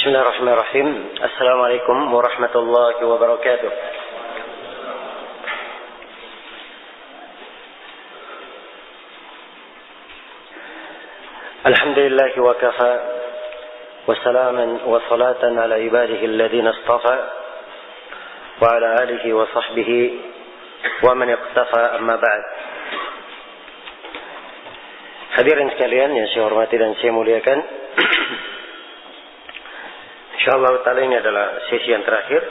Bismillahirrahmanirrahim. Assalamualaikum warahmatullahi wabarakatuh. Alhamdulillahi wa kafa wa salaman wa salatan ala ibadihi alladhina istafa wa ala alihi wa sahbihi wa man iqtafa, amma ba'd. Hadirin sekalian yang saya hormati dan saya muliakan, insyaallah ta'ala ini adalah sesi yang terakhir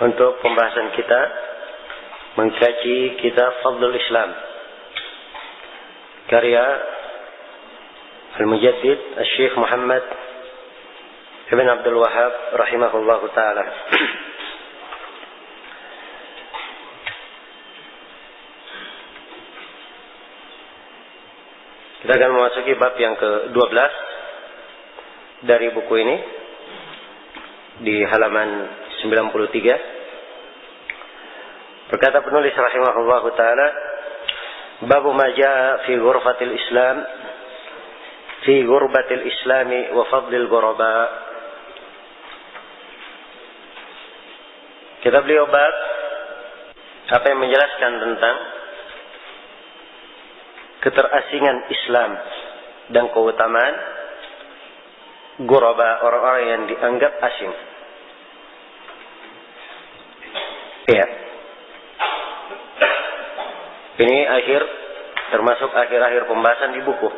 untuk pembahasan kita mengkaji kitab Fadlul Islam karya Al-Mujaddid Syekh Muhammad Ibn Abdul Wahhab rahimahullahu ta'ala. Kita akan memasuki bab yang ke-12 dari buku ini di halaman 93. Berkata penulis rahimahullahu taala, bab ma jaa fi ghurfatil Islam, fi ghurbatil Islami wa fadlil ghuraba. Kita beliau bab apa yang menjelaskan tentang keterasingan Islam dan keutamaan ghuraba, orang-orang yang dianggap asing. Ya. Ini termasuk akhir-akhir pembahasan di buku.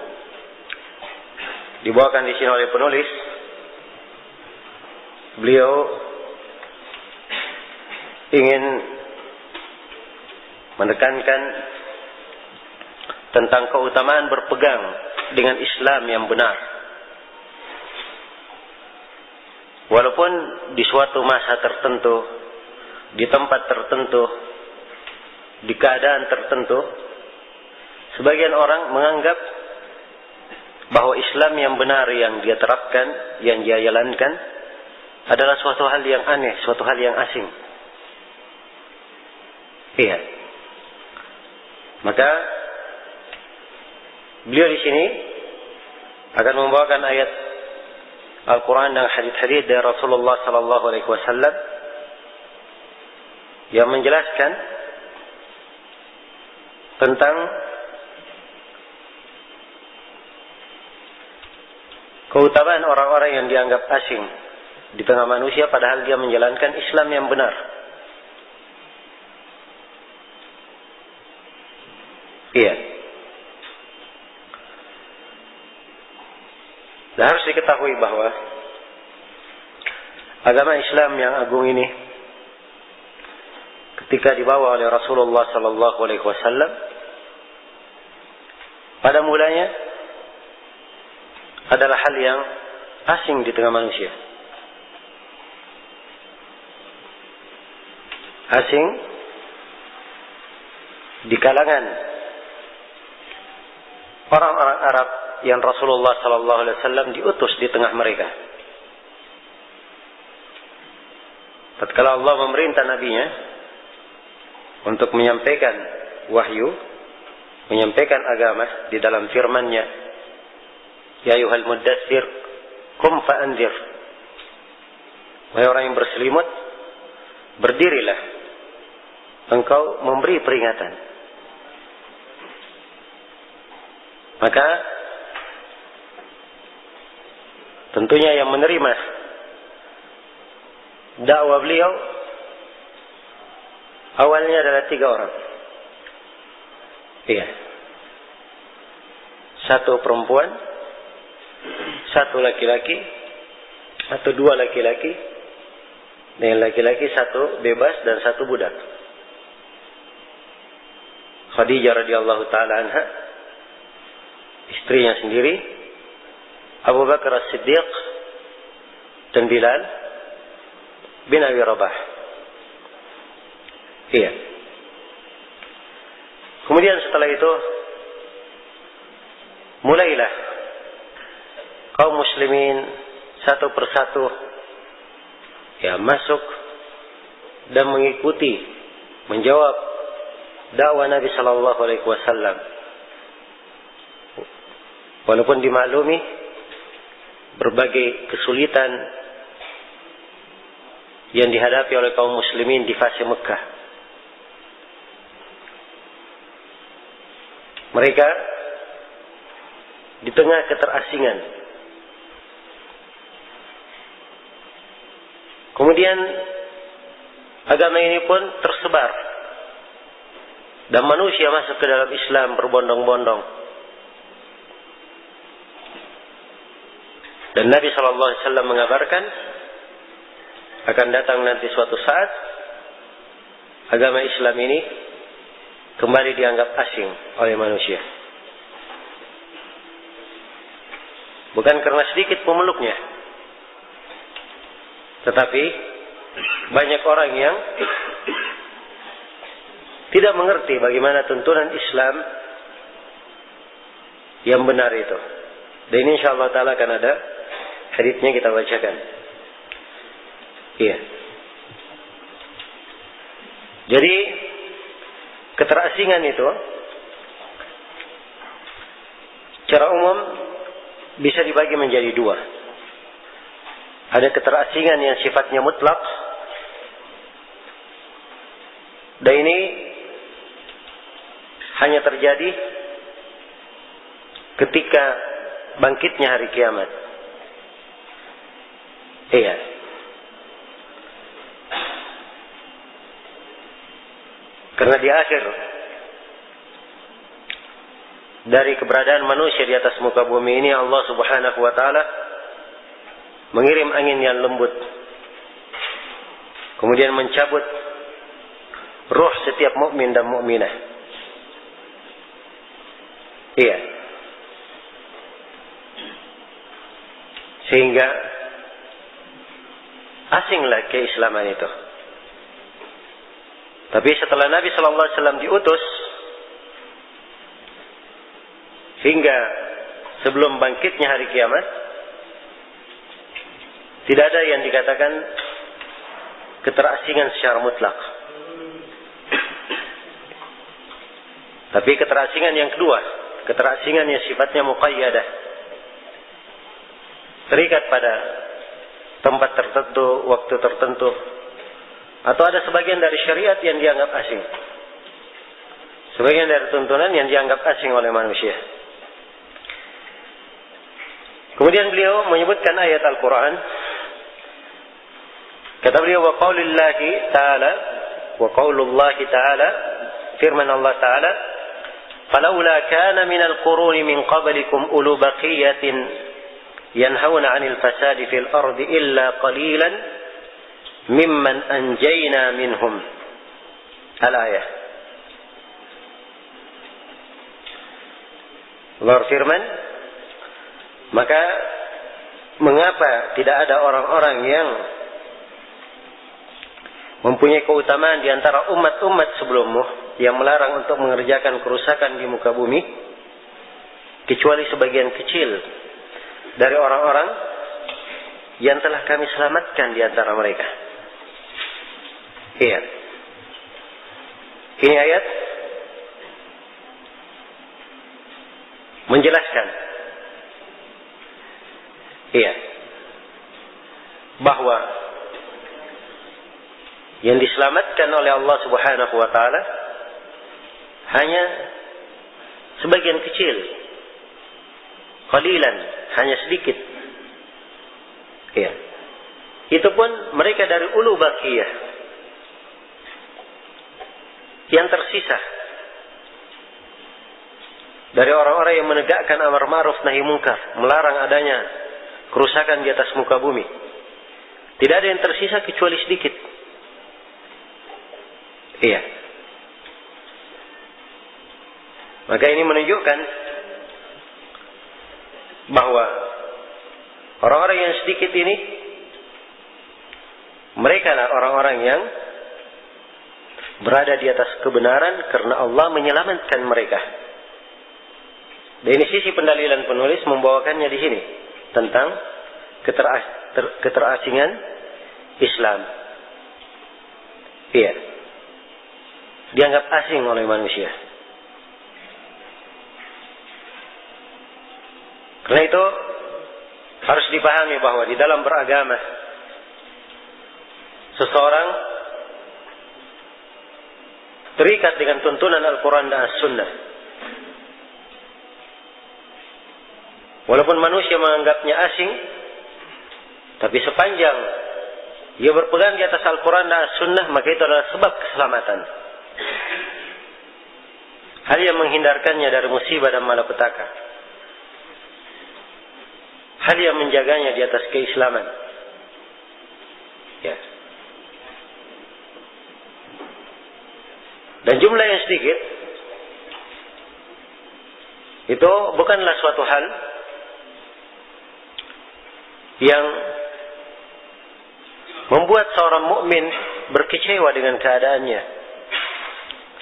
Dibawakan di sini oleh penulis. Beliau ingin menekankan tentang keutamaan berpegang dengan Islam yang benar. Walaupun di suatu masa tertentu, di tempat tertentu, di keadaan tertentu, sebagian orang menganggap bahwa Islam yang benar yang dia terapkan, yang dia jalankan adalah suatu hal yang aneh, suatu hal yang asing. Iya. Maka beliau di sini akan membawakan ayat Al-Quran dan hadis-hadis dari Rasulullah sallallahu alaihi wasallam yang menjelaskan tentang keutamaan orang-orang yang dianggap asing di tengah manusia padahal dia menjalankan Islam yang benar. Iya. Dan harus diketahui bahwa agama Islam yang agung ini ketika dibawa oleh Rasulullah sallallahu alaihi wasallam pada mulanya adalah hal yang asing di tengah manusia. Asing di kalangan orang-orang Arab yang Rasulullah sallallahu alaihi wasallam diutus di tengah mereka. Tatkala Allah memerintah nabinya untuk menyampaikan wahyu, menyampaikan agama di dalam firman-Nya, ya ayyuhal muddatsir qum fa'anzir. Wahai orang yang berselimut, berdirilah, engkau memberi peringatan. Maka tentunya yang menerima dakwah beliau awalnya adalah 3 orang. Iya. 1 perempuan, 1 laki-laki, atau 2 laki-laki, dan laki-laki 1 bebas dan 1 budak. Khadijah radhiyallahu taala anha, istrinya sendiri, Abu Bakar As-Siddiq, dan Bilal bin Abi Rabah. Iya. Kemudian setelah itu mulailah kaum muslimin satu persatu masuk dan mengikuti, menjawab dakwah Nabi sallallahu alaihi wasallam. Walaupun dimaklumi berbagai kesulitan yang dihadapi oleh kaum muslimin di fase Mekah. Mereka di tengah keterasingan. Kemudian agama ini pun tersebar dan manusia masuk ke dalam Islam berbondong-bondong. Dan Nabi SAW mengabarkan akan datang nanti suatu saat agama Islam ini kembali dianggap asing oleh manusia. Bukan karena sedikit pemeluknya, tetapi banyak orang yang tidak mengerti bagaimana tuntunan Islam yang benar itu. Dan ini insyaallah ta'ala akan ada haditsnya, kita bacakan. Iya. Jadi keterasingan itu secara umum bisa dibagi menjadi 2. Ada keterasingan yang sifatnya mutlak, dan ini hanya terjadi ketika bangkitnya hari kiamat. Iya. Karena di akhir dari keberadaan manusia di atas muka bumi ini, Allah Subhanahu wa taala mengirim angin yang lembut, kemudian mencabut ruh setiap mukmin dan mukminah. Iya. Sehingga asinglah keislaman itu. Tapi setelah Nabi sallallahu alaihi wasallam diutus hingga sebelum bangkitnya hari kiamat, tidak ada yang dikatakan keterasingan secara mutlak. Tapi keterasingan yang kedua, keterasingan yang sifatnya muqayyadah, terikat pada tempat tertentu, waktu tertentu, atau ada sebagian dari syariat yang dianggap asing, sebagian dari tuntunan yang dianggap asing oleh manusia. Kemudian beliau menyebutkan ayat Al-Quran. Kata beliau, wa qaulillahi ta'ala, wa qaulullahi ta'ala, firman Allah ta'ala, falaula kana minal quruni min qablikum ulu baqiyatin yanhauna 'anil fasadi fil ardi illa qalilan mimman anjayna minhum. Al-ayah. Allah firman, maka mengapa tidak ada orang-orang yang mempunyai keutamaan di antara umat-umat sebelummu yang melarang untuk mengerjakan kerusakan di muka bumi, kecuali sebagian kecil dari orang-orang yang telah kami selamatkan di antara mereka. Iya. Ini ayat menjelaskan, iya, bahwa yang diselamatkan oleh Allah Subhanahu wa taala hanya sebagian kecil, qalilan, hanya sedikit, Ya. Itu pun mereka dari ulu bakiyah yang tersisa dari orang-orang yang menegakkan amar ma'ruf nahi munkar, melarang adanya kerusakan di atas muka bumi. Tidak ada yang tersisa kecuali sedikit. Iya. Maka ini menunjukkan bahwa orang-orang yang sedikit ini, mereka lah orang-orang yang berada di atas kebenaran karena Allah menyelamatkan mereka. Dan ini sisi pendalilan penulis membawakannya di sini tentang keterasingan Islam. Iya. Dianggap asing oleh manusia. Karena itu harus dipahami bahwa di dalam beragama seseorang terikat dengan tuntunan Al-Quran dan As-Sunnah. Walaupun manusia menganggapnya asing, tapi sepanjang dia berpegang di atas Al-Quran dan As-Sunnah, maka itu adalah sebab keselamatan. Hal yang menghindarkannya dari musibah dan malapetaka. Hal yang menjaganya di atas keislaman. Ya. Dan jumlah yang sedikit itu bukanlah suatu hal yang membuat seorang mukmin berkecewa dengan keadaannya.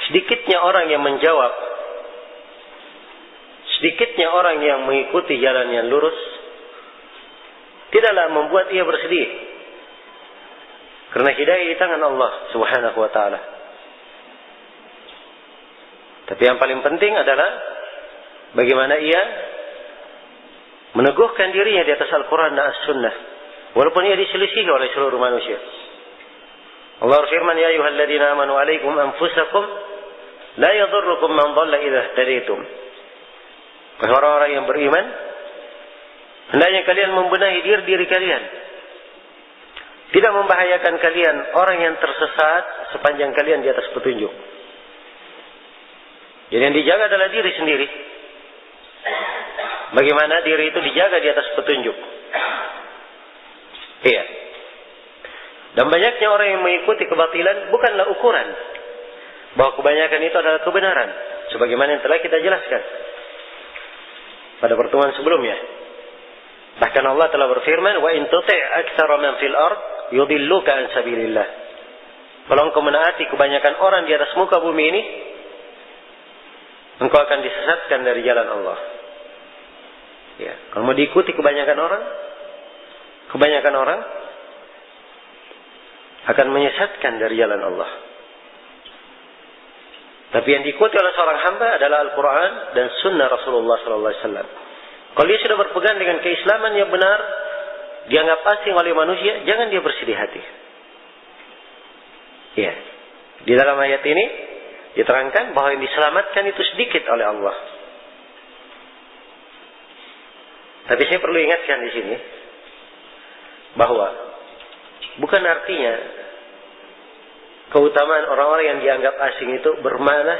Sedikitnya orang yang menjawab, sedikitnya orang yang mengikuti jalan yang lurus, tidaklah membuat ia bersedih. Karena hidayah di tangan Allah Subhanahu wa ta'ala. Tapi yang paling penting adalah bagaimana ia meneguhkan dirinya di atas Al-Quran dan As-Sunnah, walaupun ia diselisihi oleh seluruh manusia. Allah berfirman, ya ayyuhalladzina amanu alaikum anfusakum la yadurrukum man dhalla idza ihtadaitum. Wahai orang-orang yang beriman, hendaknya kalian membenahi diri kalian. Tidak membahayakan kalian orang yang tersesat sepanjang kalian di atas petunjuk. Jadi yang dijaga adalah diri sendiri. Bagaimana diri itu dijaga di atas petunjuk. Iya. Dan banyaknya orang yang mengikuti kebatilan bukanlah ukuran bahwa kebanyakan itu adalah kebenaran. Sebagaimana yang telah kita jelaskan pada pertemuan sebelumnya. Bahkan Allah telah berfirman, wa in tuti' aktsara man fil ard yudilluka an sabilillah. Kalau engkau menaati kebanyakan orang di atas muka bumi ini, engkau akan disesatkan dari jalan Allah. Ya, kalau mau diikuti kebanyakan orang akan menyesatkan dari jalan Allah. Tapi yang diikuti oleh seorang hamba adalah Al-Quran dan Sunnah Rasulullah SAW. Kalau dia sudah berpegang dengan keislaman yang benar, dianggap asing oleh manusia, jangan dia bersedih hati. Ya, di dalam ayat ini diterangkan bahwa yang diselamatkan itu sedikit oleh Allah. Tapi saya perlu ingatkan di sini bahwa bukan artinya keutamaan orang-orang yang dianggap asing itu bermakna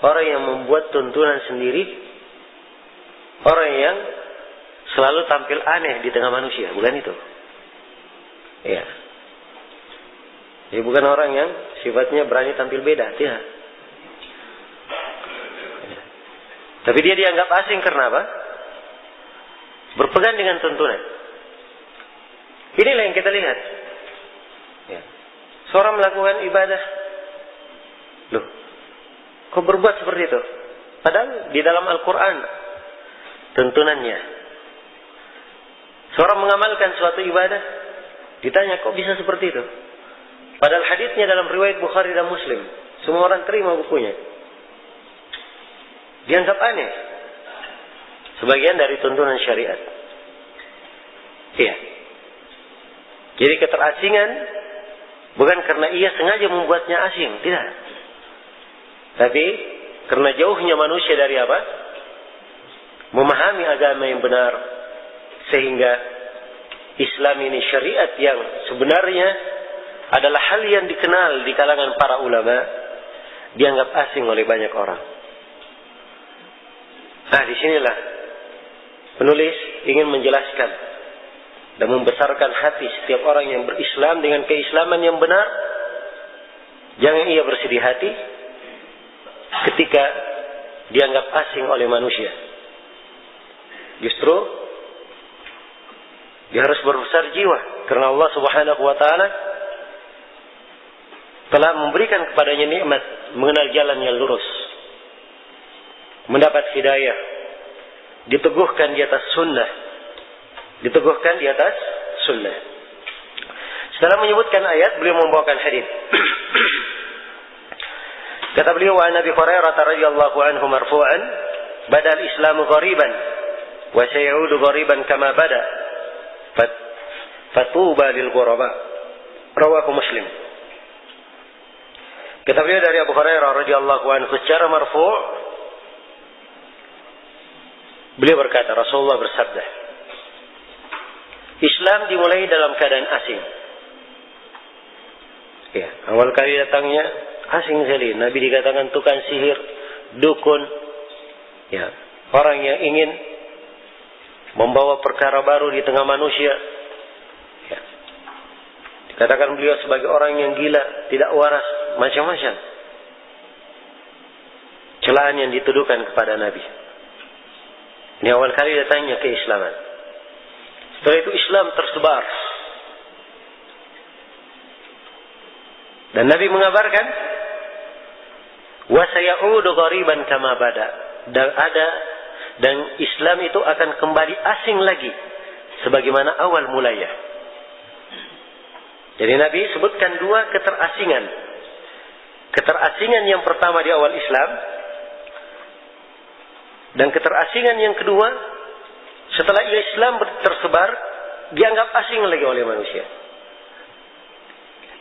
orang yang membuat tuntunan sendiri, orang yang selalu tampil aneh di tengah manusia, bukan itu. Ya. Jadi bukan orang yang sifatnya berani tampil beda, tidak. Tapi dia dianggap asing karena apa? Berpegang dengan tuntunan. Inilah yang kita lihat. Ya. Seorang melakukan ibadah. Loh, kok berbuat seperti itu? Padahal di dalam Al-Quran tuntunannya. Seorang mengamalkan suatu ibadah, ditanya kok bisa seperti itu? Padahal hadisnya dalam riwayat Bukhari dan Muslim. Semua orang terima bukunya. Dianggap aneh. Sebagian dari tuntunan syariat. Iya. Jadi keterasingan bukan karena ia sengaja membuatnya asing, tidak. Tapi karena jauhnya manusia dari apa? Memahami agama yang benar, sehingga Islam ini syariat yang sebenarnya adalah hal yang dikenal di kalangan para ulama, dianggap asing oleh banyak orang. Nah, disinilah penulis ingin menjelaskan dan membesarkan hati setiap orang yang berislam dengan keislaman yang benar. Jangan ia bersedih hati ketika dianggap asing oleh manusia. Justru dia harus berbesar jiwa karena Allah Subhanahu wa taala telah memberikan kepadanya nikmat mengenal jalan yang lurus, mendapat hidayah, diteguhkan di atas sunnah, diteguhkan di atas sunnah. Setelah menyebutkan ayat, beliau membawakan hadis. Kata beliau, wa Nabi Hurairah radhiyallahu anhu marfu'an, badal Islamu ghariban wa sayaudu ghariban kama bada fatuba lil ghuraba. Rawahu Muslim. Kata beliau dari Abu Hurairah radhiyallahu anhu secara marfu', beliau berkata, Rasulullah bersabda, Islam dimulai dalam keadaan asing. Ya, awal kali datangnya asing sekali. Nabi dikatakan tukang sihir, dukun, ya, orang yang ingin membawa perkara baru di tengah manusia. Ya. Dikatakan beliau sebagai orang yang gila, tidak waras, macam-macam celaan yang dituduhkan kepada Nabi. Ini awal kali datangnya keislaman. Setelah itu Islam tersebar. Dan Nabi mengabarkan, wa sayaudu ghariban kama bada. Dan Islam itu akan kembali asing lagi sebagaimana awal mulanya. Jadi Nabi sebutkan dua keterasingan. Keterasingan yang pertama di awal Islam, dan keterasingan yang kedua setelah Islam tersebar, dianggap asing lagi oleh manusia.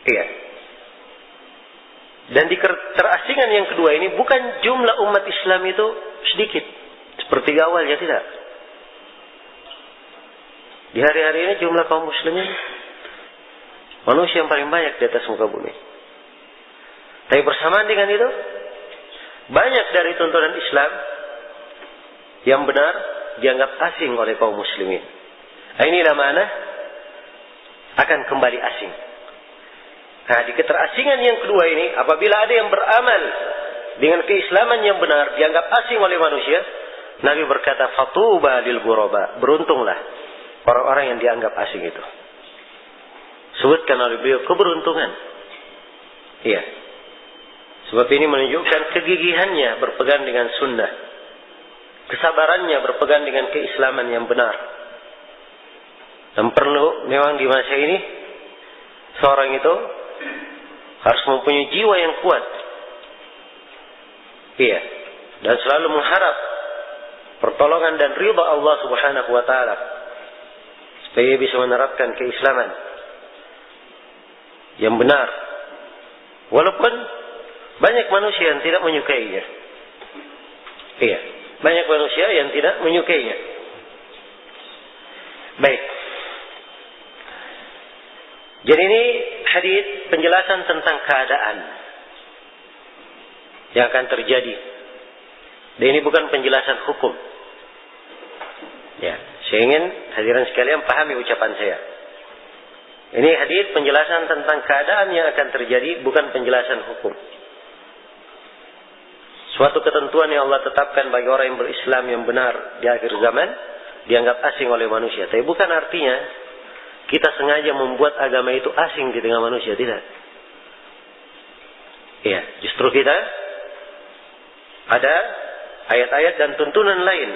Iya. Dan di keterasingan yang kedua ini bukan jumlah umat Islam itu sedikit seperti awalnya, tidak. Di hari-hari ini jumlah kaum muslimin manusia yang paling banyak di atas muka bumi. Tapi bersamaan dengan itu, banyak dari tuntunan Islam yang benar dianggap asing oleh kaum muslimin. Inilah makna akan kembali asing. Nah, di keterasingan yang kedua ini, apabila ada yang beramal dengan keislaman yang benar dianggap asing oleh manusia, Nabi berkata, fatuba lil ghuraba, beruntunglah orang-orang yang dianggap asing itu. Sebutkan oleh beliau keberuntungan. Iya. Sebab ini menunjukkan kegigihannya berpegang dengan sunnah, kesabarannya berpegang dengan keislaman yang benar. Dan perlu memang di masa ini seorang itu harus mempunyai jiwa yang kuat. Iya. Dan selalu mengharap pertolongan dan ridha Allah Subhanahu wa taala supaya bisa menerapkan keislaman yang benar. Walaupun banyak manusia yang tidak menyukainya. Iya, banyak manusia yang tidak menyukainya. Baik. Jadi ini hadis penjelasan tentang keadaan yang akan terjadi. Dan ini bukan penjelasan hukum. Ya, saya ingin hadirin sekalian pahami ucapan saya. Ini hadis penjelasan tentang keadaan yang akan terjadi, bukan penjelasan hukum. Suatu ketentuan yang Allah tetapkan bagi orang yang berislam yang benar di akhir zaman dianggap asing oleh manusia. Tapi bukan artinya kita sengaja membuat agama itu asing di tengah manusia, tidak. Ya, justru kita ada ayat-ayat dan tuntunan lain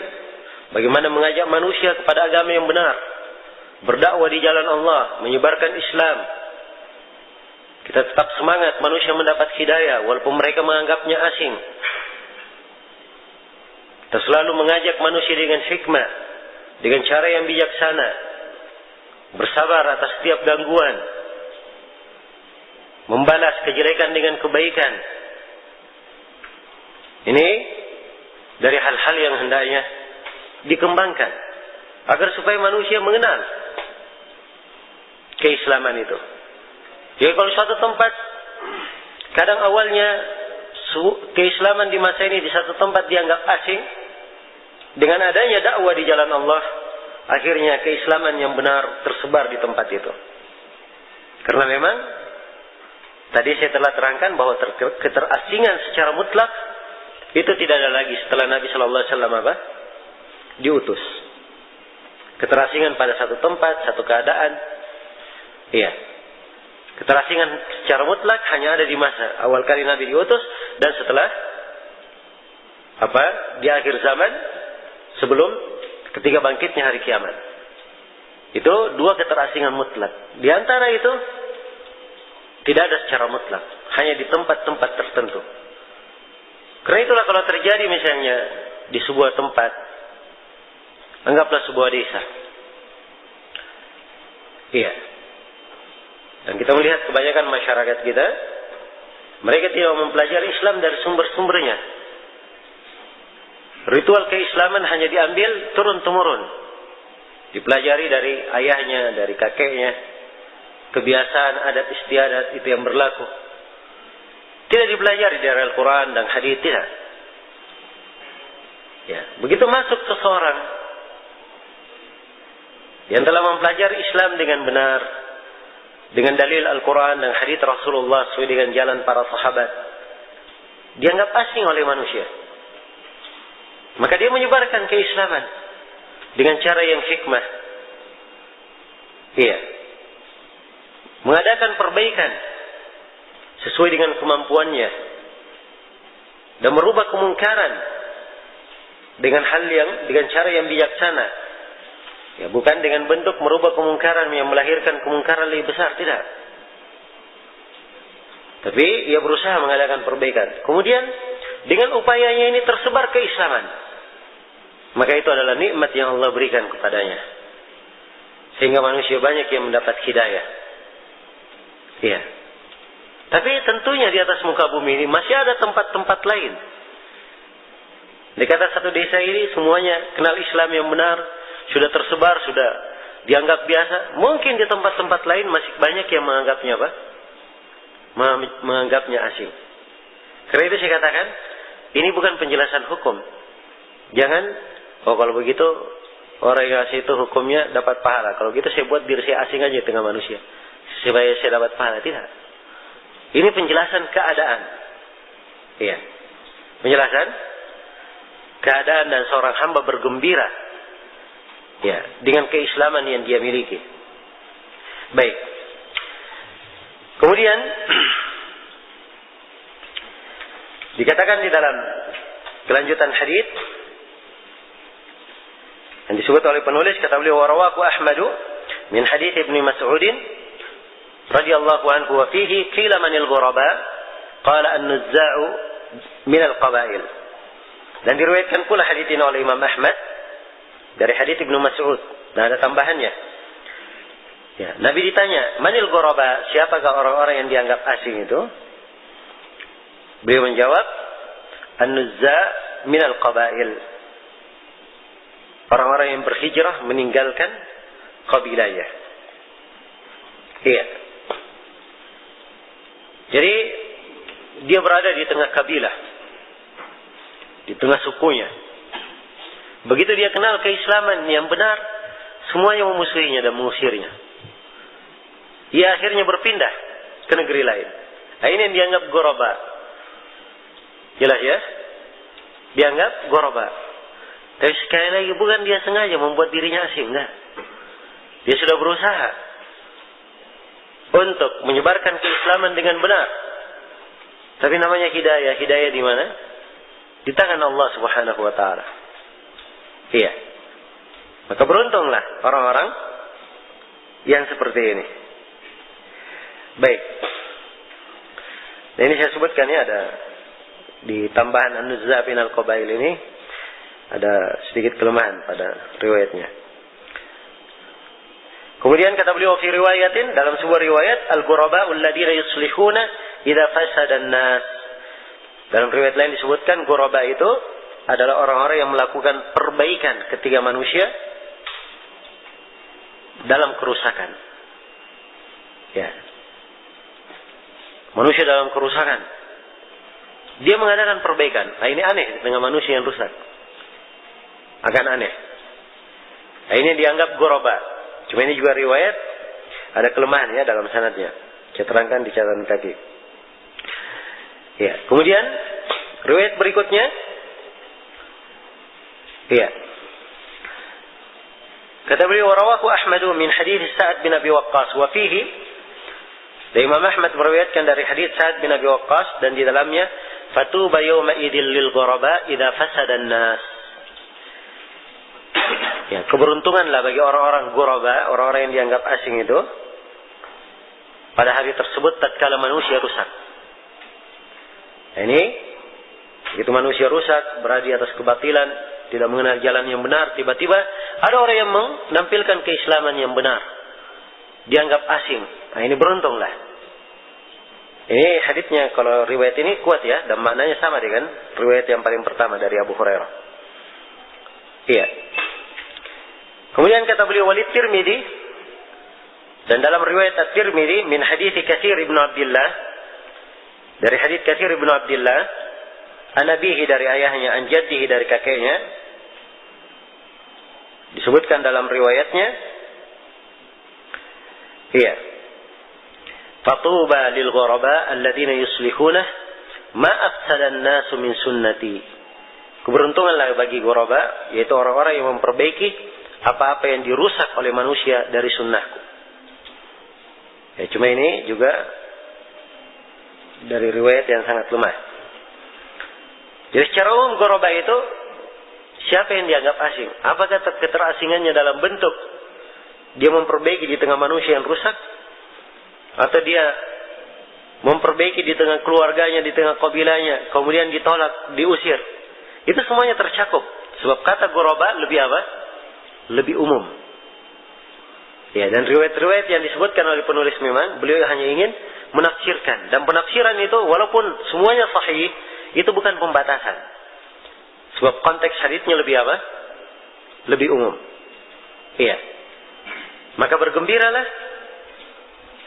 bagaimana mengajak manusia kepada agama yang benar, berdakwah di jalan Allah, menyebarkan Islam. Kita tetap semangat manusia mendapat hidayah walaupun mereka menganggapnya asing. Kita selalu mengajak manusia dengan hikmah, dengan cara yang bijaksana, bersabar atas setiap gangguan, membalas kejelekan dengan kebaikan. Ini dari hal-hal yang hendaknya dikembangkan agar supaya manusia mengenal keislaman itu. Jadi kalau suatu tempat, kadang awalnya keislaman di masa ini di satu tempat dianggap asing, dengan adanya dakwah di jalan Allah, akhirnya keislaman yang benar tersebar di tempat itu. Karena memang tadi saya telah terangkan bahwa keterasingan secara mutlak itu tidak ada lagi setelah Nabi Sallallahu Alaihi Wasallam diutus. Keterasingan pada satu tempat, satu keadaan, iya. Keterasingan secara mutlak hanya ada di masa awal kali Nabi diutus dan setelah di akhir zaman sebelum ketika bangkitnya hari kiamat. Itu dua keterasingan mutlak. Di antara itu tidak ada secara mutlak, hanya di tempat-tempat tertentu. Karena itulah kalau terjadi misalnya di sebuah tempat, anggaplah sebuah desa. Iya. Dan kita melihat kebanyakan masyarakat kita, mereka tidak mempelajari Islam dari sumber-sumbernya. Ritual keislaman hanya diambil turun-temurun. Dipelajari dari ayahnya, dari kakeknya. Kebiasaan, adat istiadat itu yang berlaku. Tidak dipelajari dari Al-Quran dan hadis, tidak. Ya, begitu masuk seseorang yang telah mempelajari Islam dengan benar, dengan dalil Al-Quran dan hadis Rasulullah sesuai dengan jalan para sahabat, dianggap asing oleh manusia. Maka dia menyebarkan keislaman dengan cara yang hikmah. Iya. Mengadakan perbaikan sesuai dengan kemampuannya dan merubah kemungkaran dengan cara yang bijaksana. Ya, bukan dengan bentuk merubah kemungkaran yang melahirkan kemungkaran lebih besar, tidak. Tapi ia berusaha mengadakan perbaikan. Kemudian dengan upayanya ini tersebar keislaman. Maka itu adalah nikmat yang Allah berikan kepadanya. Sehingga manusia banyak yang mendapat hidayah. Iya. Tapi tentunya di atas muka bumi ini masih ada tempat-tempat lain. Di kata satu desa ini semuanya kenal Islam yang benar, sudah tersebar, sudah dianggap biasa. Mungkin di tempat-tempat lain masih banyak yang menganggapnya apa? Menganggapnya asing. Karena itu saya katakan, ini bukan penjelasan hukum. Jangan, kalau begitu orang yang asing itu hukumnya dapat pahala. Kalau gitu saya buat diri saya asing aja di tengah manusia, supaya saya dapat pahala. Tidak. Ini penjelasan keadaan. Iya. Penjelasan keadaan dan seorang hamba bergembira, ya, dengan keislaman yang dia miliki. Baik. Kemudian dikatakan di dalam kelanjutan hadis yang disebut oleh penulis, kata beliau, warawahu Ahmadu min hadits Ibnu Mas'ud radhiyallahu anhu wa fihi qila manil ghuraba qala an-nuzza'u min al-qabail. Dan diriwayatkan pula hadits ini oleh Imam Ahmad dari hadits Ibnu Mas'ud. Nah, ada tambahannya. Ya, Nabi ditanya, manil ghuraba, siapakah orang-orang yang dianggap asing itu? Beliau menjawab, an-nuzza' min al-qabail. Orang-orang yang berhijrah meninggalkan kabilahnya. Iya. Jadi dia berada di tengah kabilah, di tengah sukunya. Begitu dia kenal keislaman yang benar, semuanya memusuhinya dan mengusirnya. Ia akhirnya berpindah ke negeri lain. Nah, ini yang dianggap ghuraba. Jelas ya? Dianggap ghuraba. Tapi sekali lagi bukan dia sengaja membuat dirinya asing, enggak. Dia sudah berusaha untuk menyebarkan keislaman dengan benar. Tapi namanya hidayah. Hidayah di mana? Di tangan Allah Subhanahu wa taala. Iya. Maka beruntunglah orang-orang yang seperti ini. Baik. Nah, ini saya sebutkan ya, ada di tambahan an-nuzza' min al-qabail ini ada sedikit kelemahan pada riwayatnya. Kemudian kata beliau fi riwayatin, dalam sebuah riwayat, al-ghuraba'u alladziina yuslihuna idza fasada an-nas. Dalam riwayat lain disebutkan ghuraba itu adalah orang-orang yang melakukan perbaikan ketika manusia dalam kerusakan. Ya. Manusia dalam kerusakan. Dia mengadakan perbaikan. Nah, ini aneh dengan manusia yang rusak. Akan aneh. Nah, ini dianggap ghuraba. Cuma ini juga riwayat ada kelemahan ya dalam sanadnya. Saya terangkan di catatan kaki. Ya, kemudian riwayat berikutnya. Ya. Kata beliau, rawahu Ahmad min hadits Sa'ad bin Abi Waqqas wa fihi. Dan Imam Ahmad meriwayatkan dari hadits Sa'ad bin Abi Waqqas dan di dalamnya fatuba yawma idzil lil ghuraba idza fasada an-nas. Ya, keberuntunganlah bagi orang-orang ghuraba, orang-orang yang dianggap asing itu pada hari tersebut tatkala manusia rusak. Nah, ini begitu manusia rusak, berada di atas kebatilan, tidak mengenal jalan yang benar, tiba-tiba ada orang yang menampilkan keislaman yang benar, dianggap asing. Nah, ini beruntunglah. Ini haditsnya kalau riwayat ini kuat ya, dan maknanya sama dengan riwayat yang paling pertama dari Abu Hurairah. Iya. Kemudian kata beliau Walid Tirmidzi, dan dalam riwayat At-Tirmidzi min hadits Katsir ibnu Abdullah, dari hadits Katsir ibnu Abdullah, an abihi dari ayahnya, an jaddihi dari kakeknya, disebutkan dalam riwayatnya, iya, fatuba lil ghuraba alladziina yuslihuna ma afsada an-nasu min sunnati. Keberuntunganlah bagi ghuraba, yaitu orang-orang yang memperbaiki apa-apa yang dirusak oleh manusia dari sunnahku. Ya, cuma ini juga dari riwayat yang sangat lemah. Jadi secara umum ghuraba itu siapa yang dianggap asing? Apakah keterasingannya dalam bentuk dia memperbaiki di tengah manusia yang rusak, atau dia memperbaiki di tengah keluarganya, di tengah kabilahnya, kemudian ditolak, diusir? Itu semuanya tercakup. Sebab kata ghuraba lebih apa? Lebih umum. Ya, dan riwayat-riwayat yang disebutkan oleh penulis memang beliau hanya ingin menafsirkan, dan penafsiran itu walaupun semuanya sahih, itu bukan pembatasan. Sebab konteks haditsnya lebih apa? Lebih umum. Iya. Maka bergembiralah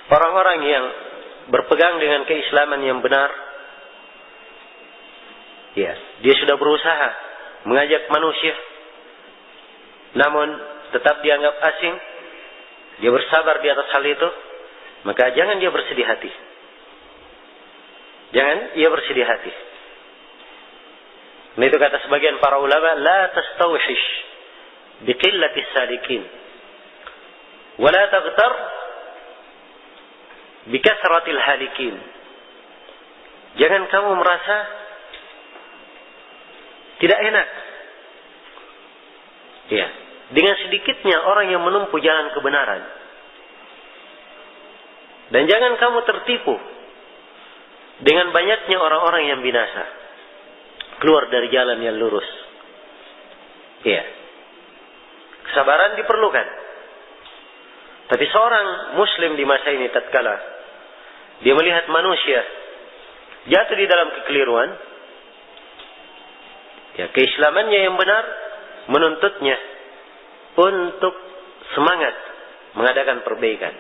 orang-orang yang berpegang dengan keislaman yang benar. Iya, dia sudah berusaha mengajak manusia, namun tetap dianggap asing. Dia bersabar di atas hal itu, maka jangan dia bersedih hati. Jangan ia bersedih hati. Nah, itu kata sebagian para ulama, la tastawhish biqillatis salikin wa la taghtar bikasratil halikin. Jangan kamu merasa tidak enak, ya, dengan sedikitnya orang yang menempuh jalan kebenaran. Dan jangan kamu tertipu dengan banyaknya orang-orang yang binasa, keluar dari jalan yang lurus. Iya. Kesabaran diperlukan. Tapi seorang muslim di masa ini tatkala dia melihat manusia jatuh di dalam kekeliruan, ya, keislamannya yang benar menuntutnya untuk semangat mengadakan perbaikan.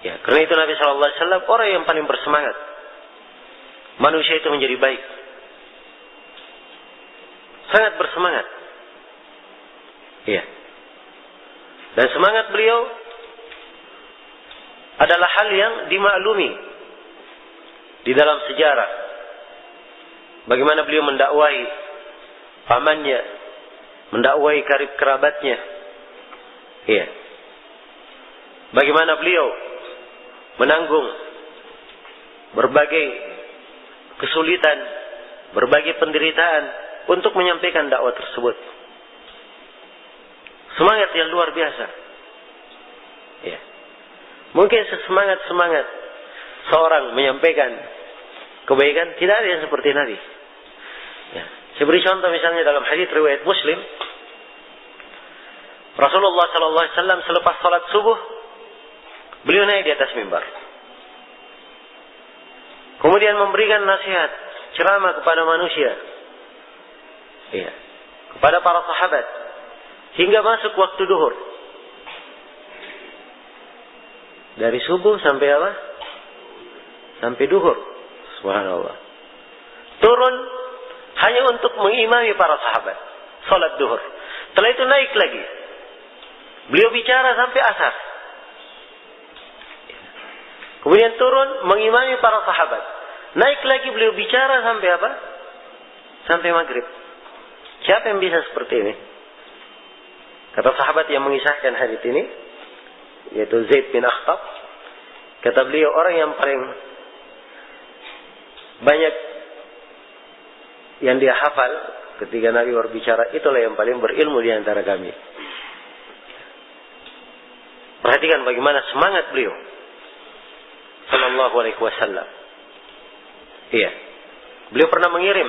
Ya, karena itu Nabi SAW orang yang paling bersemangat manusia itu menjadi baik. Sangat bersemangat. Ya. Dan semangat beliau adalah hal yang dimaklumi di dalam sejarah. Bagaimana beliau mendakwahi pamannya, mendakwahi karib kerabatnya. Iya. Bagaimana beliau menanggung berbagai kesulitan, berbagai penderitaan untuk menyampaikan dakwah tersebut. Semangat yang luar biasa. Ya. Mungkin sesemangat seorang menyampaikan kebaikan, tidak ada yang seperti Nabi. Ya. Saya beri contoh misalnya dalam hadis riwayat Muslim, Rasulullah SAW selepas salat subuh, beliau naik di atas mimbar. Kemudian memberikan nasihat, ceramah kepada manusia. Iya. Kepada para sahabat. Hingga masuk waktu duhur. Dari subuh sampai apa? Sampai duhur. Subhanallah. Turun hanya untuk mengimami para sahabat. Salat duhur. Setelah itu naik lagi. Beliau bicara sampai asar. Kemudian turun mengimami para sahabat. Naik lagi beliau bicara sampai apa? Sampai maghrib. Siapa yang bisa seperti ini? Kata sahabat yang mengisahkan hadits ini, yaitu Zaid bin Akhtab, kata beliau, orang yang paling banyak yang dia hafal ketika Nabi berbicara, itulah yang paling berilmu di antara kami. Perhatikan bagaimana semangat beliau sallallahu alaihi wasallam. Iya. Beliau pernah mengirim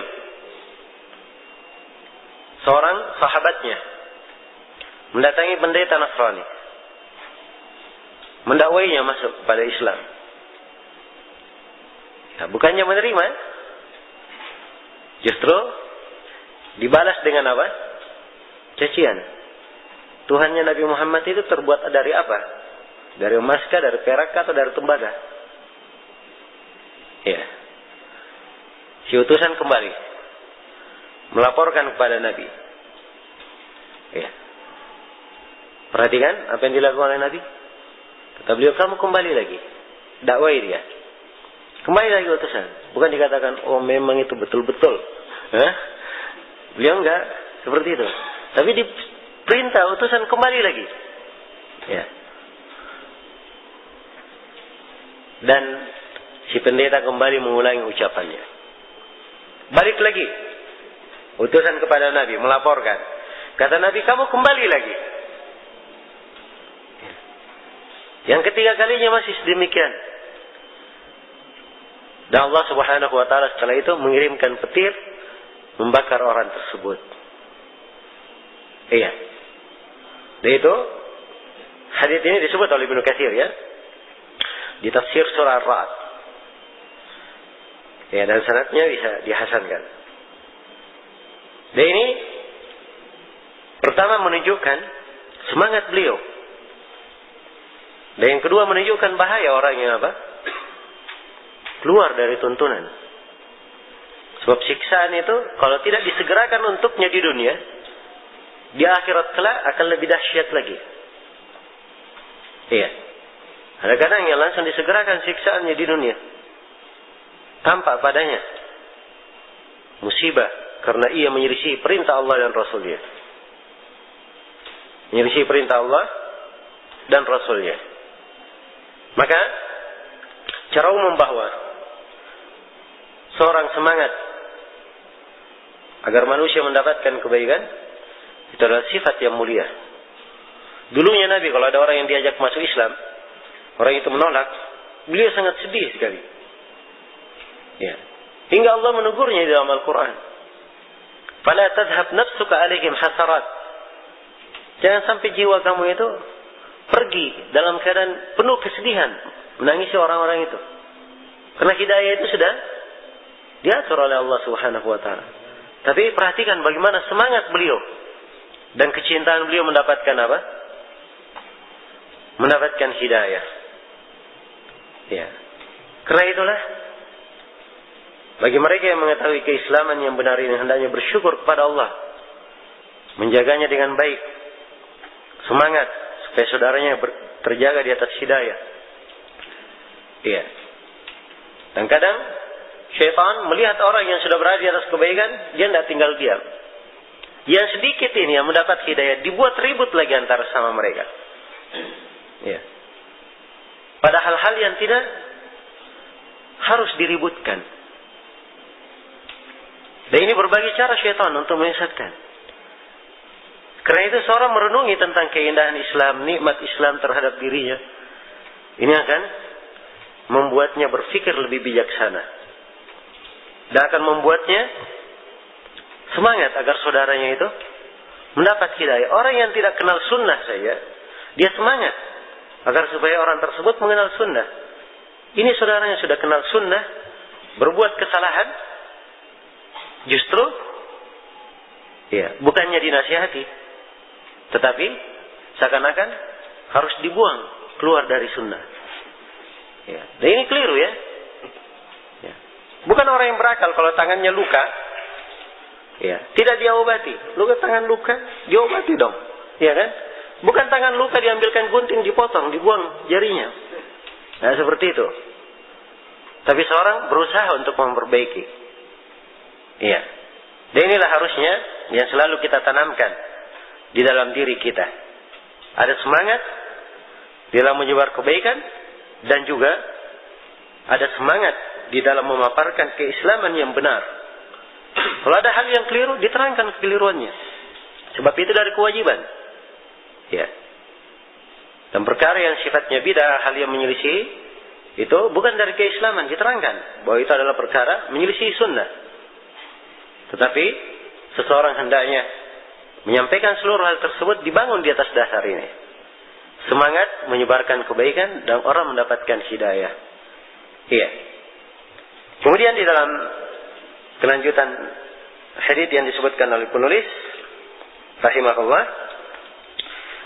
seorang sahabatnya mendatangi pendeta Nasrani, mendakwainya masuk pada Islam. Nah, bukannya menerima, justru dibalas dengan apa? Cacian. Tuhannya Nabi Muhammad itu terbuat dari apa? Dari emas kah, dari perak atau dari tembaga? Ya. Si utusan kembali melaporkan kepada Nabi. Ya. Perhatikan apa yang dilakukan oleh Nabi. Kata beliau, kamu kembali lagi, dakwai dia. Kembali lagi utusan. Bukan dikatakan, oh memang itu betul-betul. Beliau enggak seperti itu. Tapi diperintah utusan kembali lagi. Ya. Dan si pendeta kembali mengulangi ucapannya. Balik lagi. Utusan kepada Nabi melaporkan. Kata Nabi, kamu kembali lagi. Yang ketiga kalinya masih sedemikian. Dan Allah Subhanahu wa taala setelah itu mengirimkan petir membakar orang tersebut. Iya. Dan itu hadits ini disebut oleh Ibnu Katsir ya. Di tafsir surah Ar-Ra'd. Ya, dan sanadnya bisa dihasankan. Dan ini pertama menunjukkan semangat beliau. Dan yang kedua menunjukkan bahaya orang yang apa? Keluar dari tuntunan. Sebab siksaan itu kalau tidak disegerakan untuknya di dunia, di akhirat kelak akan lebih dahsyat lagi. Iya. Ada kadang yang langsung disegerakan siksaannya di dunia. Tampak padanya musibah karena ia menyelisih perintah Allah dan Rasulnya. Menyelisih perintah Allah dan Rasulnya. Maka cara umum bahwa seorang semangat agar manusia mendapatkan kebaikan itu adalah sifat yang mulia. Dulunya Nabi kalau ada orang yang diajak masuk Islam, orang itu menolak, beliau sangat sedih sekali. Ya. Hingga Allah menegurnya di dalam Al-Quran. Fala tadhhab nafsuka alaihim hasarat. Jangan sampai jiwa kamu itu pergi dalam keadaan penuh kesedihan menangisi orang-orang itu. Karena hidayah itu sudah diatur oleh Allah Subhanahu wa taala. Tapi perhatikan bagaimana semangat beliau dan kecintaan beliau mendapatkan apa? Mendapatkan hidayah. Ya. Karena itulah bagi mereka yang mengetahui keislaman yang benar ini hendaknya bersyukur kepada Allah, menjaganya dengan baik, semangat supaya saudaranya terjaga di atas hidayah. Iya. Dan kadang syaitan melihat orang yang sudah berada di atas kebaikan, dia tidak tinggal diam. Yang sedikit ini yang mendapat hidayah dibuat ribut lagi antara sama mereka. Iya. Padahal hal yang tidak harus diributkan. Dan ini berbagai cara syaitan untuk menyesatkan. Karena itu seorang merenungi tentang keindahan Islam, nikmat Islam terhadap dirinya. Ini akan membuatnya berpikir lebih bijaksana. Dan akan membuatnya semangat agar saudaranya itu mendapat hidayah. Orang yang tidak kenal sunnah saja, dia semangat agar supaya orang tersebut mengenal sunnah. Ini saudaranya sudah kenal sunnah, berbuat kesalahan, justru ya, bukannya dinasihati, tetapi seakan-akan harus dibuang keluar dari sunnah. Ya. Dan ini keliru ya. Ya. Bukan orang yang berakal kalau tangannya luka, ya, tidak diobati. Tangan luka, diobati dong. Ya kan? Bukan tangan luka diambilkan gunting, dipotong, dibuang jarinya. Nah, seperti itu. Tapi seorang berusaha untuk memperbaiki. Iya. Dan inilah harusnya yang selalu kita tanamkan di dalam diri kita. Ada semangat di dalam menyebar kebaikan dan juga ada semangat di dalam memaparkan keislaman yang benar. Kalau ada hal yang keliru, diterangkan kekeliruannya. Sebab itu dari kewajiban. Ya. Dan perkara yang sifatnya bidah, hal yang menyelisih, itu bukan dari keislaman, diterangkan bahwa itu adalah perkara menyelisih sunnah. Tetapi seseorang hendaknya menyampaikan seluruh hal tersebut dibangun di atas dasar ini. Semangat menyebarkan kebaikan dan orang mendapatkan hidayah. Iya. Kemudian di dalam kelanjutan hadits yang disebutkan oleh penulis rahimahullah,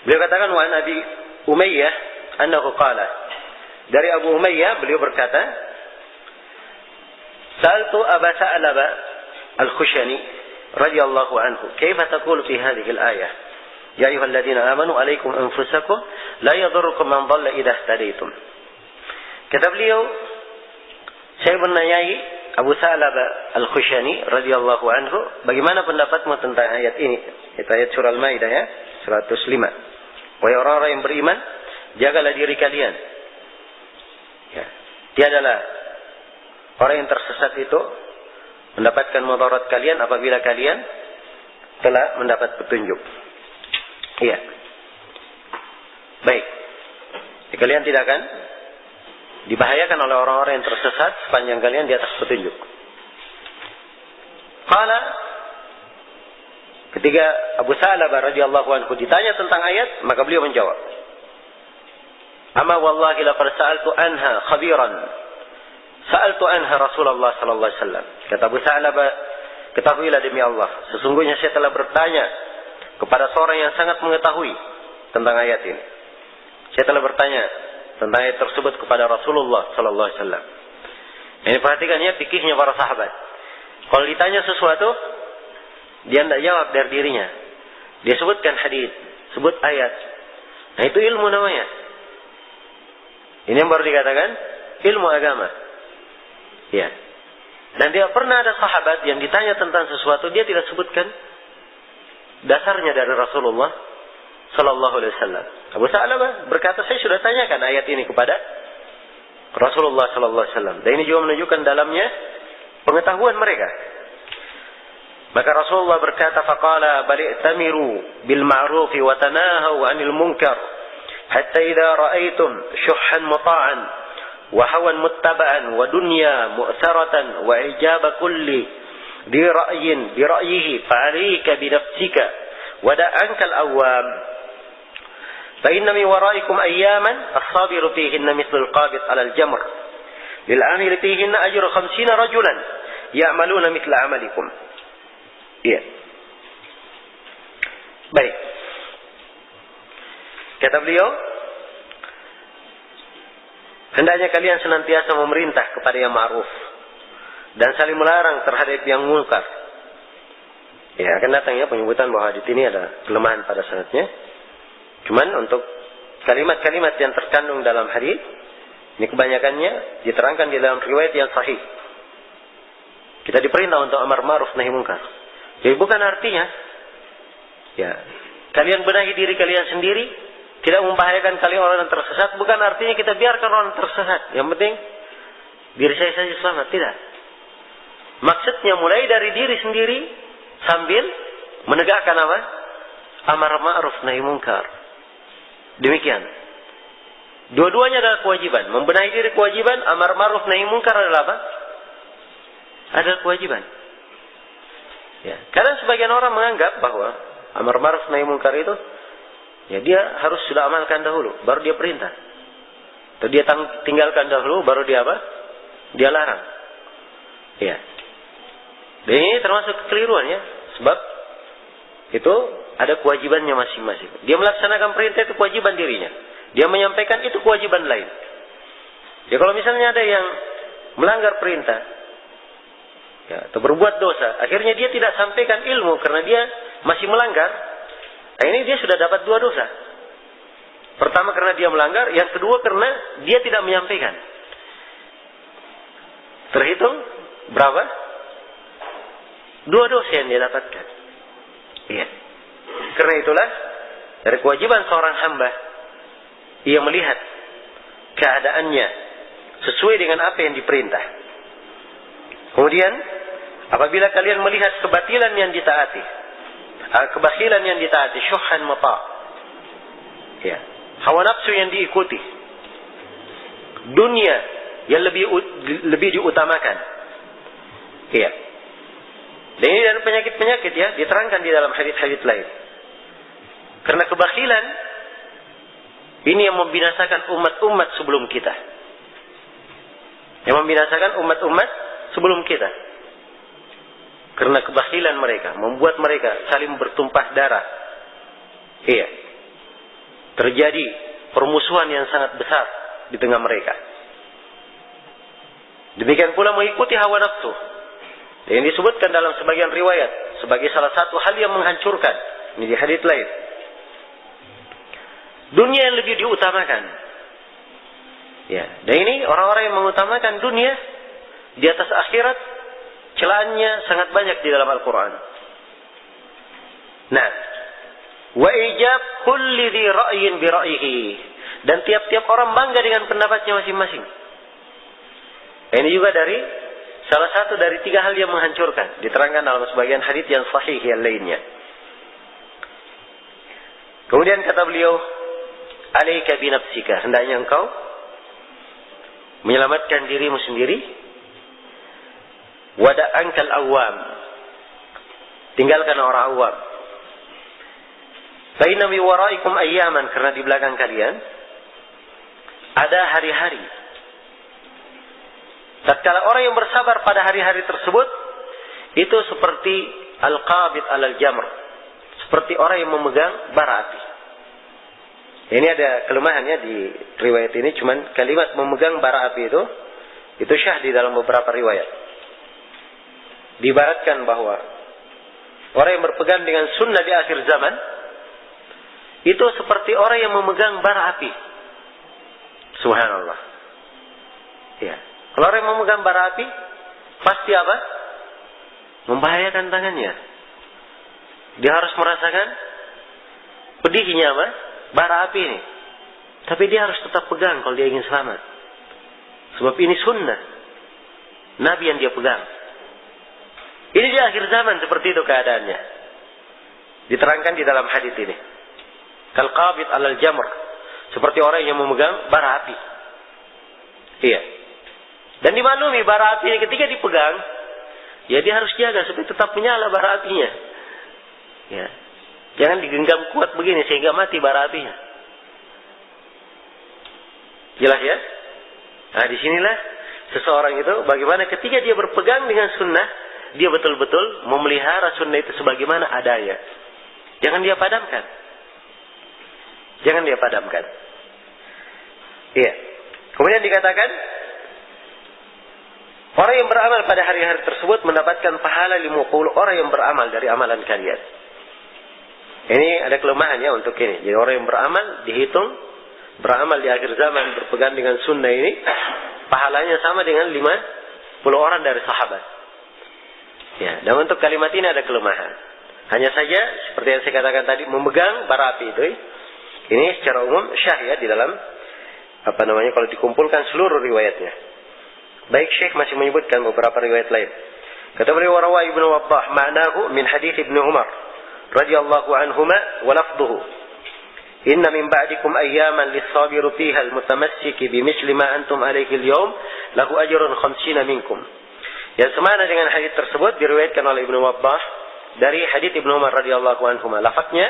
beliau katakan wa Abi Umayyah annahu qala, dari Abu Umayyah beliau berkata, Sa'altu Aba Sa'labah Al-Khushani radhiyallahu anhu, "Kaifa taqulu fi hadhihi al-ayah? Ya ayyuhalladzina amanu 'alaikum anfusakum la yadhurrukum man dhalla idza ihtadaytum." Kata beliau, saya menanyai Abu Sa'labah Al-Khushani radhiyallahu anhu, bagaimana pendapatmu tentang ayat ini? Itu ayat surah Al-Maidah ya, 105. Wahai orang-orang yang beriman, jagalah diri kalian. Ya. Tiadalah orang yang tersesat itu mendapatkan mudarat kalian apabila kalian telah mendapat petunjuk. Iya. Baik. Jadi kalian tidak akan dibahayakan oleh orang-orang yang tersesat sepanjang kalian di atas petunjuk. Qala, ketika Abu Sa'labah radhiyallahu anhu ditanya tentang ayat, maka beliau menjawab, "Amma wallahi laqad sa'altu anha khabiran. Sa'altu anha Rasulullah sallallahu alaihi wasallam." Kata Abu Sa'labah, ketahuilah demi Allah, sesungguhnya saya telah bertanya kepada seorang yang sangat mengetahui tentang ayat ini. Saya telah bertanya tentang ayat tersebut kepada Rasulullah sallallahu alaihi wasallam. Ini perhatikannya fikihnya para sahabat. Kalau ditanya sesuatu, dia tidak jawab dari dirinya. Dia sebutkan hadis, sebut ayat. Nah, itu ilmu namanya. Ini yang baru dikatakan ilmu agama. Ya. Dan dia pernah ada sahabat yang ditanya tentang sesuatu, dia tidak sebutkan dasarnya dari Rasulullah sallallahu alaihi wasallam. Abu Sa'labah berkata, saya sudah tanyakan ayat ini kepada Rasulullah sallallahu alaihi wasallam. Dan ini juga menunjukkan dalamnya pengetahuan mereka. Maka Rasulullah berkata, faqala bal i'tamiru bil ma'ruf wa tanahaw 'anil munkar hatta idza ra'aytum syuhhan muta'an wa hawan muttaba'an wa dunya mu'saratan wa ijaba kulli bi ra'yihi fa'alayka bi nafsika wa da'anka al-awwam fa inna min wara'ikum ayyaman as-sabiru fihinna mithlu al-qabid 'ala al-jamr lil 'amil fihinna ajru 50 rajulan ya'maluna mithla 'amalikum. Iya. Baik. Kata beliau, hendaknya kalian senantiasa memerintah kepada yang ma'ruf dan saling melarang terhadap yang munkar. Ya, akan datang ya penyebutan bahwa hadits ini ada kelemahan pada sanadnya. Cuman untuk kalimat-kalimat yang terkandung dalam hadits ini kebanyakannya diterangkan di dalam riwayat yang sahih. Kita diperintah untuk amar ma'ruf nahi munkar. Jadi bukan artinya ya kalian benahi diri kalian sendiri, tidak membahayakan kalian orang yang tersesat, bukan artinya kita biarkan orang tersesat. Yang penting diri saya saja selamat, tidak. Maksudnya mulai dari diri sendiri sambil menegakkan apa? Amar ma'ruf nahi munkar. Demikian. Dua-duanya adalah kewajiban. Membenahi diri kewajiban, amar ma'ruf nahi munkar adalah apa? Adalah kewajiban. Ya, karena sebagian orang menganggap bahwa amar ma'ruf nahi munkar itu ya dia harus sudah amalkan dahulu, baru dia perintah. Atau dia tinggalkan dahulu, baru dia apa? Dia larang. Ya. Dan ini termasuk kekeliruan ya, sebab itu ada kewajibannya masing-masing. Dia melaksanakan perintah itu kewajiban dirinya. Dia menyampaikan itu kewajiban lain. Ya kalau misalnya ada yang melanggar perintah, ya, atau berbuat dosa, akhirnya dia tidak sampaikan ilmu karena dia masih melanggar, nah ini dia sudah dapat 2 dosa. Pertama karena dia melanggar, yang kedua karena dia tidak menyampaikan. Terhitung berapa? 2 dosa yang dia dapatkan. Iya. Karena itulah dari kewajiban seorang hamba, ia melihat keadaannya sesuai dengan apa yang diperintah. Kemudian apabila kalian melihat kebatilan yang ditaati, kebakhilan yang ditaati, syuhan mata, ya, hawa nafsu yang diikuti, dunia yang lebih diutamakan, ya. Dan ini dari penyakit-penyakit, ya, diterangkan di dalam hadits-hadits lain. Karena kebakhilan ini yang membinasakan umat-umat sebelum kita. Yang membinasakan umat-umat sebelum kita. Karena kebakhilan mereka membuat mereka saling bertumpah darah. Iya. Terjadi permusuhan yang sangat besar di tengah mereka. Demikian pula mengikuti hawa nafsu. Yang disebutkan dalam sebagian riwayat sebagai salah satu hal yang menghancurkan. Ini di hadits lain. Dunia yang lebih diutamakan. Ya, dan ini orang-orang yang mengutamakan dunia di atas akhirat, celahannya sangat banyak di dalam Al-Quran. Nah, wa ijab kulli dhi ra'yin bi ra'yihi, dan tiap-tiap orang bangga dengan pendapatnya masing-masing. Ini juga dari salah satu dari 3 hal yang menghancurkan, diterangkan dalam sebagian hadits yang sahih yang lainnya. Kemudian kata beliau, alaika binafsika, hendaknya engkau menyelamatkan dirimu sendiri. Wada'ankal awam, tinggalkan orang awam. Fa inna mi waraikum ayyaman, karena di belakang kalian ada hari-hari. Tatkala orang yang bersabar pada hari-hari tersebut, itu seperti al-qabid alal jamr, seperti orang yang memegang bara api. Ini ada kelemahannya di riwayat ini, cuman kalimat memegang bara api itu syah di dalam beberapa riwayat. Diibaratkan bahwa orang yang berpegang dengan sunnah di akhir zaman itu seperti orang yang memegang bara api. Subhanallah. Ya. Kalau orang yang memegang bara api, pasti apa? Membahayakan tangannya. Dia harus merasakan pedihnya apa? Bara api ini. Tapi dia harus tetap pegang kalau dia ingin selamat. Sebab ini sunnah Nabi yang dia pegang. Ini di akhir zaman seperti itu keadaannya. Diterangkan di dalam hadits ini. Kal qabid alal jamr, seperti orang yang memegang bara api. Iya. Dan dimaklumi bara api ini ketika dipegang, ya dia harus jaga supaya tetap menyala bara apinya. Ya. Jangan digenggam kuat begini sehingga mati bara apinya. Jelas ya? Nah, disinilah seseorang itu bagaimana ketika dia berpegang dengan sunnah, dia betul-betul memelihara sunnah itu sebagaimana adanya. Jangan dia padamkan. Jangan dia padamkan. Iya. Kemudian dikatakan, orang yang beramal pada hari-hari tersebut mendapatkan pahala 50 orang yang beramal dari amalan kalian. Ini ada kelemahannya untuk ini. Jadi orang yang beramal dihitung, beramal di akhir zaman berpegang dengan sunnah ini, pahalanya sama dengan 50 orang dari sahabat. Ya, dan untuk kalimat ini ada kelemahan. Hanya saja seperti yang saya katakan tadi, memegang bara api itu, ini secara umum syah ya di dalam kalau dikumpulkan seluruh riwayatnya. Baik, Syekh masih menyebutkan beberapa riwayat lain. Kata beliau, rawa Ibnu Wabbah ma'nahu min hadits Ibnu Umar radhiyallahu anhuma wa lafdhuhu, inna min ba'dikum ayyaman lis-sabiru fiha al-mutamassiki bimithli ma antum alayhi al-yawm lahu ajrun 50 minkum. Yang semana dengan hadis tersebut diriwayatkan oleh Ibnu Wabbah dari hadis Ibnu Umar radhiyallahu anhuma. Lafadznya,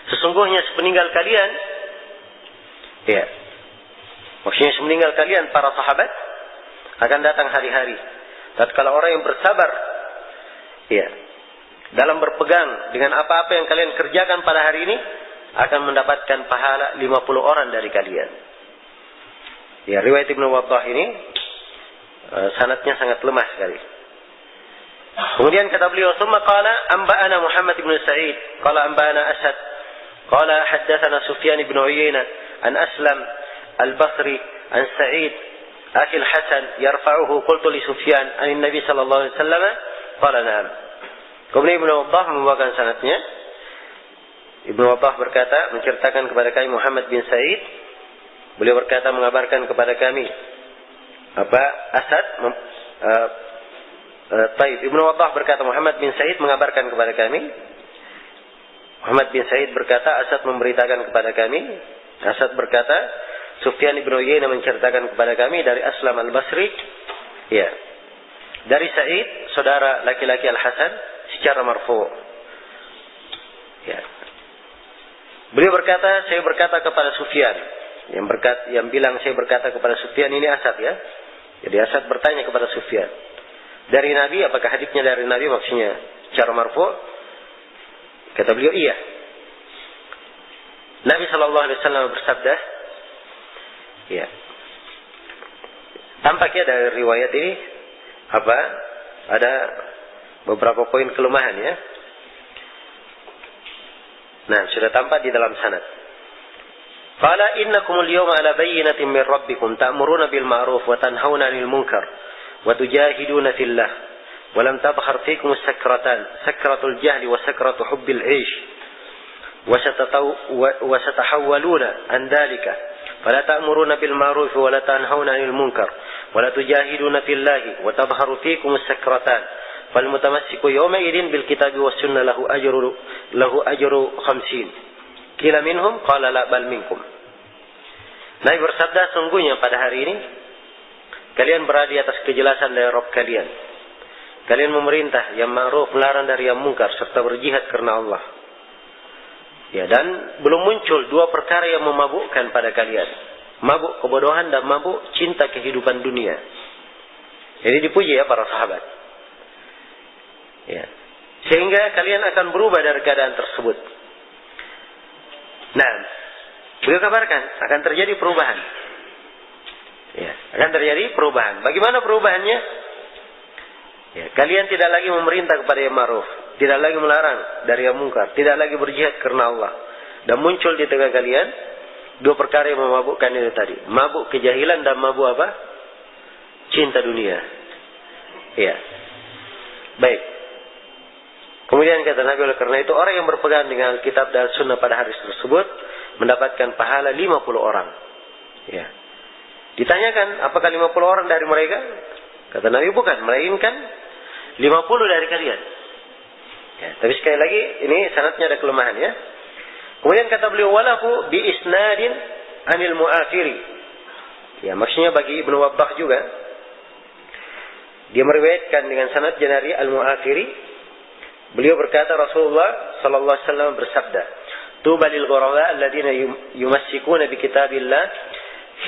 sesungguhnya sepeninggal kalian, ya, maksudnya sepeninggal kalian para sahabat akan datang hari-hari tatkala orang yang bersabar, ya, dalam berpegang dengan apa-apa yang kalian kerjakan pada hari ini akan mendapatkan pahala 50 orang dari kalian. Ya, riwayat Ibnu Wadah ini sanadnya sangat lemah sekali. Kemudian kata beliau, "Tsumma qala anba'ana Muhammad bin Sa'id, qala anba'ana Asad, qala haddatsana Sufyan bin Uyainah an Aslam al-Basri an Sa'id akhi al-Hasan yarfa'uhu qultu li Sufyan an Nabi sallallahu alaihi wasallam qala na'am." Kemudian Ibnu Wadah membawakan sanadnya. Ibnu Wadah berkata, menceritakan kepada kami Muhammad bin Sa'id, beliau berkata mengabarkan kepada kami Asad Taib. Ibnu Wadah berkata Muhammad bin Sa'id mengabarkan kepada kami. Muhammad bin Sa'id berkata Asad memberitakan kepada kami. Asad berkata Sufyan bin Uyainah menceritakan kepada kami dari Aslam al-Basri. Ya. Dari Sa'id, saudara laki-laki Al-Hasan secara marfu'. Ya. Beliau berkata, saya berkata kepada Sufyan. Yang bilang saya berkata kepada Sufyan ini Asad ya. Jadi Asad bertanya kepada Sufyan, dari Nabi, apakah haditsnya dari Nabi, maksudnya secara marfu'? Kata beliau, iya. Nabi sallallahu alaihi wasallam bersabda, ya. Tampaknya dari riwayat ini ada beberapa poin kelemahan ya. Nah, sudah tampak di dalam sanad. Qala innakumul yawma ala bayyinatin min rabbikum ta'muruna bil ma'ruf wa tanhauna 'anil munkar wa tujahiduna fillah wa lam tabkhar fikum sakratul jahli wa sakratu hubbil 'aish wa satahawwaluna an dhalika fala ta'muruna bil ma'ruf wa la tanhauna 'anil munkar wa la tujahiduna fillahi wa tabkharu fikum sakratan fal mutamassiku yawma idin bil kitabi was sunnah lahu ajru 50 kila minhum qala la bal minkum. Nabi bersabda, sungguhnya pada hari ini kalian berada di atas kejelasan dari Rabb kalian. Kalian memerintah yang ma'ruf, melarang dari yang mungkar, serta berjihad karena Allah. Ya, dan belum muncul dua perkara yang memabukkan pada kalian. Mabuk kebodohan dan mabuk cinta kehidupan dunia. Jadi dipuji ya para sahabat. Ya. Sehingga kalian akan berubah dari keadaan tersebut. Nah, beliau kabarkan akan terjadi perubahan. Ya, akan terjadi perubahan. Bagaimana perubahannya? Ya, kalian tidak lagi memerintah kepada yang ma'ruf, tidak lagi melarang dari yang mungkar, tidak lagi berjihad karena Allah. Dan muncul di tengah kalian dua perkara yang memabukkan itu tadi. Mabuk kejahilan dan mabuk apa? Cinta dunia. Ya. Baik. Kemudian kata Nabi, oleh karena itu orang yang berpegang dengan Alkitab dan Sunnah pada hari tersebut mendapatkan pahala 50 orang. Ya. Ditanyakan, apakah 50 orang dari mereka? Kata Nabi, bukan, melainkan 50 dari kalian. Ya, tapi sekali lagi ini sanadnya ada kelemahan ya. Kemudian kata beliau, walahu bi isnadin anil mu'afiri. Ya, maksudnya bagi Ibnu Wabbah juga. Dia meriwayatkan dengan sanad dari al-mu'afiri. Beliau berkata, Rasulullah sallallahu alaihi wasallam bersabda, "Tuba lil ghuraba alladziina yumassikuna bi kitabillah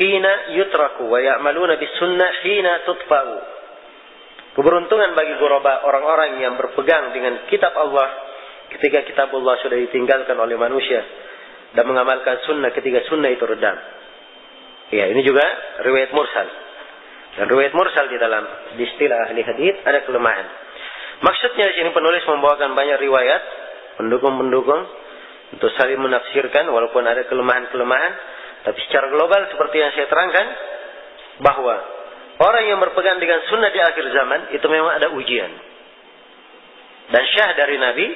hina yutraku wa ya'maluna bis sunnah hina tutfa'u." Keberuntungan bagi ghuraba, orang-orang yang berpegang dengan kitab Allah ketika kitab Allah sudah ditinggalkan oleh manusia dan mengamalkan sunnah ketika sunnah itu redam. Ya, ini juga riwayat mursal. Dan riwayat mursal di dalam istilah ahli hadis ada kelemahan. Maksudnya di sini penulis membawakan banyak riwayat pendukung-pendukung untuk saling menafsirkan walaupun ada kelemahan-kelemahan, tapi secara global seperti yang saya terangkan bahwa orang yang berpegang dengan sunnah di akhir zaman itu memang ada ujian. Dan syah dari Nabi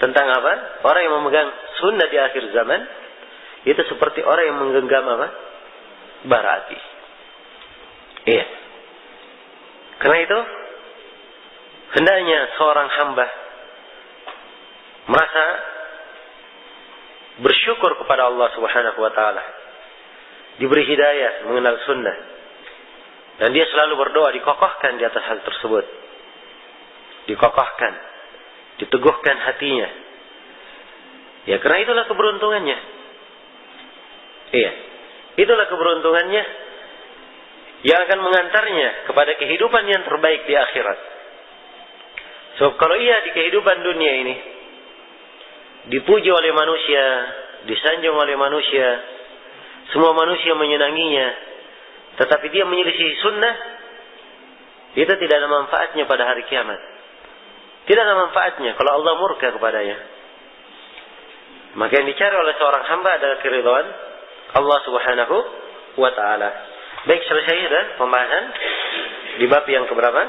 tentang apa? Orang yang memegang sunnah di akhir zaman itu seperti orang yang menggenggam apa? Bara api. Iya. Karena itu hendaknya seorang hamba merasa bersyukur kepada Allah Subhanahu wa taala. Diberi hidayah mengenal sunnah. Dan dia selalu berdoa dikokohkan di atas hal tersebut. Dikokohkan, diteguhkan hatinya. Ya, karena itulah keberuntungannya. Iya. Itulah keberuntungannya yang akan mengantarnya kepada kehidupan yang terbaik di akhirat. So, kalau ia di kehidupan dunia ini dipuji oleh manusia, disanjung oleh manusia, semua manusia menyenanginya, tetapi dia menyelisih sunnah, itu tidak ada manfaatnya pada hari kiamat. Tidak ada manfaatnya kalau Allah murka kepadanya. Maka yang dicari oleh seorang hamba adalah keridhaan Allah Subhanahu wa ta'ala. Baik, selesai sudah pembahasan di bab yang keberapa?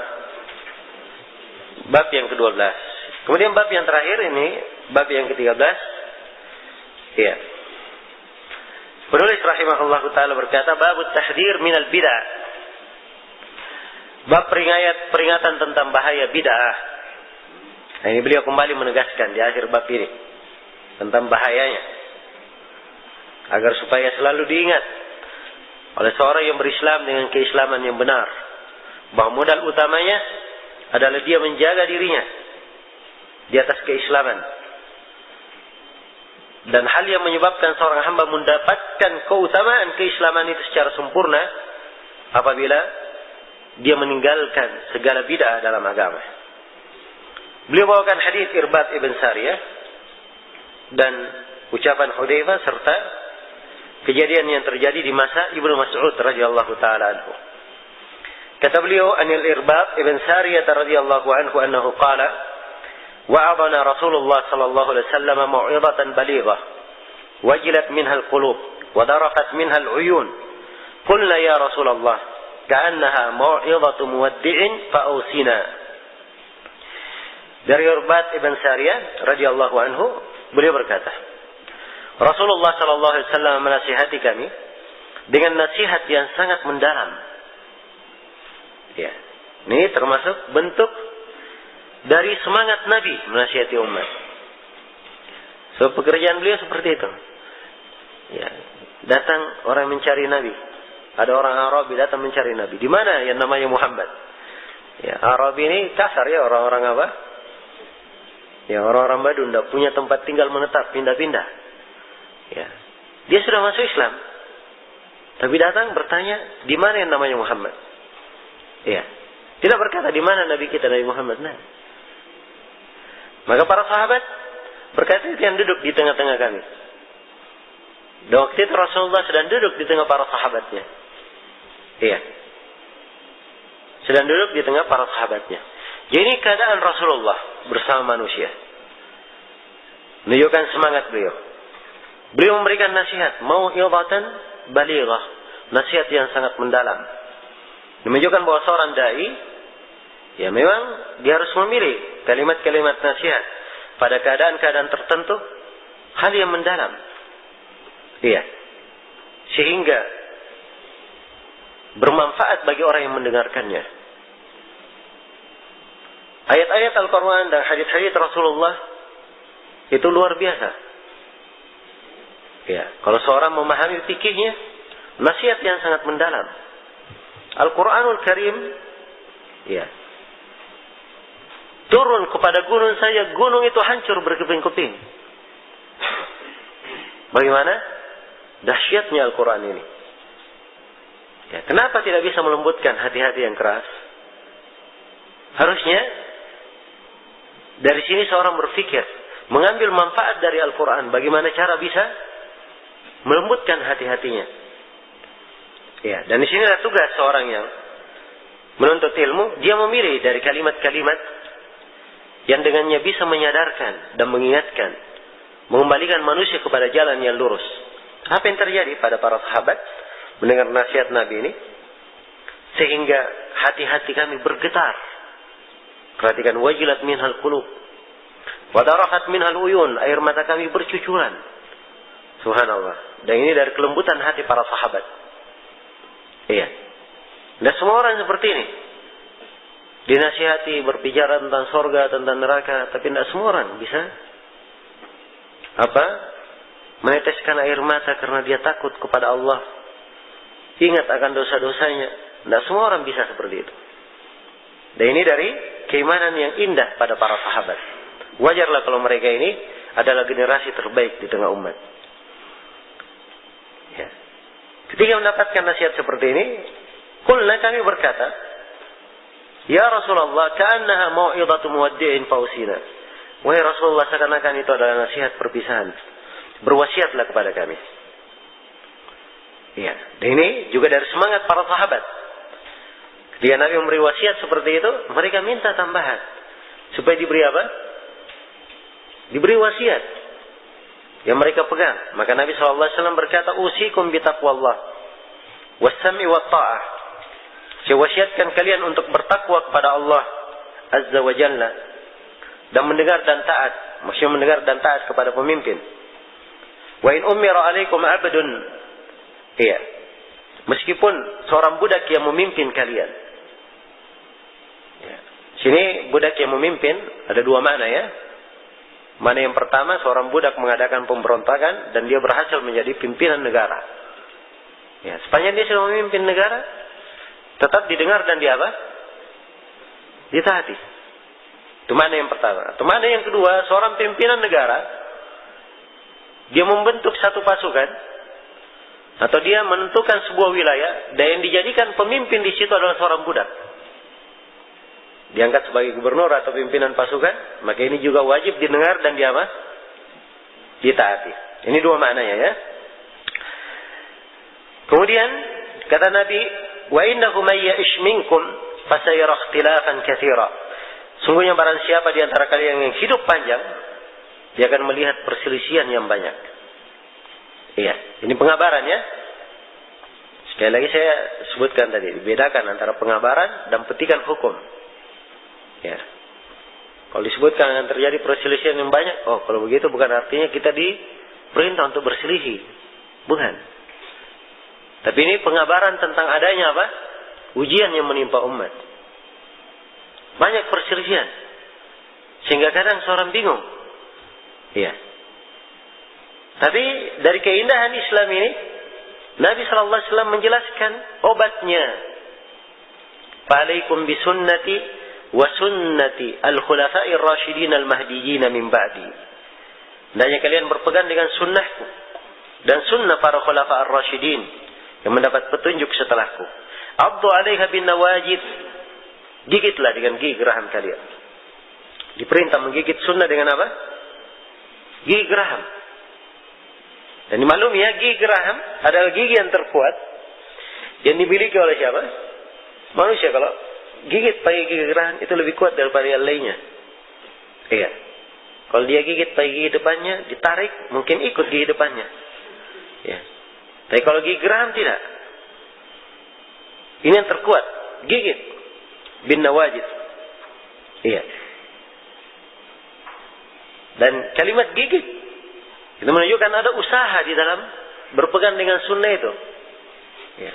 Bab yang ke-12. Kemudian bab yang terakhir ini, bab yang ke-13. Iya. Penulis rahimahullahu taala berkata, babut tahdzir minal bid'ah. Bab peringatan tentang bahaya bid'ah. Nah, ini beliau kembali menegaskan di akhir bab ini tentang bahayanya, agar supaya selalu diingat oleh seorang yang berislam dengan keislaman yang benar, bahwa modal utamanya adalah dia menjaga dirinya di atas keislaman. Dan hal yang menyebabkan seorang hamba mendapatkan keutamaan keislaman itu secara sempurna apabila dia meninggalkan segala bid'ah dalam agama. Beliau bawakan hadis Irbad ibn Sariyah dan ucapan Hudzaifah serta kejadian yang terjadi di masa Ibnu Mas'ud radhiyallahu taala anhu. Kata beliau, anil Irbad ibn Sariyah radhiyallahu anhu annahu qala wa'adana Rasulullah sallallahu alaihi wasallam mau'izatan balighah wajilat minha al-qulub wa darafat minha al-uyun. Qulna ya Rasulullah ka'annaha mau'izatu muwaddi'in fa'usina. Dari Irbad ibn Sariyah radhiyallahu anhu, beliau berkata, Rasulullah sallallahu alaihi wasallam menasihati kami dengan nasihat yang sangat mendalam. Ya. Ini termasuk bentuk dari semangat Nabi menasihati umat. So pekerjaan beliau seperti itu. Ya. Datang orang mencari Nabi. Ada orang Arabi datang mencari Nabi. Di mana yang namanya Muhammad? Ya, Arabi ini kasar ya, orang-orang apa? Ya, orang-orang Badun tidak punya tempat tinggal menetap, pindah-pindah. Ya. Dia sudah masuk Islam. Tapi datang bertanya, di mana yang namanya Muhammad? Ya. Tidak berkata di mana Nabi kita Nabi Muhammad. Nah. Maka para sahabat berkata, yang duduk di tengah-tengah kami. Dan waktu itu Rasulullah sedang duduk di tengah para sahabatnya. Iya. Sedang duduk di tengah para sahabatnya. Jadi keadaan Rasulullah bersama manusia. Menunjukkan semangat beliau. Beliau memberikan nasihat, mau'izatan balighah, nasihat yang sangat mendalam. Menunjukkan bahwa seorang dai, ya memang dia harus memilih kalimat-kalimat nasihat pada keadaan-keadaan tertentu, hal yang mendalam. Iya. Sehingga bermanfaat bagi orang yang mendengarkannya. Ayat-ayat Al-Quran dan hadis-hadis Rasulullah itu luar biasa. Ya, kalau seorang memahami fikihnya, nasihat yang sangat mendalam. Al-Quranul Karim, ya, turun kepada gunung saja, gunung itu hancur berkeping-keping. Bagaimana dahsyatnya Al-Quran ini? Ya, kenapa tidak bisa melembutkan hati-hati yang keras? Harusnya dari sini seorang berpikir, mengambil manfaat dari Al-Quran, bagaimana cara bisa melembutkan hati-hatinya. Ya, dan di sini ada tugas seorang yang menuntut ilmu, dia memilih dari kalimat-kalimat yang dengannya bisa menyadarkan dan mengingatkan, mengembalikan manusia kepada jalan yang lurus. Apa yang terjadi pada para sahabat mendengar nasihat Nabi ini? Sehingga hati-hati kami bergetar. Perhatikan, wajilat minhal qulub wa darafat minhal uyun, air mata kami bercucuran. Subhanallah. Dan ini dari kelembutan hati para sahabat. Iya. Dan semua orang seperti ini. Dinasihati berbicara tentang surga, tentang neraka, tapi tidak semua orang bisa meneteskan air mata karena dia takut kepada Allah. Ingat akan dosa-dosanya. Tidak semua orang bisa seperti itu. Dan ini dari keimanan yang indah pada para sahabat. Wajarlah kalau mereka ini adalah generasi terbaik di tengah umat. Ya. Ketika mendapatkan nasihat seperti ini, qulna, kami berkata, ya Rasulullah, ka'annaha mau'izatu muwaddi'in fausina. Wahai Rasulullah, seakan-akan itu adalah nasihat perpisahan. Berwasiatlah kepada kami. Ya, dan ini juga dari semangat para sahabat. Ketika Nabi memberi wasiat seperti itu, mereka minta tambahan supaya diberi apa? Diberi wasiat yang mereka pegang. Maka Nabi SAW berkata, "Usikum bitaqwallah was-sam'i wat-ta'ah." Saya wasiatkan kalian untuk bertakwa kepada Allah Azza wa Jalla dan mendengar dan taat. Maksudnya mendengar dan taat kepada pemimpin. Wa in umira alaikum 'abdun. Iya. Meskipun seorang budak yang memimpin kalian. Ya. Sini budak yang memimpin ada dua makna ya. Mana yang pertama, seorang budak mengadakan pemberontakan dan dia berhasil menjadi pimpinan negara. Ya, sepanjang dia sudah memimpin negara, tetap didengar dan dia apa? Ditaati. Itu mana yang pertama. Itu mana yang kedua, seorang pimpinan negara, dia membentuk satu pasukan, atau dia menentukan sebuah wilayah, dan yang dijadikan pemimpin di situ adalah seorang budak. Diangkat sebagai gubernur atau pimpinan pasukan, maka ini juga wajib didengar dan dia apa? Ditaati. Ini dua maknanya ya. Kemudian kata Nabi, wa innahu may ya'ish minkum fasayara ikhtilafan katsira. Sungguhnya barang siapa di antara kalian yang hidup panjang, dia akan melihat perselisihan yang banyak. Iya, ini pengabaran ya. Sekali lagi saya sebutkan tadi, dibedakan antara pengabaran dan petikan hukum. Ya. Kalau disebutkan akan terjadi perselisihan yang banyak, oh kalau begitu bukan artinya kita diperintah untuk berselisih. Bukan. Tapi ini pengabaran tentang adanya apa? Ujian yang menimpa umat. Banyak perselisihan. Sehingga kadang seorang bingung. Iya. Tapi dari keindahan Islam ini, Nabi SAW menjelaskan obatnya. Fa'alaikum bisunnati wa sunnati al-khulafa'ir rasyidin al-mahdiyyin min ba'di. Hendaknya kalian berpegang dengan sunnahku dan sunnah para khulafa' ar-rasyidin yang mendapat petunjuk setelahku. Abdu 'alaiha bin nawajid. Gigitlah dengan gigi geraham kalian. Diperintah menggigit sunnah dengan apa? Gigi geraham. Dan dimaklumi ya, gigi geraham adalah gigi yang terkuat yang dimiliki oleh siapa? Manusia. Kalau gigit pakai gigi geraham itu lebih kuat daripada yang lainnya. Iya. Kalau dia gigit pakai gigi depannya, ditarik, mungkin ikut gigi depannya. Ya. Tapi kalau gigi geraham tidak. Ini yang terkuat, gigit bin nawajid. Iya. Dan kalimat gigit itu menunjukkan ada usaha di dalam berpegang dengan sunnah itu. Ya.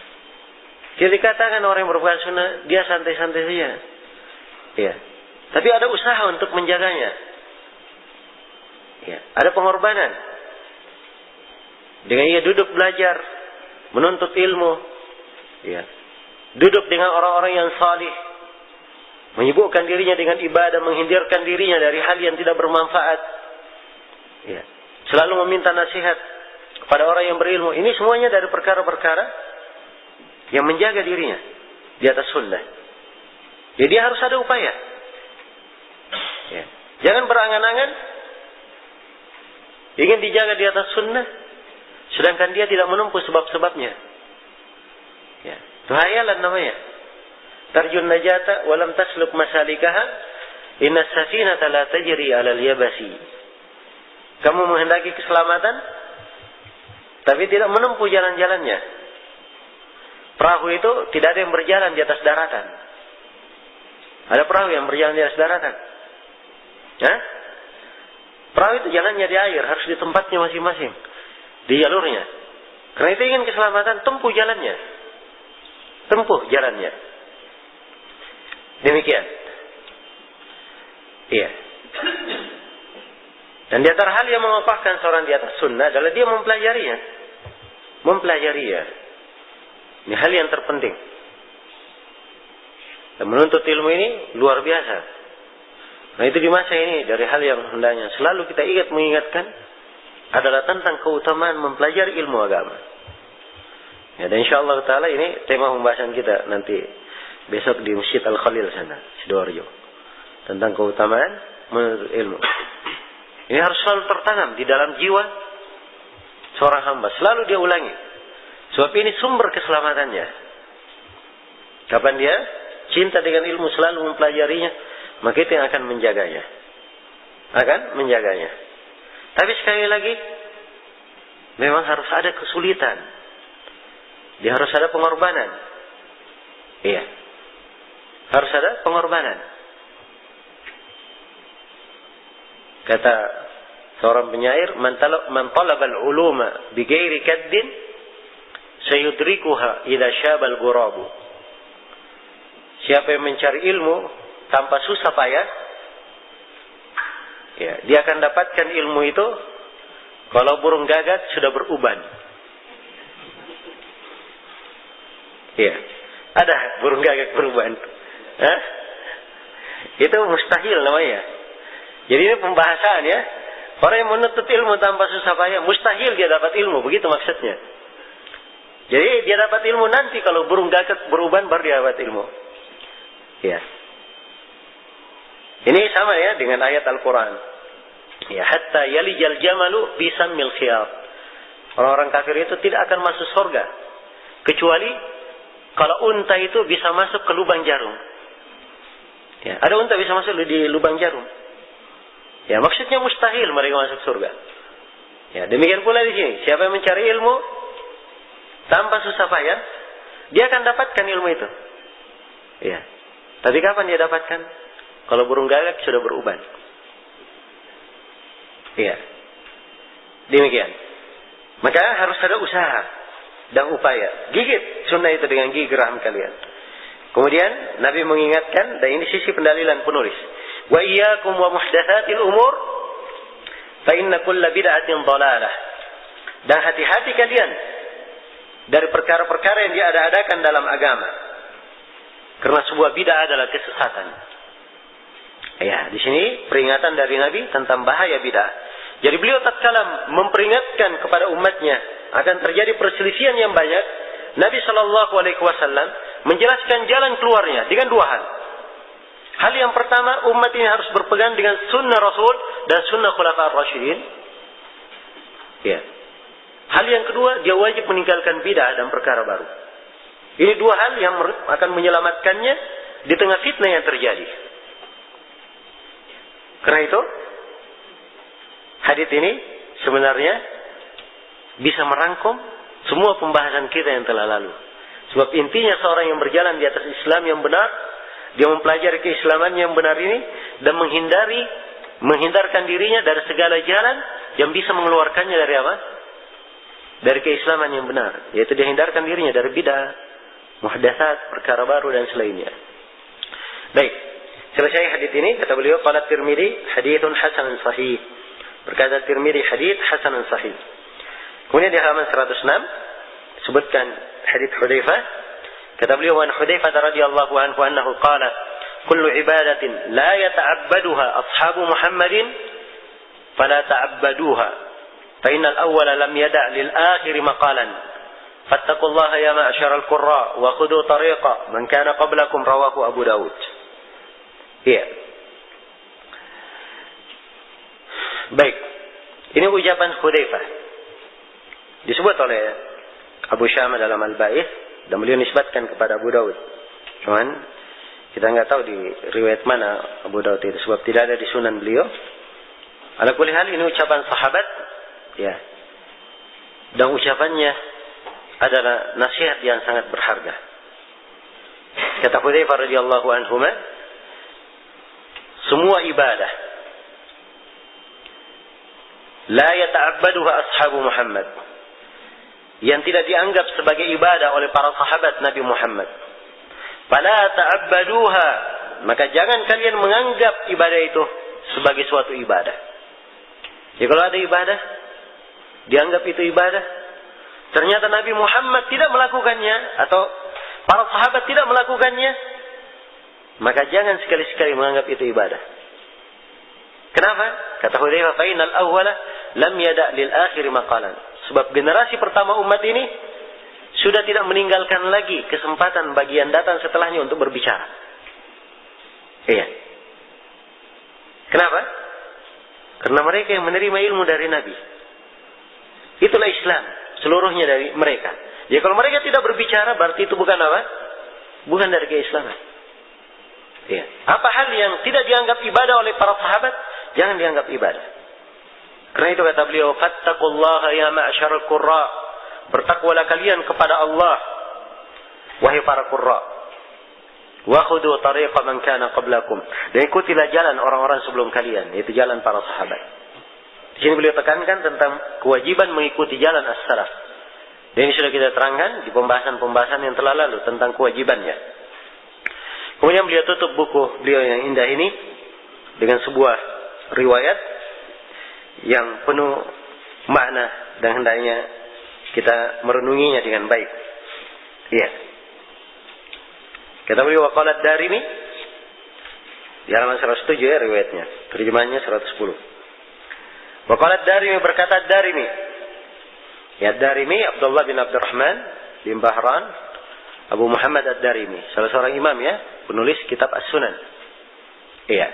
Jadi dikatakan orang yang berpegang sunnah, dia santai-santai saja. Ya. Tapi ada usaha untuk menjaganya. Ya. Ada pengorbanan. Dengan ia duduk belajar, menuntut ilmu. Ya. Duduk dengan orang-orang yang salih. Menyibukkan dirinya dengan ibadah, menghindarkan dirinya dari hal yang tidak bermanfaat. Ya. Selalu meminta nasihat kepada orang yang berilmu. Ini semuanya dari perkara-perkara yang menjaga dirinya di atas sunnah. Jadi dia harus ada upaya. Ya. Jangan berangan-angan ingin dijaga di atas sunnah, sedangkan dia tidak menempuh sebab-sebabnya. Ya. Itu hayalan namanya. Tarjun najata walam tasluk masalikaha inna safinata la tajri ala al-yabasi. Kamu menghendaki keselamatan tapi tidak menempuh jalan-jalannya. Perahu itu tidak ada yang berjalan di atas daratan. Ada perahu yang berjalan di atas daratan. Ya? Perahu itu jalannya di air, harus di tempatnya masing-masing, di jalurnya. Karena itu ingin keselamatan, tempuh jalannya. Tempuh jalannya. Demikian. Iya. Dan di antara hal yang mengokohkan seorang di atas sunnah adalah dia mempelajarinya. Mempelajarinya. Ini hal yang terpenting. Dan menuntut ilmu ini luar biasa. Nah itu di masa ini dari hal yang hendaknya selalu kita mengingatkan adalah tentang keutamaan mempelajari ilmu agama. Ya, dan insyaallah taala ini tema pembahasan kita nanti besok di Masjid Al-Khalil sana, Sidoarjo. Tentang keutamaan menuntut ilmu. Ini harus selalu tertanam di dalam jiwa seorang hamba. Selalu dia ulangi. Sebab ini sumber keselamatannya. Kapan dia cinta dengan ilmu, selalu mempelajarinya, maka itu yang akan menjaganya. Tapi sekali lagi, memang harus ada kesulitan. Dia harus ada pengorbanan. Iya. Harus ada pengorbanan. Kata seorang penyair, man talabal uluma bighairi kaddin sayudrikuha idza syabal ghurabu. Siapa yang mencari ilmu tanpa susah payah, ya, dia akan dapatkan ilmu itu kalau burung gagak sudah beruban. Ya, ada burung gagak beruban. Hah? Itu mustahil namanya. Jadi ini pembahasan ya. Orang yang menuntut ilmu tanpa susah payah, mustahil dia dapat ilmu, begitu maksudnya. Jadi dia dapat ilmu nanti kalau burung gagak beruban baru dia dapat ilmu. Ya. Ini sama ya dengan ayat Al-Quran. Ya, hatta yalijal jamalu bisammil khiyat. Orang-orang kafir itu tidak akan masuk surga kecuali kalau unta itu bisa masuk ke lubang jarum. Ya, ada unta bisa masuk di lubang jarum. Ya, maksudnya mustahil mereka masuk surga. Ya, demikian pula di sini. Siapa yang mencari ilmu tanpa susah payah, dia akan dapatkan ilmu itu. Ya. Tapi kapan dia dapatkan? Kalau burung gagak sudah beruban. Iya. Demikian. Maka harus ada usaha dan upaya. Gigit sunnah itu dengan gigi geram kalian. Kemudian Nabi mengingatkan, dan ini sisi pendalilan penulis. Wa iyyakum wa muhdatsatil umur fa inna kulla bid'atin dhalalah. Dan hati-hati kalian dari perkara-perkara yang diada-adakan dalam agama. Karena sebuah bid'ah adalah kesesatan. Ya, di sini peringatan dari Nabi tentang bahaya bid'ah. Jadi beliau tatkala memperingatkan kepada umatnya akan terjadi perselisihan yang banyak, Nabi Shallallahu Alaihi Wasallam menjelaskan jalan keluarnya dengan dua hal. Hal yang pertama, umat ini harus berpegang dengan sunnah Rasul dan sunnah Khulafaur Rasyidin. Ya. Hal yang kedua, dia wajib meninggalkan bid'ah dan perkara baru. Ini dua hal yang akan menyelamatkannya di tengah fitnah yang terjadi. Karena itu, hadits ini sebenarnya bisa merangkum semua pembahasan kita yang telah lalu. Sebab intinya seorang yang berjalan di atas Islam yang benar, dia mempelajari keislaman yang benar ini dan menghindarkan dirinya dari segala jalan yang bisa mengeluarkannya dari apa? Dari keislaman yang benar. Yaitu dia hindarkan dirinya dari bid'ah, muhdatsat, perkara baru dan selainnya. Baik. Selesai hadits ini, kata beliau, qala Tirmidzi haditsun hasanun sahih. Berkata Tirmidzi hadits hasanun sahih. Kemudian di halaman 106 sebutkan hadits Hudzaifah. Kata beliau, "An Hudzaifah radhiyallahu anhu annahu qala, kullu ibadatin la yata'abbaduha ashabu Muhammadin fala ta'abbaduha. Fa innal awwala lam yada' lil akhir maqalan. Fattaqullaha ya ma'syaral qurra wa khudhu tariqa man kana qablakum." Rawahu Abu Daud. Iya. Baik. Ini ucapan Hudzaifah. Disebut oleh Abu Syama dalam Al-Ba'ith dan beliau nisbatkan kepada Abu Daud. Cuman kita nggak tahu di riwayat mana Abu Daud itu, sebab tidak ada di sunan beliau. Ala kulli hal, ini ucapan sahabat, ya. Dan ucapannya adalah nasihat yang sangat berharga. Kata Hudzaifah radhiyallahu anhu, semua ibadah la yata'abbaduha ashabu Muhammad, yang tidak dianggap sebagai ibadah oleh para sahabat Nabi Muhammad, fala ta'abbaduha, maka jangan kalian menganggap ibadah itu sebagai suatu ibadah. Jadi kalau ada ibadah dianggap itu ibadah, ternyata Nabi Muhammad tidak melakukannya atau para sahabat tidak melakukannya, maka jangan sekali-sekali menganggap itu ibadah. Kenapa? Kata Hudzaifah, fa innal awwala lam yada' lil akhir maqalan. Sebab generasi pertama umat ini sudah tidak meninggalkan lagi kesempatan bagi yang datang setelahnya untuk berbicara. Iya. Kenapa? Karena mereka yang menerima ilmu dari Nabi. Itulah Islam, seluruhnya dari mereka. Ya kalau mereka tidak berbicara berarti itu bukan apa? Bukan dari keislaman. Ya. Apa hal yang tidak dianggap ibadah oleh para sahabat, jangan dianggap ibadah. Karena itu kata beliau, fattaqullaha ya ma'syarul qurra. Bertakwalah kalian kepada Allah, wahai para qurra. Wa khudu tariqa man kana qablakum. Dan ikutilah jalan orang-orang sebelum kalian, yaitu jalan para sahabat. Di sini beliau tekankan tentang kewajiban mengikuti jalan as-salaf. Dan ini sudah kita terangkan di pembahasan-pembahasan yang telah lalu tentang kewajibannya. Kemudian beliau tutup buku beliau yang indah ini dengan sebuah riwayat yang penuh makna dan hendaknya kita merenunginya dengan baik. Iya. Kata beliau, waqala ad-Darimi di halaman 107 ya riwayatnya. Terjemahannya 110. Waqala ad-Darimi, berkata ad-Darimi. Ya ad-Darimi Abdullah bin Abdurrahman bin Bahran Abu Muhammad ad-Darimi, salah seorang imam ya, penulis kitab As-Sunan. Iya.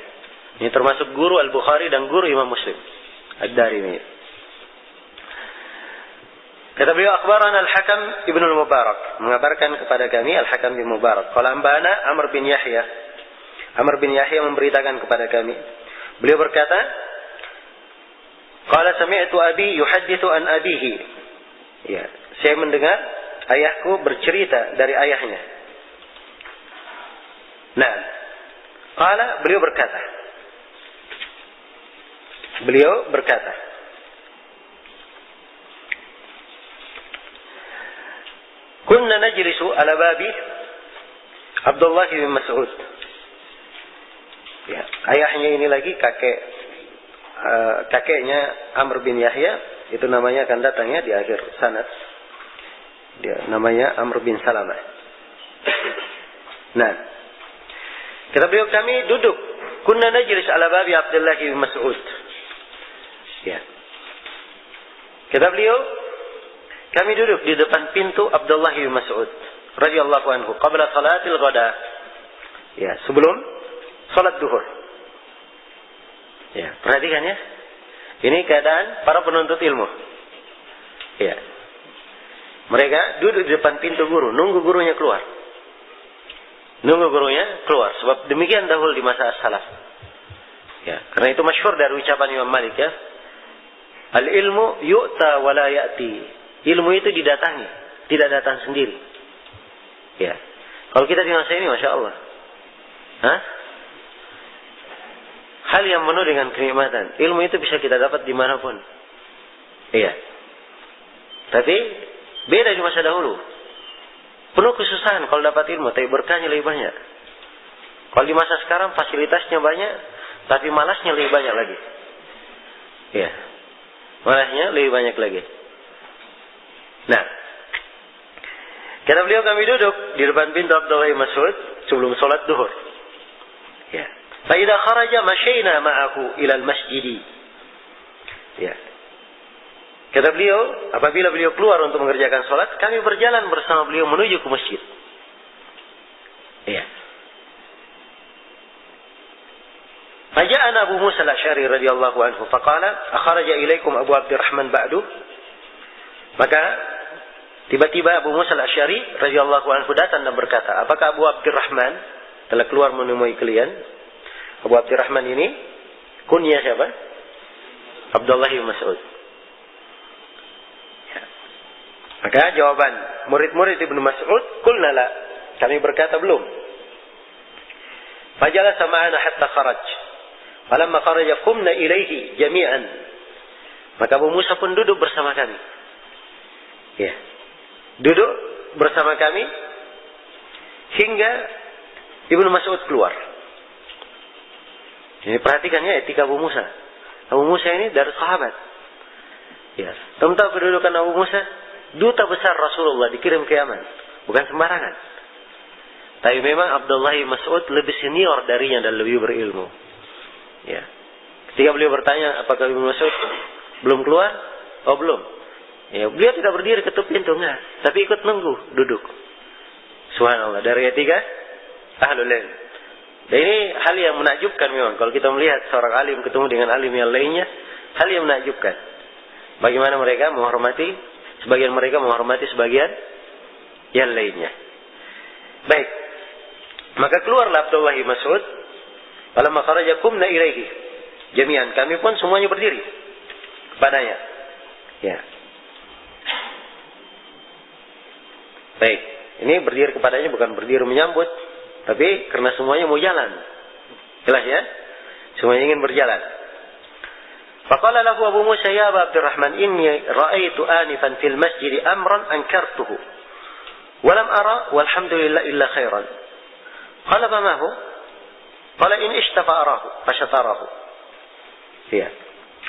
Ini termasuk guru Al-Bukhari dan guru Imam Muslim. Ad-Darimi. Kata beliau, akhbarana Al-Hakam Ibnu Al-Mubarak, mengabarkan kepada kami Al-Hakam bin Mubarak. Qala ambana Amr bin Yahya. Amr bin Yahya memberitakan kepada kami. Beliau berkata, qala sami'tu abi yuhaddithu an abihi. Ya, saya mendengar ayahku bercerita dari ayahnya. Nah, qala beliau berkata, kunna najlisu ala babi Abdullah bin Mas'ud. Ya, ayahnya ini lagi kakeknya Amr bin Yahya, itu namanya akan datang ya di akhir sanad. Dia namanya Amr bin Salamah. Nah, kata beliau, kami duduk, kunna najlis ala babi Abdullah bin Mas'ud. Ya. Kata beliau, kami duduk di depan pintu Abdullah bin Mas'ud radhiyallahu anhu qabla salatil ghada. Ya, sebelum salat duhur. Ya, perhatikan ya. Ini keadaan para penuntut ilmu. Ya. Mereka duduk di depan pintu guru, nunggu gurunya keluar. Sebab demikian dahulu di masa as-salaf. Ya, karena itu masyhur dari ucapan Imam Malik ya. Al-ilmu yu'ta wa la ya'ti. Ilmu itu didatangi, tidak datang sendiri. Ya. Kalau kita di masa ini, Masya Allah. Hal yang penuh dengan kenikmatan. Ilmu itu bisa kita dapat dimanapun. Iya. Tapi beda di masa dahulu. Penuh kesusahan kalau dapat ilmu, tapi berkahnya lebih banyak. Kalau di masa sekarang fasilitasnya banyak, tapi malasnya lebih banyak lagi. Iya. Malasnya lebih banyak lagi. Nah, kata beliau, kami duduk di depan pintu Abdullah bin Mas'ud sebelum sholat duhur. Ya. Fa idza kharaja masyayna ma'ahu ila al-masjid. Ya. Kata beliau, apabila beliau keluar untuk mengerjakan sholat, kami berjalan bersama beliau menuju ke masjid. Ya. Faja'ana Abu Musa al-Asy'ari radhiyallahu anhu faqala, "Akhraja ilaikum Abu Abdurrahman ba'du?" Maka tiba-tiba Abu Musa al-Asy'ari radhiyallahu anhu datang dan berkata, "Apakah Abu Abdurrahman telah keluar menemui kalian?" Abu Abdurrahman ini kunyah siapa? Abdullah bin Mas'ud. Ya. Maka jawaban murid-murid Ibnu Mas'ud, "Qulna la." Kami berkata belum. Fajalasa ma'ana hatta kharaj. Falamma kharaja qumna ilaihi jami'an. Maka Abu Musa pun duduk bersama kami. Ya. Duduk bersama kami hingga Ibnu Mas'ud keluar. Ini perhatikan ya etika Abu Musa. Abu Musa ini dari sahabat. Ya. Tentang kedudukan Abu Musa, duta besar Rasulullah dikirim ke Yaman. Bukan sembarangan. Tapi memang Abdullah bin Mas'ud lebih senior darinya dan lebih berilmu. Ya. Ketika beliau bertanya, apakah Ibnu Mas'ud belum keluar? Oh belum. Ya, beliau tidak berdiri ketuk pintu, enggak. Tapi ikut nunggu, duduk. Subhanallah, dari etika ahlul ilm. Dan ini hal yang menakjubkan memang. Kalau kita melihat seorang alim ketemu dengan alim yang lainnya, hal yang menakjubkan. Bagaimana mereka menghormati, sebagian mereka menghormati sebagian yang lainnya. Baik. Maka keluarlah Abdullah bin Mas'ud. Falamma kharaja qumna ilaihi jami'an. Kami pun semuanya berdiri kepadanya. Ya. Baik. Ini berdiri kepadanya bukan berdiri menyambut, tapi karena semuanya mau jalan. Jelas ya? Semuanya ingin berjalan. Faqala lahu Abu Musa, ya Aba Abdurrahman, inni ra'aitu anifan fil masjid amran ankartuhu. Walam ara walhamdulillah illa khairan. Qala ma hu? Qala in ishtafa arahu fashatarahu. Ya.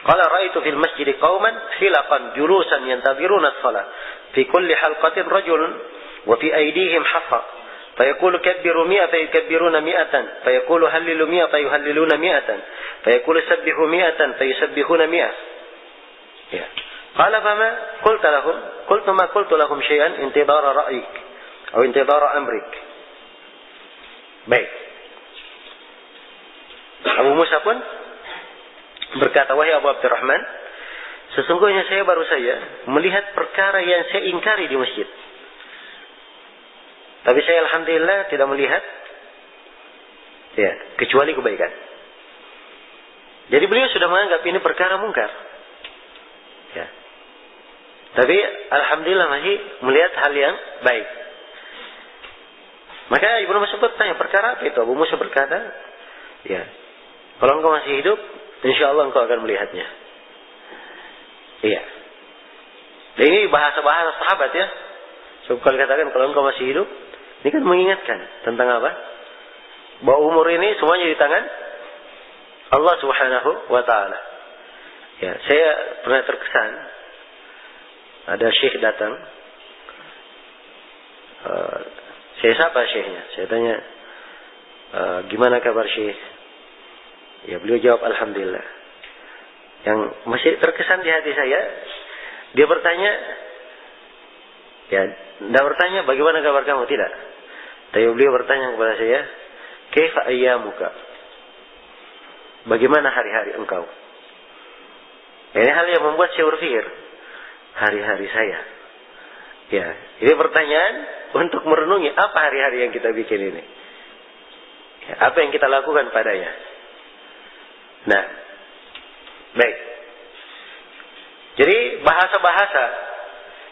Qala ra'aitu fil masjid qauman khilaqan julusan yantaziruna as-salah. Fi kulli halqatin rajulun wa fi aydihim haffa. فيقول كبروا 100 فيكبرون 100 فيقول هللوا 100 فيهللون 100 فيقول سبحوا 100 فيسبحون 100. Ya. قال فما قلت لهم قلت ما قلت لهم شيئا انتظار رأيك أو انتظار أمرك. Baik. Abu Musa pun berkata, wahai Abu Abdurrahman, sesungguhnya saya baru saja melihat perkara yang saya ingkari di masjid. Tapi saya alhamdulillah tidak melihat kecuali kebaikan. Jadi beliau sudah menganggap ini perkara mungkar. Ya. Tapi alhamdulillah masih melihat hal yang baik. Maka Ibnu Mas'ud bertanya, perkara apa itu? Abu Musa berkata, ya, kalau engkau masih hidup, insyaallah engkau akan melihatnya. Iya. Dan ini bahasa-bahasa sahabat ya. So, kalau katakan kalau engkau masih hidup, ini kan mengingatkan tentang apa? Bahwa umur ini semuanya di tangan Allah Subhanahu wa taala. Ya, saya pernah terkesan ada syekh datang. Saya sapa syekhnya. Saya tanya, gimana kabar syekh? Ya, beliau jawab alhamdulillah. Yang masih terkesan di hati saya, dia bertanya, ya, tidak bertanya bagaimana kabar kamu, tidak. Tapi beliau bertanya kepada saya, kaifa ayyamuka? Bagaimana hari-hari engkau? Ini hal yang membuat saya berpikir, hari-hari saya. Ya, ini pertanyaan untuk merenungi apa hari-hari yang kita bikin ini. Ya, apa yang kita lakukan padanya. Nah, baik. Jadi bahasa-bahasa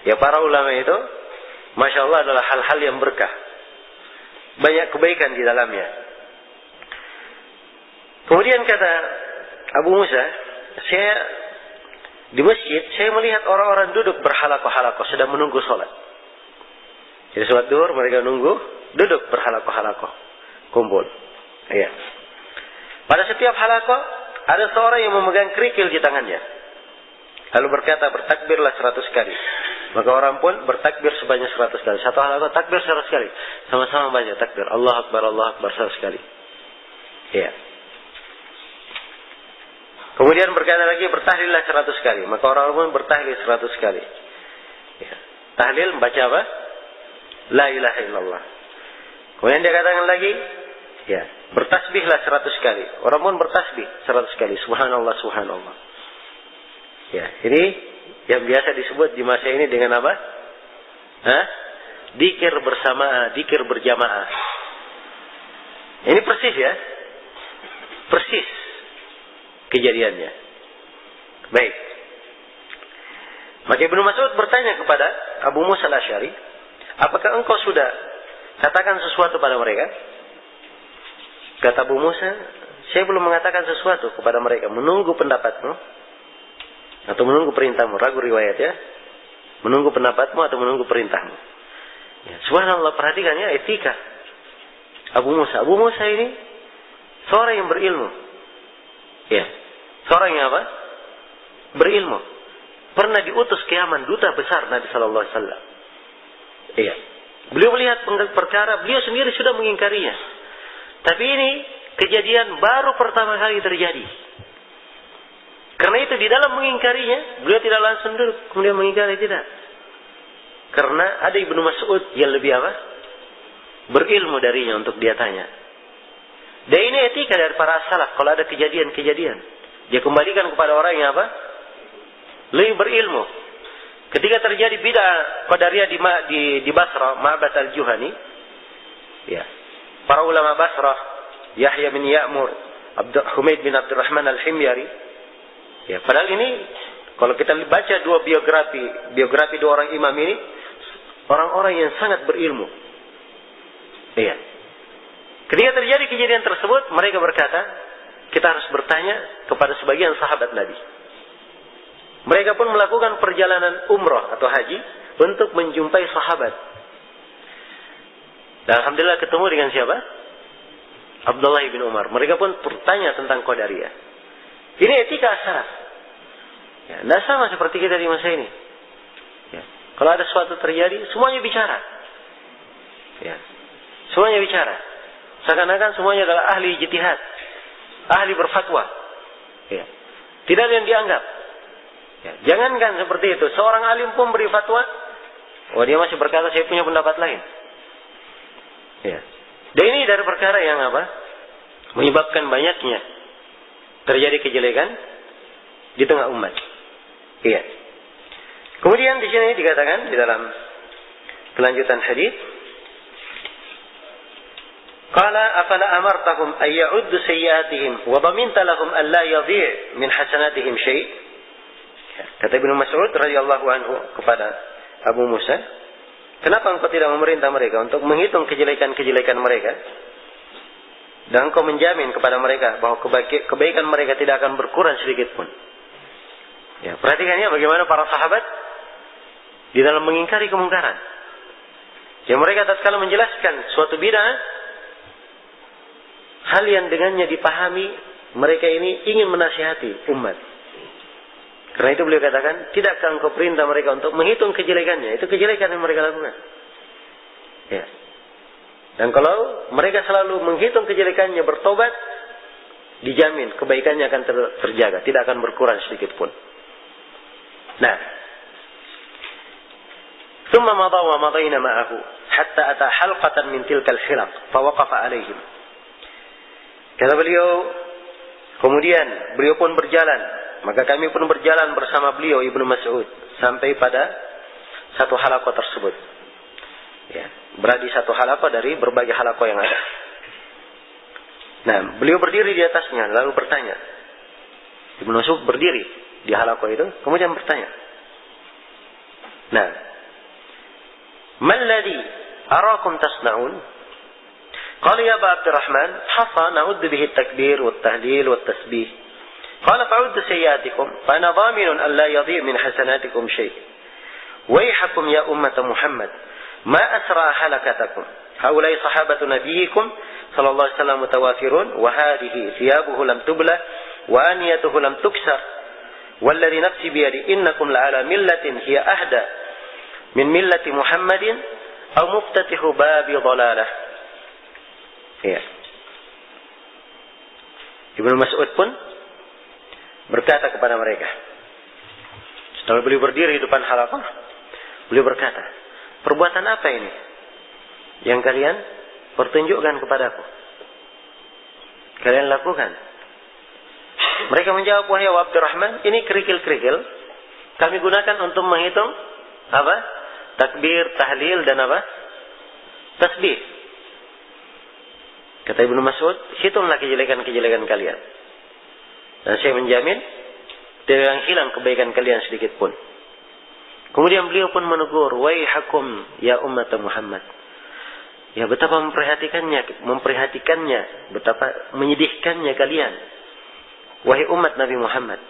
ya para ulama itu, masya Allah, adalah hal-hal yang berkah. Banyak kebaikan di dalamnya. Kemudian kata Abu Musa, saya di masjid, saya melihat orang-orang duduk berhalakoh-halakoh sedang menunggu sholat. Jadi sholat duhur mereka nunggu, duduk berhalakoh-halakoh, kumpul. Iya. Pada setiap halakoh ada seorang yang memegang kerikil di tangannya. Lalu berkata, bertakbirlah 100 kali. Maka orang pun bertakbir sebanyak 100 kali. Satu halakoh takbir 100 kali. Sama-sama banyak takbir. Allah Akbar 100 kali. Iya. Kemudian berkata lagi, bertahlillah 100 kali. Maka orang pun bertahlil 100 kali. Ya. Tahlil membaca apa? La ilaha illallah. Kemudian dia katakan lagi, ya, bertasbihlah 100 kali. Orang pun bertasbih 100 kali. Subhanallah, subhanallah. Ya, ini yang biasa disebut di masa ini dengan apa? Dikir bersama, dikir berjamaah. Ini persis ya. Persis kejadiannya. Baik. Maka Ibnu Mas'ud bertanya kepada Abu Musa al-Asy'ari, apakah engkau sudah katakan sesuatu pada mereka? Kata Abu Musa, saya belum mengatakan sesuatu kepada mereka, menunggu pendapatmu atau menunggu perintahmu. Ragu riwayat ya. Menunggu pendapatmu atau menunggu perintahmu. Ya, subhanallah, perhatikan ya etika Abu Musa. Abu Musa ini seorang yang berilmu. Ya, seorang yang apa? Berilmu. Pernah diutus ke Yaman, duta besar Nabi sallallahu alaihi wasallam. Iya. Beliau melihat perkara, beliau sendiri sudah mengingkarinya. Tapi ini kejadian baru pertama kali terjadi. Karena itu di dalam mengingkarinya, beliau tidak langsung duduk kemudian mengingkari, tidak. Karena ada Ibnu Mas'ud yang lebih apa? Berilmu darinya untuk dia tanya. Dan ini etika dari para salaf. Kalau ada kejadian-kejadian, dia kembalikan kepada orang yang apa? Lebih berilmu. ketika terjadi bid'ah Qadariyah di Basrah, Ma'bad al-Juhani, ya, para ulama Basrah, Yahya bin Ya'mur, Humaid bin Abdurrahman al-Himyari, ya, padahal ini kalau kita baca dua biografi dua orang imam ini, orang-orang yang sangat berilmu. Iya. Ketika terjadi kejadian tersebut, mereka berkata, kita harus bertanya kepada sebagian sahabat Nabi. Mereka pun melakukan perjalanan umrah atau haji untuk menjumpai sahabat. Dan alhamdulillah ketemu dengan siapa? Abdullah bin Umar. Mereka pun bertanya tentang Qadariyah. Ini etika salaf. Ya, tidak sama seperti kita di masa ini. Ya. Kalau ada sesuatu terjadi, semuanya bicara. Ya. Semuanya bicara. Seakan-akan semuanya adalah ahli ijtihad, ahli berfatwa. Ya. Tidak ada yang dianggap. Ya. Jangankan seperti itu, seorang alim pun beri fatwa, oh dia masih berkata saya punya pendapat lain. Ya. Dan ini dari perkara yang apa? Menyebabkan banyaknya terjadi kejelekan di tengah umat. Iya. Kemudian di sini dikatakan di dalam kelanjutan hadis, qala afala amartahum ay ya'uddu sayyi'atihim wa dhaminta lahum an la yadhi' min hasanatihim syai'. Kata Ibnu Mas'ud radhiyallahu anhu kepada Abu Musa, kenapa engkau tidak memerintah mereka untuk menghitung kejelekan-kejelekan mereka? Dan engkau menjamin kepada mereka bahwa kebaikan mereka tidak akan berkurang sedikit pun. Ya, perhatikannya bagaimana para sahabat di dalam mengingkari kemungkaran. Yang mereka tatkala menjelaskan suatu bid'ah, hal yang dengannya dipahami, mereka ini ingin menasihati umat. Karena itu beliau katakan, tidakkah engkau perintah mereka untuk menghitung kejelekannya? Itu kejelekan yang mereka lakukan. Ya. Dan kalau mereka selalu menghitung kejelekannya, bertobat, dijamin kebaikannya akan terjaga, tidak akan berkurang sedikit pun. Nah, ثم مضى ومضينا معه حتى أتى حلقة من تلك الحلق فوقف عليهم. Kata beliau, kemudian beliau pun berjalan, maka kami pun berjalan bersama beliau Ibnu Mas'ud sampai pada satu halaqah tersebut. Ya, berada di satu halaqah dari berbagai halaqah yang ada. Nah, beliau berdiri di atasnya lalu bertanya. Ibnu Mas'ud berdiri di halaqah itu, kemudian bertanya. Nah, ما الذي أراكم تصنعون؟ قال يا أبا عبد الرحمن حصى نعد به التكبير والتهليل والتسبيح. قال فعد سيئاتكم فأنا ضامن أن لا يضيع من حسناتكم شيء. ويحكم يا أمة محمد ما أسرع هلكتكم. هؤلاء صحابة نبيكم صلى الله عليه وسلم متوافرون وهذه ثيابه لم تبلى وآنيته لم تكسر والذي نفسي بيدي إنكم لعلى ملة هي أهدى min millati Muhammadin atau muftatihu babi dhalalah. Ya. Ibnu Mas'ud pun berkata kepada mereka. Setelah beliau berdiri di depan halaqah, beliau berkata, perbuatan apa ini yang kalian pertunjukkan kepadaku? Kalian lakukan. Mereka menjawab, wahai Abdurrahman, ini kerikil-kerikil kami gunakan untuk menghitung apa? Takbir, tahlil dan apa? Tasbih. Kata Ibnu Mas'ud, hitunglah kejelekan-kejelekan kalian. Dan saya menjamin tidak akan hilang kebaikan kalian sedikit pun. Kemudian beliau pun menegur, waihakum ya ummat Muhammad. Ya, betapa memperhatikannya, betapa menyedihkannya kalian. Wahai umat Nabi Muhammad,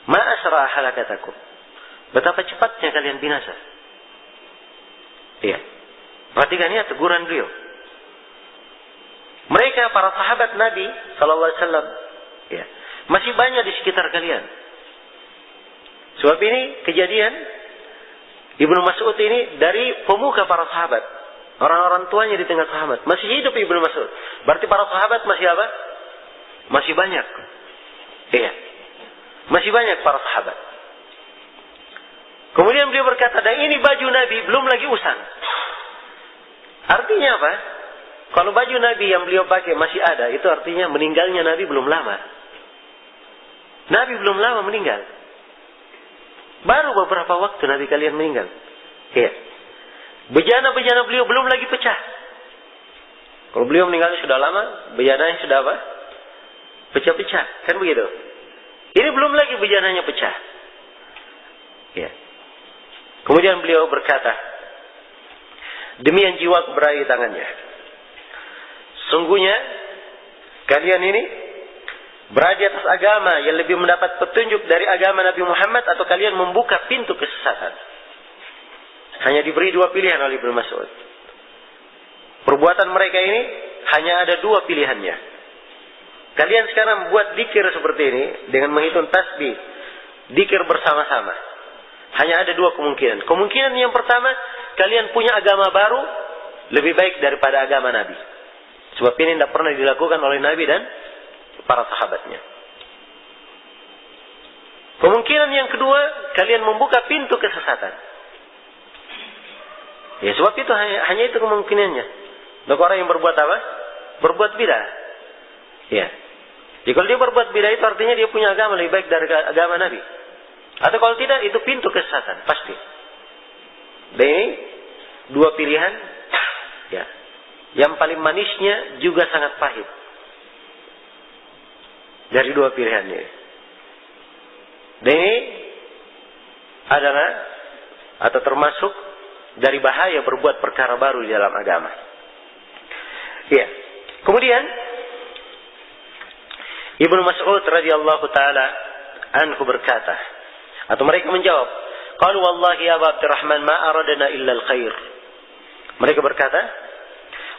ma asra halakatakum. Betapa cepatnya kalian binasa. Iya. Perhatikan ya teguran beliau. Mereka para sahabat Nabi sallallahu alaihi wasallam, ya, masih banyak di sekitar kalian. Sebab ini kejadian Ibnu Mas'ud ini dari pemuka para sahabat. Orang-orang tuanya di tengah sahabat. Masih hidup Ibnu Mas'ud. Berarti para sahabat masih apa? Masih banyak. Iya. Masih banyak para sahabat. Kemudian beliau berkata, dan ini baju Nabi belum lagi usang. Artinya apa? Kalau baju Nabi yang beliau pakai masih ada, itu artinya meninggalnya Nabi belum lama. Nabi belum lama meninggal. Baru beberapa waktu Nabi kalian meninggal. Ya. Bejana-bejana beliau belum lagi pecah. Kalau beliau meninggalnya sudah lama, bejananya sudah apa? Pecah-pecah. Kan begitu? Ini belum lagi bejananya pecah. Ya. Kemudian beliau berkata, demi yang jiwaku berada di tangannya, sungguhnya kalian ini berada di atas agama yang lebih mendapat petunjuk dari agama Nabi Muhammad, atau kalian membuka pintu kesesatan. Hanya diberi dua pilihan oleh Ibnu Mas'ud. Perbuatan mereka ini hanya ada dua pilihannya. Kalian sekarang buat dzikir seperti ini dengan menghitung tasbih, dzikir bersama-sama. Hanya ada dua kemungkinan. Kemungkinan yang pertama, kalian punya agama baru lebih baik daripada agama Nabi. Sebab ini tidak pernah dilakukan oleh Nabi dan para sahabatnya. Kemungkinan yang kedua, kalian membuka pintu kesesatan. Ya, sebab itu hanya itu kemungkinannya. Untuk orang yang berbuat apa? Berbuat bid'ah. Ya. Jadi kalau dia berbuat bid'ah itu artinya dia punya agama lebih baik dari agama Nabi. Atau kalau tidak, itu pintu kesesatan, pasti. Dan ini dua pilihan, ya. Yang paling manisnya juga sangat pahit. Dari dua pilihan ini. Dan ini adalah atau termasuk dari bahaya berbuat perkara baru di dalam agama. Ya. Kemudian Ibnu Mas'ud radhiyallahu taala anhu berkata, atau mereka menjawab, qalu wallahi ya Abu Abdurrahman ma aradna illa al-khair. Mereka berkata,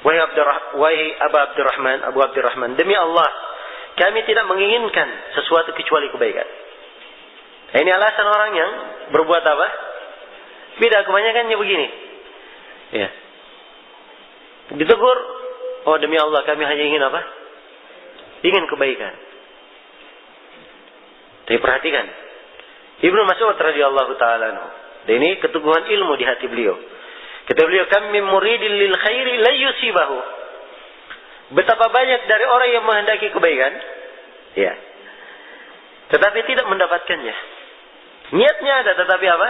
wahai Abu Abdurrahman, demi Allah, kami tidak menginginkan sesuatu kecuali kebaikan. Nah, ini alasan orang yang berbuat apa? Bid'ah kebanyakannya begini. Ya. Ditegur, oh demi Allah kami hanya ingin apa? Ingin kebaikan. Tapi perhatikan, Ibnu Mas'ud radhiyallahu taala anhu, ini keteguhan ilmu di hati beliau. Kata beliau, kam min muridin lil khairi la yusibahu. Betapa banyak dari orang yang menghendaki kebaikan, ya, tetapi tidak mendapatkannya. Niatnya ada, tetapi apa?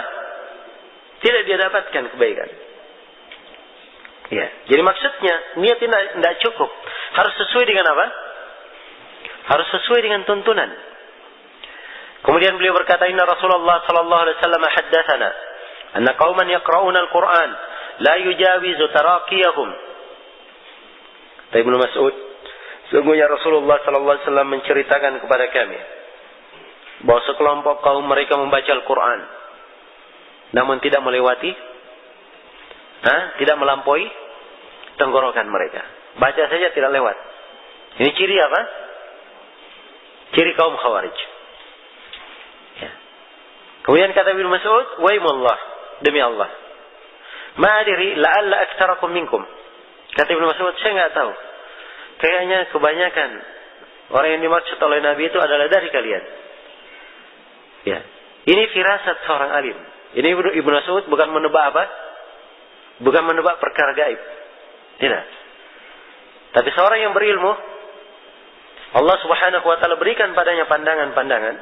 Tidak dia dapatkan kebaikan. Ya, jadi maksudnya niat tidak cukup. Harus sesuai dengan apa? Harus sesuai dengan tuntunan. Kemudian beliau berkata, inna Rasulullah sallallahu alaihi wasallam haddatsana anna qauman yaqra'una al-Qur'an la yujawizu taraqiyahum. Ibnu Mas'ud, sungguhnya Rasulullah sallallahu alaihi wasallam menceritakan kepada kami bahwa sekelompok kaum mereka membaca Al-Qur'an namun tidak melewati, tidak melampaui tenggorokan mereka. Baca saja tidak lewat. Ini ciri apa? Ciri kaum Khawarij. Ya. Kemudian kata Ibnu Mas'ud, waimullah, demi Allah, ma adri la'alla aktsarakum minkum. Kata Ibnu Mas'ud, saya enggak tahu. Kayaknya kebanyakan orang yang dimaksud oleh Nabi itu adalah dari kalian. Ya. Ini firasat seorang alim. Ini Ibnu Mas'ud bukan menebak apa? Bukan menebak perkara gaib. Tidak. Tapi seorang yang berilmu, Allah Subhanahu wa taala berikan padanya pandangan-pandangan,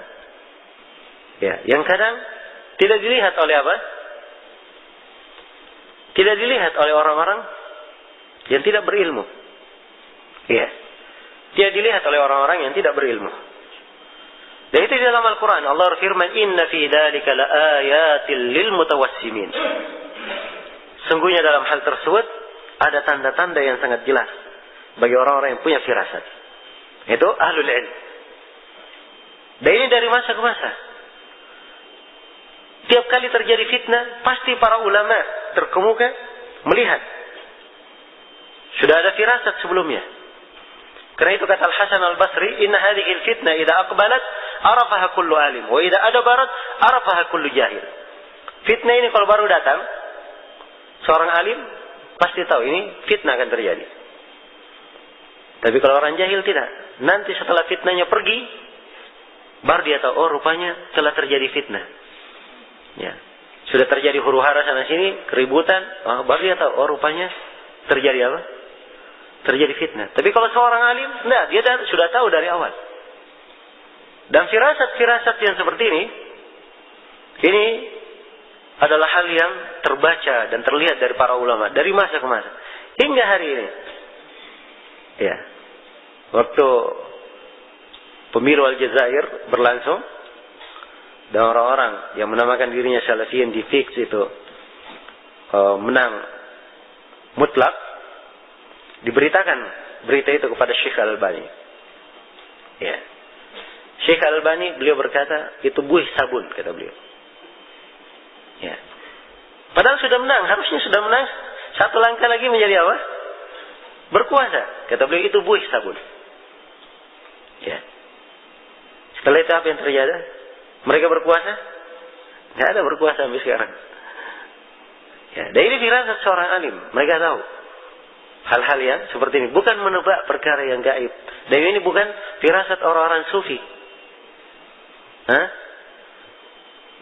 ya, yang kadang tidak dilihat oleh apa? Tidak dilihat oleh orang-orang yang tidak berilmu. Ya. Tidak dilihat oleh orang-orang yang tidak berilmu. Dan itu di dalam Al-Quran Allah berfirman, inna fi dzalika laayatil lil mutawassimin. Sungguhnya dalam hal tersebut ada tanda-tanda yang sangat jelas bagi orang-orang yang punya firasat. Itu ahlul ilm. Dan ini dari masa ke masa. Tiap kali terjadi fitnah, pasti para ulama terkemuka melihat. Sudah ada firasat sebelumnya. Karena itu kata Al-Hasan Al-Basri, inna hadhihi al-fitnah idza aqbalat arafaha kullu alim wa idza adbarat arafaha kullu jahil. Fitnah ini kalau baru datang, seorang alim pasti tahu ini fitnah akan terjadi. Tapi kalau orang jahil tidak. Nanti setelah fitnahnya pergi, baru dia tahu, oh rupanya telah terjadi fitnah. Ya. Sudah terjadi huru-hara sana sini, keributan, baru dia tahu, oh rupanya terjadi apa? Terjadi fitnah. Tapi kalau seorang alim, enggak, dia sudah tahu dari awal. Dan firasat-firasat yang seperti ini, Ini adalah hal yang terbaca dan terlihat dari para ulama dari masa ke masa hingga hari ini. Ya. Waktu pemilu Aljazair berlangsung dan orang-orang yang menamakan dirinya Salafiyin di fix itu menang mutlak, diberitakan berita itu kepada Syekh Al-Albani. Ya. Syekh Al-Albani beliau berkata, itu buih sabun, kata beliau. Ya. Padahal sudah menang, harusnya sudah menang. Satu langkah lagi menjadi apa? Berkuasa. Kata beliau, itu buih sabun. Ya. Setelah itu apa yang terjadi? Mereka berkuasa? Tidak ada berkuasa sampai sekarang. Ya. Dan ini firasat seorang alim. Mereka tahu hal-hal yang seperti ini. Bukan menebak perkara yang gaib. Dan ini bukan firasat orang-orang sufi.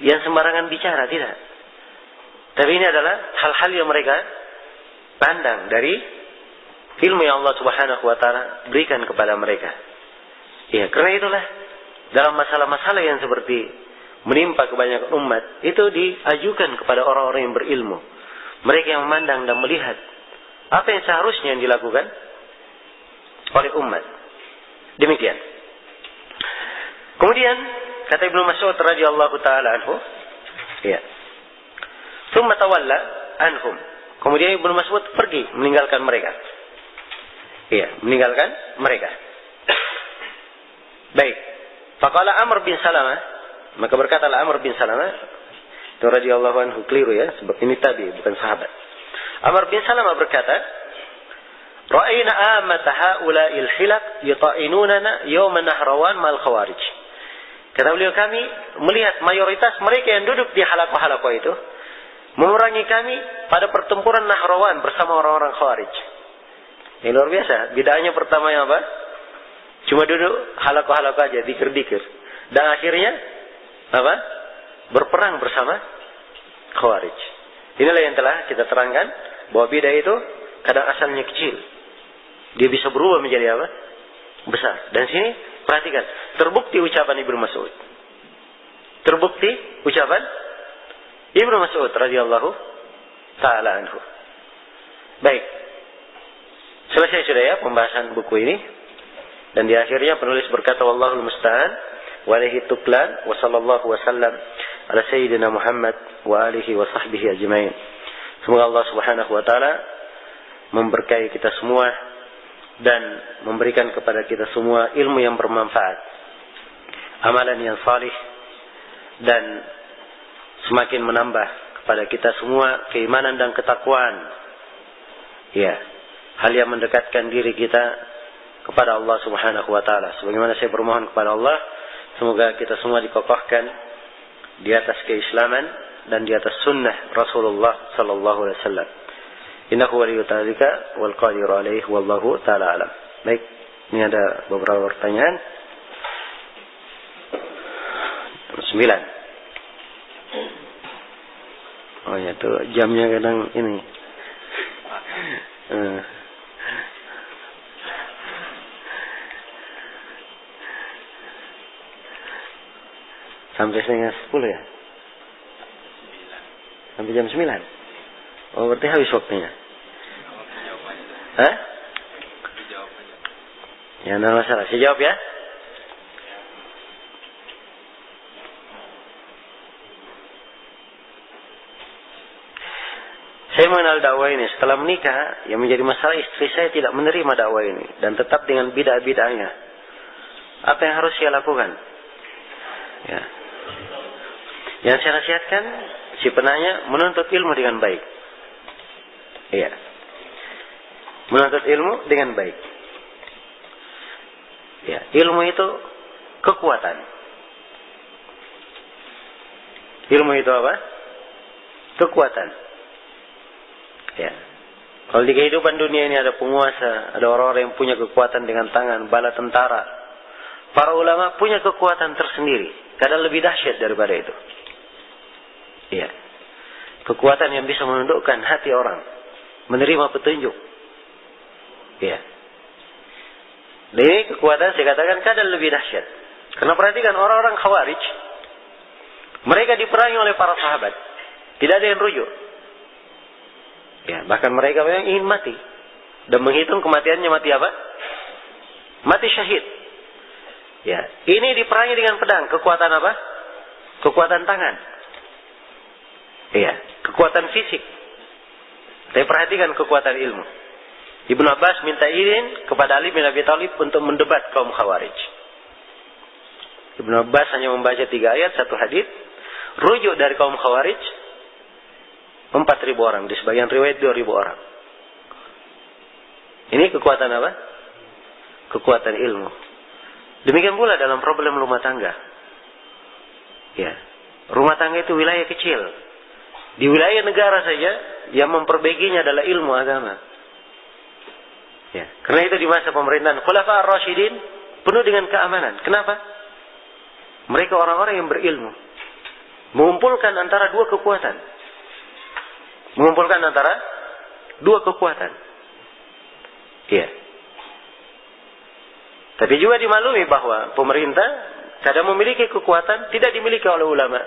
Yang sembarangan bicara, tidak. Tapi ini adalah hal-hal yang mereka pandang dari ilmu yang Allah Subhanahu wa taala berikan kepada mereka. Ya, karena itulah dalam masalah-masalah yang seperti menimpa kebanyakan umat itu diajukan kepada orang-orang yang berilmu. Mereka yang memandang dan melihat apa yang seharusnya yang dilakukan oleh umat. Demikian. Kemudian kata Ibnu Mas'ud radhiyallahu taala anhu, ya. Tsumma tawalla anhum. Kemudian Ibnu Mas'ud pergi meninggalkan mereka. Iya, meninggalkan mereka. Baik. Faqala Amr bin Salamah, maka berkatalah Amr bin Salamah, itu radhiyallahu anhu, keliru ya, sebab ini tabi bukan sahabat. Amr bin Salamah berkata, "Ra'ayna amata haula'il hilaq yuta'inunana yawm Nahrawan mal khawarij." Kata beliau, kami melihat mayoritas mereka yang duduk di halaqah-halaqah itu memerangi kami pada pertempuran Nahrawan bersama orang-orang Khawarij. Ini luar biasa. Bid'ahnya pertama yang apa? Cuma duduk halaqah-halaqah aja, dikir-dikir. Dan akhirnya apa? Berperang bersama Khawarij. Inilah yang telah kita terangkan bahwa bid'ah itu kadang asalnya kecil. Dia bisa berubah menjadi apa? Besar. Dan sini perhatikan, terbukti ucapan Ibnu Mas'ud. Terbukti ucapan Ibnu Mas'ud radhiyallahu taala anhu. Baik. Selesai sudah ya pembahasan buku ini. Dan di akhirnya penulis berkata, wallahul musta'an wa alaihi tuklan wa sallallahu wa sallam ala sayyidina Muhammad wa alihi wa sahbihi ajma'in. Semoga Allah Subhanahu wa taala memberkahi kita semua dan memberikan kepada kita semua ilmu yang bermanfaat, amalan yang salih, dan semakin menambah kepada kita semua keimanan dan ketakwaan. Ya, hal yang mendekatkan diri kita kepada Allah Subhanahu wa taala. Sebagaimana saya bermohon kepada Allah, semoga kita semua dikokohkan di atas keislaman dan di atas sunnah Rasulullah sallallahu alaihi wasallam. Innahu waliyyu dzalika wal qadiru alaihi wallahu taala alam. Baik, ini ada beberapa pertanyaan. 9. Oh ya, itu jamnya kadang ini. Sampai setengah 10 ya? Sampai jam 9. Oh, berarti habis waktunya. Hah? Ya, tidak masalah. Saya jawab ya. Saya mengenal dakwah ini setelah menikah. Yang menjadi masalah, istri saya tidak menerima dakwah ini dan tetap dengan bid'ah-bid'ahnya. Apa yang harus saya lakukan? Ya. Yang saya nasihatkan, si penanya menuntut ilmu dengan baik. Iya. Menuntut ilmu dengan baik. Ya, ilmu itu kekuatan. Ilmu itu apa? Kekuatan. Ya. Kalau di kehidupan dunia ini ada penguasa, ada orang-orang yang punya kekuatan dengan tangan, bala tentara. Para ulama punya kekuatan tersendiri, kadang lebih dahsyat daripada itu. Iya. Kekuatan yang bisa menundukkan hati orang, menerima petunjuk. Iya. Ini kekuatan saya katakan kadang lebih dahsyat. Karena perhatikan orang-orang Khawarij, Mereka diperangi oleh para sahabat. Tidak ada yang rujuk. Ya, bahkan mereka memang ingin mati. Dan menghitung kematiannya mati apa? Mati syahid. Ya, ini diperangi dengan pedang. Kekuatan apa? Kekuatan tangan. Iya, kekuatan fisik. Tapi perhatikan kekuatan ilmu. Ibnu Abbas minta izin kepada Ali bin Abi Thalib untuk mendebat kaum Khawarij. Ibnu Abbas hanya membaca 3 ayat, 1 hadis. Rujuk dari kaum Khawarij 4.000 orang. Di sebagian riwayat 2.000 orang. Ini kekuatan apa? Kekuatan ilmu. Demikian pula dalam problem rumah tangga. Ya, rumah tangga itu wilayah kecil. Di wilayah negara saja yang memperbaikinya adalah ilmu agama. Ya, karena itu di masa pemerintahan Khulafa ar-Rasyidin penuh dengan keamanan. Kenapa? Mereka orang-orang yang berilmu. Mengumpulkan antara 2 kekuatan. Mengumpulkan antara 2 kekuatan. Iya. Tapi juga dimaklumi bahwa pemerintah kadang memiliki kekuatan tidak dimiliki oleh ulama.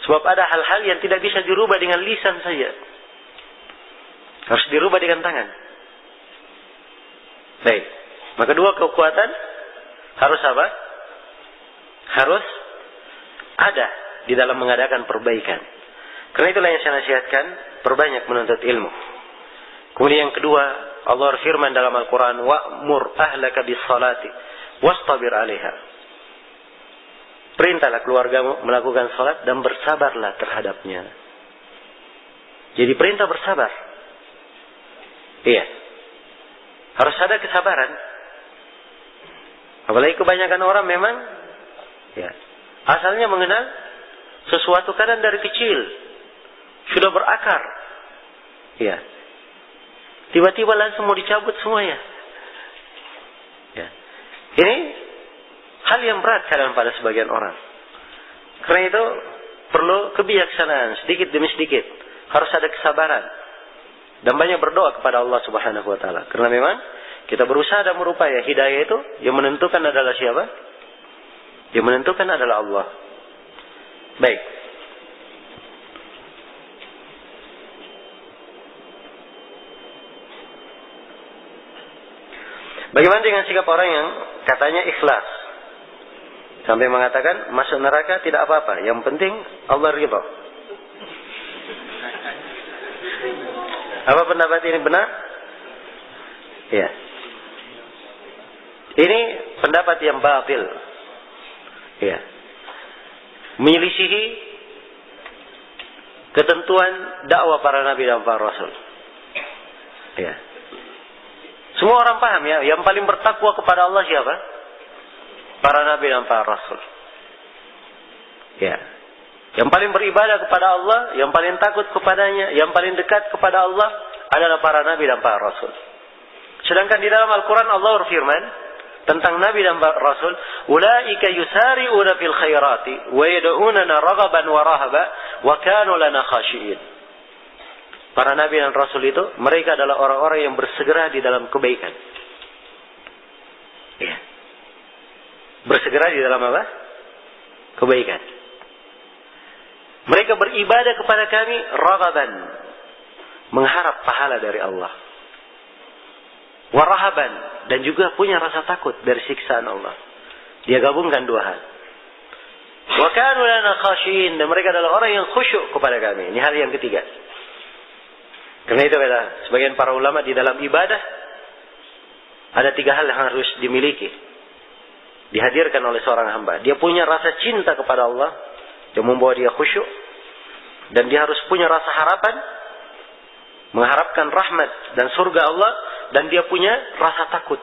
Sebab ada hal-hal yang tidak bisa dirubah dengan lisan saja. Harus dirubah dengan tangan. Baik. Maka 2 kekuatan harus apa? Harus ada di dalam mengadakan perbaikan. Karena itulah yang saya nasihatkan, perbanyak menuntut ilmu. Kemudian yang kedua, Allah berfirman dalam Al-Quran, wa'mur ahlaka bis-salati wastabir 'alaiha. Perintahlah keluargamu melakukan salat dan bersabarlah terhadapnya. Jadi perintah bersabar. Iya. Harus ada kesabaran. Apalagi kebanyakan orang memang ya, asalnya mengenal sesuatu kadang dari kecil. Sudah berakar. Ya. Tiba-tiba langsung mau dicabut semuanya. Ya. Ini hal yang berat kadang pada sebagian orang. Karena itu perlu kebijaksanaan sedikit demi sedikit. Harus ada kesabaran. Dan banyak berdoa kepada Allah Subhanahu wa taala. Karena memang kita berusaha dan berupaya, hidayah itu yang menentukan adalah siapa? Yang menentukan adalah Allah. Baik. Bagaimana dengan sikap orang yang katanya ikhlas? Sampai mengatakan masuk neraka tidak apa-apa. Yang penting Allah ridha. Apa pendapat ini benar? Ya. Ini pendapat yang batil. Ya. Menyelisihi ketentuan dakwah para nabi dan para rasul. Ya. Semua orang paham ya, yang paling bertakwa kepada Allah siapa? Para nabi dan para rasul. Ya. Yang paling beribadah kepada Allah, yang paling takut kepadanya, yang paling dekat kepada Allah adalah para nabi dan para rasul. Sedangkan di dalam Al-Quran Allah berfirman tentang nabi dan rasul, "Ulaika yusari'una fil khairati wa yad'unana raghaban wa rahaba wa kanu lana khashi'in." Para nabi dan rasul itu mereka adalah orang-orang yang bersegera di dalam kebaikan. Ya. Bersegera di dalam apa? Kebaikan. Mereka beribadah kepada kami raghaban, mengharap pahala dari Allah. Warahaban, dan juga punya rasa takut dari siksaan Allah. Dia gabungkan 2 hal. Wa kanu lana khashiin, dan mereka adalah orang yang khusyuk kepada kami. Ini hal yang ketiga. Karena itu adalah sebagian para ulama di dalam ibadah ada 3 hal yang harus dimiliki, dihadirkan oleh seorang hamba. Dia punya rasa cinta kepada Allah yang membawa dia khusyuk, dan dia harus punya rasa harapan, mengharapkan rahmat dan surga Allah, dan dia punya rasa takut.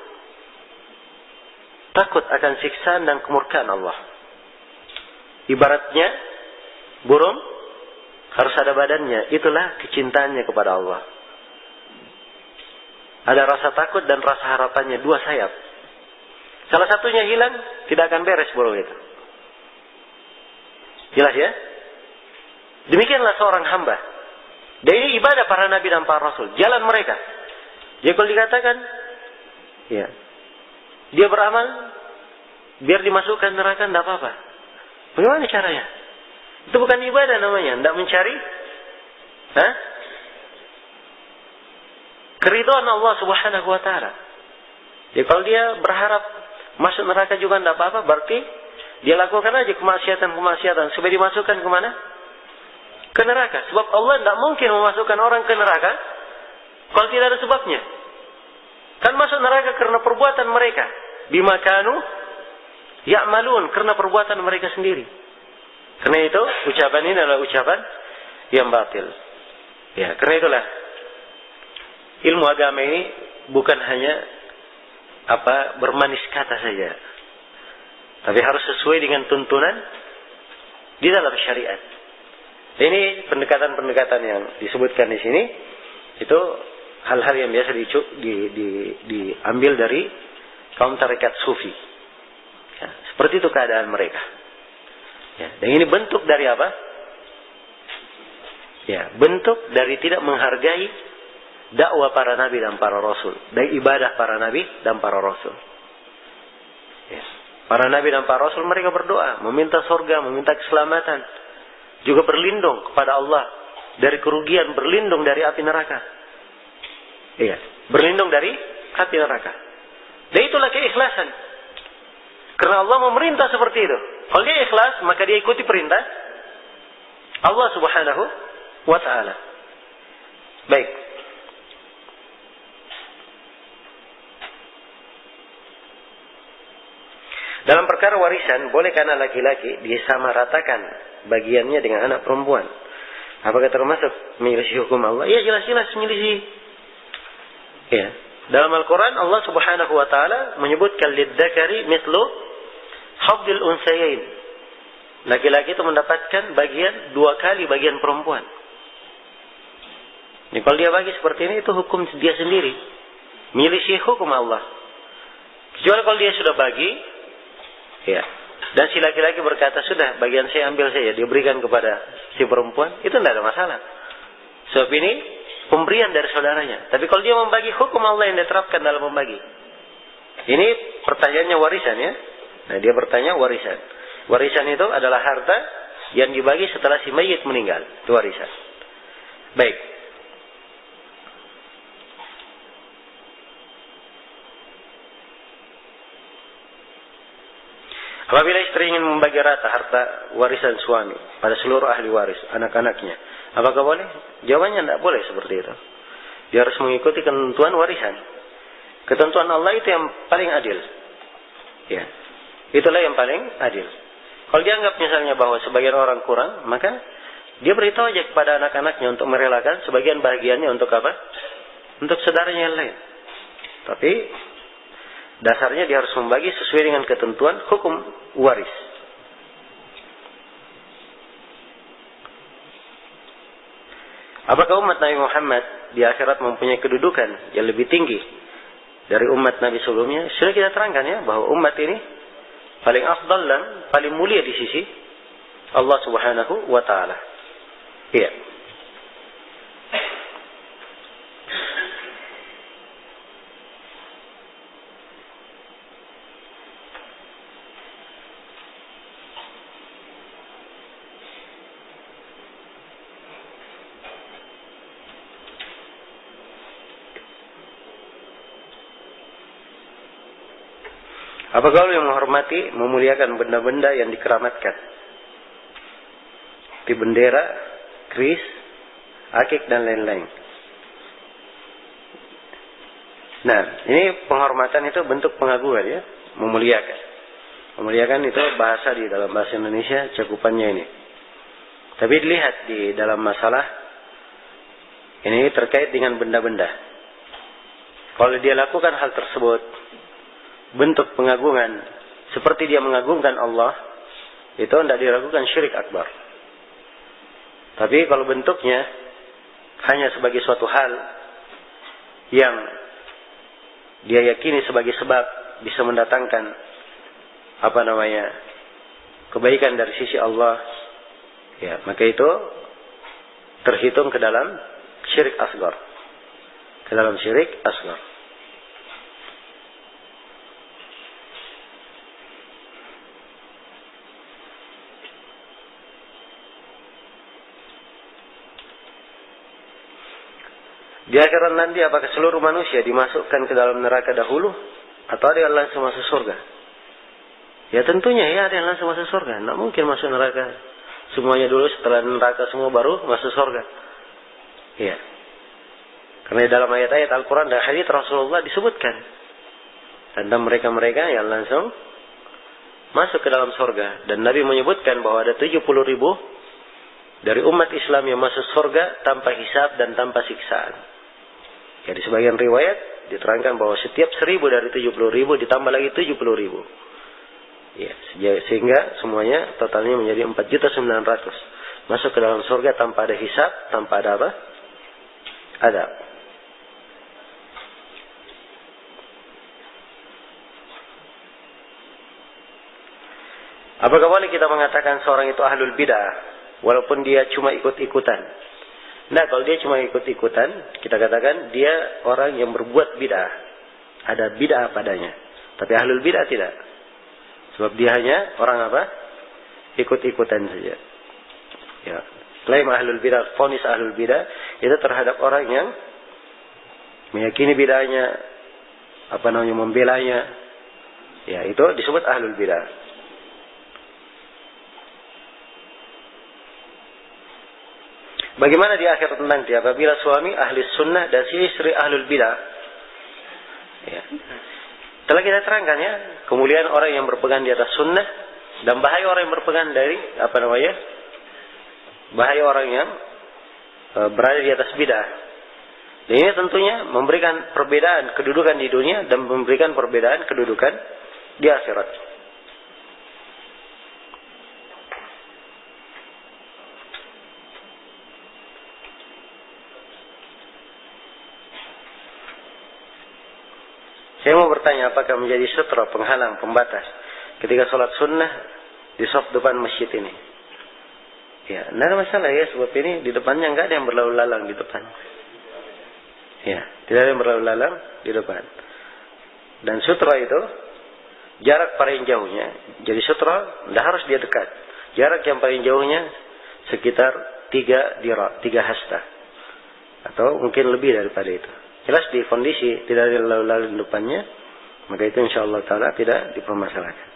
Takut akan siksaan dan kemurkaan Allah. Ibaratnya burung harus ada badannya, itulah kecintaannya kepada Allah. Ada rasa takut dan rasa harapannya, 2 sayap. Salah satunya hilang, tidak akan beres burung itu. Jelas ya? Demikianlah seorang hamba. Dan ini ibadah para nabi dan para rasul, jalan mereka. Jadi kalau dikatakan, ya, dia beramal biar dimasukkan neraka, tidak apa-apa. Bagaimana caranya? Itu bukan ibadah namanya. Tidak mencari keridhaan Allah Subhanahu wa taala. Jadi kalau dia berharap masuk neraka juga tidak apa-apa, berarti dia lakukan aja kemaksiatan supaya dimasukkan ke mana? Ke neraka. Sebab Allah tidak mungkin memasukkan orang ke neraka kalau tidak ada sebabnya. Kan masuk neraka karena perbuatan mereka. Bima kanu ya'malun, karena perbuatan mereka sendiri. Karena itu ucapan ini adalah ucapan yang batil. Ya, karena itulah ilmu agama ini bukan hanya bermanis kata saja, tapi harus sesuai dengan tuntunan di dalam syariat. Ini pendekatan-pendekatan yang disebutkan di sini itu hal-hal yang biasa diambil dari kaum tarekat sufi. Ya, seperti itu keadaan mereka. Ya, dan ini bentuk dari apa? Ya, bentuk dari tidak menghargai dakwah para nabi dan para rasul, dari ibadah para nabi dan para rasul. Ya. Para nabi dan para rasul mereka berdoa, meminta surga, meminta keselamatan, juga berlindung kepada Allah dari kerugian, berlindung dari api neraka. Iya, berlindung dari api neraka. Dan itulah keikhlasan. Karena Allah memerintah seperti itu. Kalau dia ikhlas, maka dia ikuti perintah Allah Subhanahu wa ta'ala. Baik. Dalam perkara warisan, bolehkah anak laki-laki disamaratakan bagiannya dengan anak perempuan? Apakah termasuk menyelisih hukum Allah? Ya, jelas-jelas menyelisih. Ya. Dalam Al-Quran Allah Subhanahu wa ta'ala menyebutkan lidzakari mithlu hadzil unsayain. Laki-laki itu mendapatkan bagian 2 kali bagian perempuan. Ini kalau dia bagi seperti ini, itu hukum dia sendiri, menyelisih hukum Allah. Kecuali kalau dia sudah bagi, ya, dan si laki-laki berkata, sudah bagian saya ambil saja, dia berikan kepada si perempuan, itu tidak ada masalah. Sebab ini pemberian dari saudaranya. Tapi kalau dia membagi, hukum Allah yang diterapkan dalam membagi. Ini pertanyaannya warisan, ya. Nah, dia bertanya warisan. Warisan itu adalah harta yang dibagi setelah si mayit meninggal. Itu warisan. Baik. Apabila istri ingin membagi rata harta warisan suami pada seluruh ahli waris, anak-anaknya, apakah boleh? Jawabannya tidak boleh seperti itu. Dia harus mengikuti ketentuan warisan. Ketentuan Allah itu yang paling adil. Ya. Itulah yang paling adil. Kalau dianggap misalnya bahwa sebagian orang kurang, maka dia beritahu aja kepada anak-anaknya untuk merelakan sebagian bahagiannya untuk apa? Untuk saudaranya yang lain. Tapi dasarnya dia harus membagi sesuai dengan ketentuan hukum waris. Apakah umat Nabi Muhammad di akhirat mempunyai kedudukan yang lebih tinggi dari umat Nabi sebelumnya? Sudah kita terangkan ya, bahwa umat ini paling afdal dan paling mulia di sisi Allah Subhanahu wa ta'ala. Iya. Apa gaul yang menghormati, memuliakan benda-benda yang dikeramatkan? Di bendera, keris, akik dan lain-lain. Nah, ini penghormatan itu bentuk pengagungan ya, memuliakan. Memuliakan itu bahasa di dalam bahasa Indonesia cakupannya ini. Tapi dilihat di dalam masalah ini terkait dengan benda-benda. Kalau dia lakukan hal tersebut bentuk pengagungan seperti dia mengagungkan Allah, itu tidak diragukan syirik akbar. Tapi kalau bentuknya hanya sebagai suatu hal yang dia yakini sebagai sebab bisa mendatangkan kebaikan dari sisi Allah, ya, maka itu terhitung ke dalam syirik asgar. Ke dalam syirik asgar. Di akhirat nanti apakah seluruh manusia dimasukkan ke dalam neraka dahulu atau ada yang langsung masuk surga? Ya tentunya ya ada yang langsung masuk surga. Tidak mungkin masuk neraka semuanya dulu, setelah neraka semua baru masuk surga. Ya. Karena dalam ayat-ayat Al-Quran dan hadits Rasulullah disebutkan tentang mereka-mereka yang langsung masuk ke dalam surga. Dan Nabi menyebutkan bahwa ada 70.000 dari umat Islam yang masuk surga tanpa hisab dan tanpa siksaan. Ya, di sebagian riwayat diterangkan bahwa setiap 1.000 dari 70.000 ditambah lagi 70.000. Ya, sehingga semuanya totalnya menjadi 4.900.000 masuk ke dalam surga tanpa ada hisab, tanpa ada apa? Adab. Apakah boleh kita mengatakan seorang itu ahlul bid'ah walaupun dia cuma ikut-ikutan? Nah, kalau dia cuma ikut-ikutan, kita katakan dia orang yang berbuat bid'ah. Ada bid'ah padanya. Tapi ahlul bid'ah tidak. Sebab dia hanya orang apa? Ikut-ikutan saja. Ya. Klaim ahlul bid'ah, vonis ahlul bid'ah itu terhadap orang yang meyakini bid'ahnya, membelanya. Ya, itu disebut ahlul bid'ah. Bagaimana di akhirat nanti apabila suami ahli sunnah dan si istri ahlul bidah? Ya. Telah kita terangkan ya, kemuliaan orang yang berpegang di atas sunnah dan bahaya orang yang berpegang dari bahaya orang yang berada di atas bidah. Dan ini tentunya memberikan perbedaan kedudukan di dunia dan memberikan perbedaan kedudukan di akhirat. Saya mau bertanya, apakah menjadi sutra, penghalang, pembatas ketika sholat sunnah di saf depan masjid ini? Ya, tidak ada masalah ya, sebab ini di depannya enggak ada yang berlalu lalang di depan. Ya, tidak ada yang berlalu lalang di depan. Dan sutra itu jarak paling jauhnya. Jadi sutra tidak harus dia dekat. Jarak yang paling jauhnya sekitar 3 dira, 3 hasta. Atau mungkin lebih daripada itu. Jelas di kondisi tidak ada lalu-lalu di depannya, maka itu insyaallah ta'ala tidak dipermasalahkan.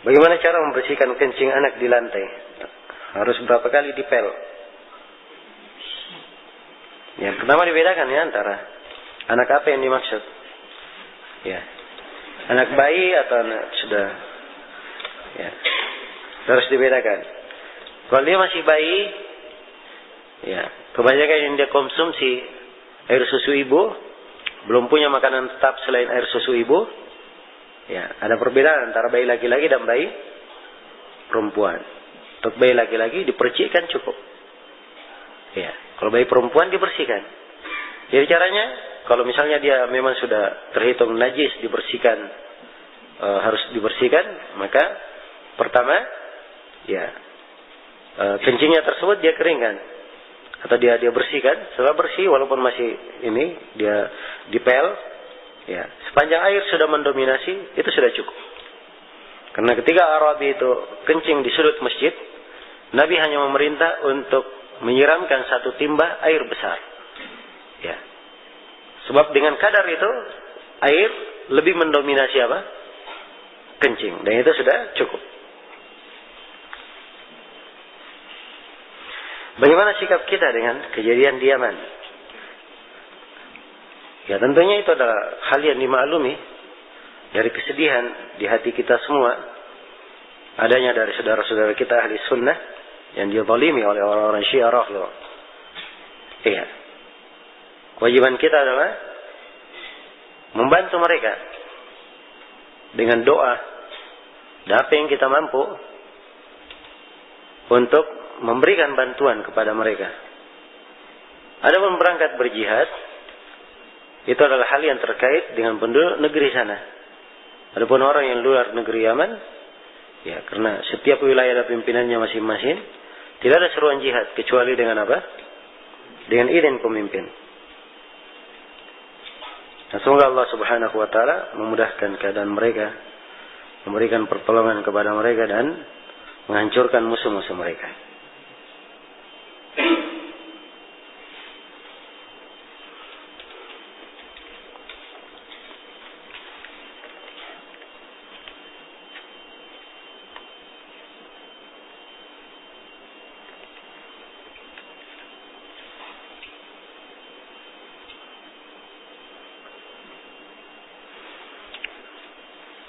Bagaimana cara membersihkan kencing anak di lantai? Harus berapa kali dipel? Yang pertama dibedakan ya antara anak apa yang dimaksud. Ya. Anak bayi atau anak sudah. Ya. Harus dibedakan. Kalau dia masih bayi, ya, kebanyakan yang dia konsumsi air susu ibu, belum punya makanan tetap selain air susu ibu, ya, ada perbedaan antara bayi laki-laki dan bayi perempuan. Untuk bayi laki-laki dipercikkan cukup. Ya, kalau bayi perempuan dibersihkan. Jadi caranya, kalau misalnya dia memang sudah terhitung najis dibersihkan, harus dibersihkan, maka pertama, ya, kencingnya tersebut dia keringkan atau dia bersihkan. Setelah bersih, walaupun masih ini dia dipel, ya, sepanjang air sudah mendominasi, itu sudah cukup. Karena ketika Arabi itu kencing di sudut masjid, Nabi hanya memerintah untuk menyiramkan 1 timba air besar. Ya, sebab dengan kadar itu air lebih mendominasi apa? Kencing, dan itu sudah cukup. Bagaimana sikap kita dengan kejadian di Yaman? Ya, tentunya itu adalah hal yang dimaklumi dari kesedihan di hati kita semua, adanya dari saudara-saudara kita ahli sunnah yang dizalimi oleh orang-orang Syiah Rafidhah. Iya. Kewajiban kita adalah membantu mereka dengan doa dan apa yang kita mampu untuk memberikan bantuan kepada mereka. Adapun berangkat berjihad, itu adalah hal yang terkait dengan penduduk negeri sana. Adapun orang yang luar negeri Yaman, ya, karena setiap wilayah ada pimpinannya masing-masing, tidak ada seruan jihad kecuali dengan apa? Dengan izin pemimpin. Nah, semoga Allah Subhanahu wa taala memudahkan keadaan mereka memberikan pertolongan kepada mereka dan menghancurkan musuh-musuh mereka.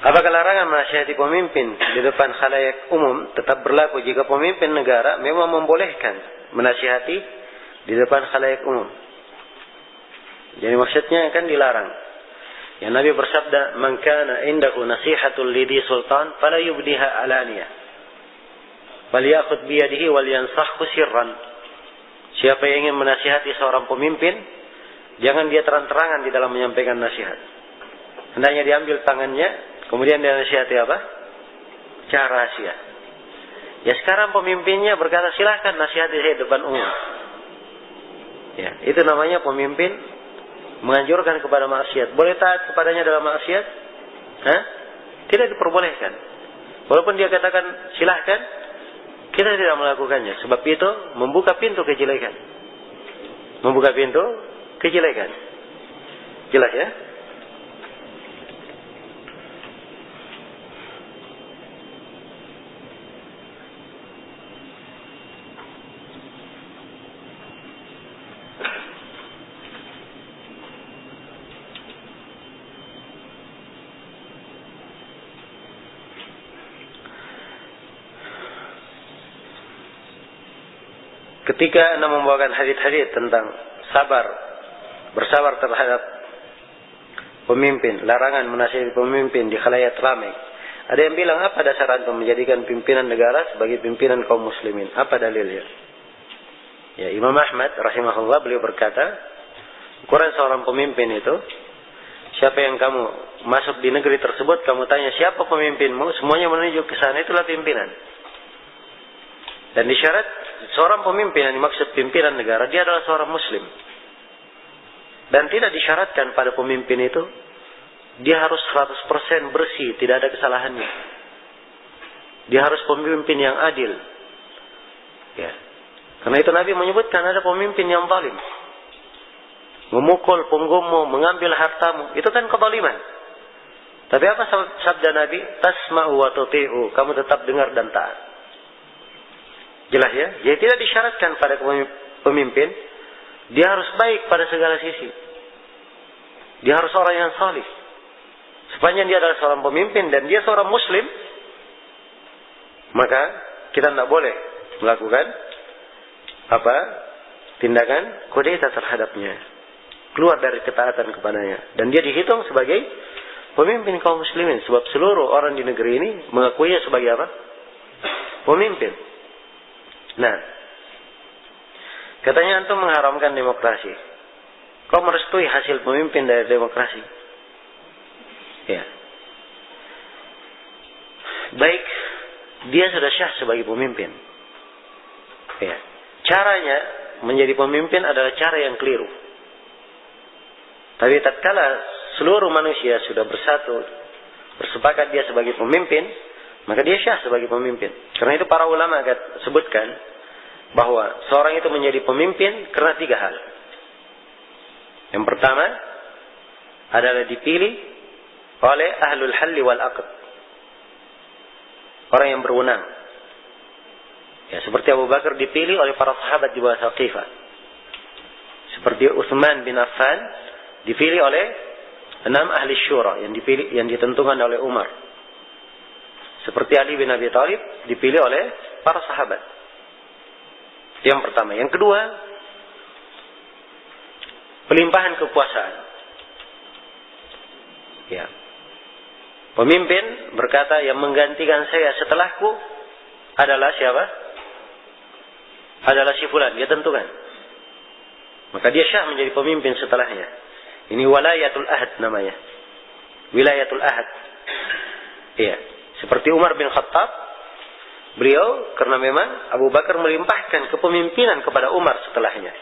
Apakah larangan menasihati pemimpin di depan khalayak umum tetap berlaku jika pemimpin negara memang membolehkan menasihati di depan khalayak umum? Jadi maksudnya kan dilarang. Ya, Nabi bersabda, "Man kana indahu nasihatul lidhi sultan fala yubdiha alaniyah. Falyakhudh bi yadihi wal yansahhu sirran." Siapa yang ingin menasihati seorang pemimpin, jangan dia terang-terangan di dalam menyampaikan nasihat. Hendaknya diambil tangannya, kemudian dia nasihati apa? Cara rahasia. Ya, sekarang pemimpinnya berkata, silahkan nasihati saya depan umum. Ya, itu namanya pemimpin menganjurkan kepada maksiat. Boleh taat kepadanya dalam maksiat? Hah? Tidak diperbolehkan. Walaupun dia katakan silahkan, kita tidak melakukannya. Sebab itu membuka pintu kejelekan. Membuka pintu kejelekan. Jelas ya? Ketika Anda membawakan hadits-hadits tentang bersabar terhadap pemimpin, larangan menasihati pemimpin di khalayak ramai, ada yang bilang, apa dasar Anda menjadikan pimpinan negara sebagai pimpinan kaum muslimin? Apa dalilnya? Ya, Imam Ahmad rahimahullah beliau berkata, ukuran seorang pemimpin itu, siapa yang kamu masuk di negeri tersebut, kamu tanya siapa pemimpinmu, semuanya menuju ke sana, itulah pimpinan. Dan disyarat seorang pemimpin yang dimaksud pimpinan negara, dia adalah seorang muslim. Dan tidak disyaratkan pada pemimpin itu dia harus 100% bersih, tidak ada kesalahannya. Dia harus pemimpin yang adil. Ya. Karena itu Nabi menyebutkan ada pemimpin yang zalim. Memukul punggungmu, mengambil hartamu, itu kan kezaliman. Tapi apa sabda Nabi? Tasma'u wa tuti'u, kamu tetap dengar dan taat. Jelas ya? Jadi tidak disyaratkan pada pemimpin dia harus baik pada segala sisi. Dia harus orang yang salih. Sepanjang dia adalah seorang pemimpin dan dia seorang muslim, maka kita tidak boleh melakukan tindakan kudeta terhadapnya, keluar dari ketaatan kepadanya, dan dia dihitung sebagai pemimpin kaum muslimin. Sebab seluruh orang di negeri ini mengakuinya sebagai apa? Pemimpin. Nah, katanya antum mengharamkan demokrasi. Kau merestui hasil pemimpin dari demokrasi? Ya. Baik, dia sudah syah sebagai pemimpin. Ya. Caranya menjadi pemimpin adalah cara yang keliru. Tapi tatkala seluruh manusia sudah bersatu, bersepakat dia sebagai pemimpin, maka dia syah sebagai pemimpin. Karena itu para ulama sebutkan bahwa seorang itu menjadi pemimpin karena 3 hal. Yang pertama adalah dipilih oleh ahlul halli wal aqd, orang yang berwenang. Ya, seperti Abu Bakar dipilih oleh para sahabat di bawah Saqifah. Seperti Utsman bin Affan dipilih oleh 6 ahli syura yang ditentukan oleh Umar. Seperti Ali bin Abi Thalib dipilih oleh para sahabat. Yang pertama. Yang kedua, pelimpahan kekuasaan. Ya. Pemimpin berkata, yang menggantikan saya setelahku adalah siapa? Adalah si fulan, dia tentukan. Maka dia syah menjadi pemimpin setelahnya. Ini walayatul ahad namanya. Wilayatul ahad. Iya. Seperti Umar bin Khattab, beliau karena memang Abu Bakar melimpahkan kepemimpinan kepada Umar setelahnya,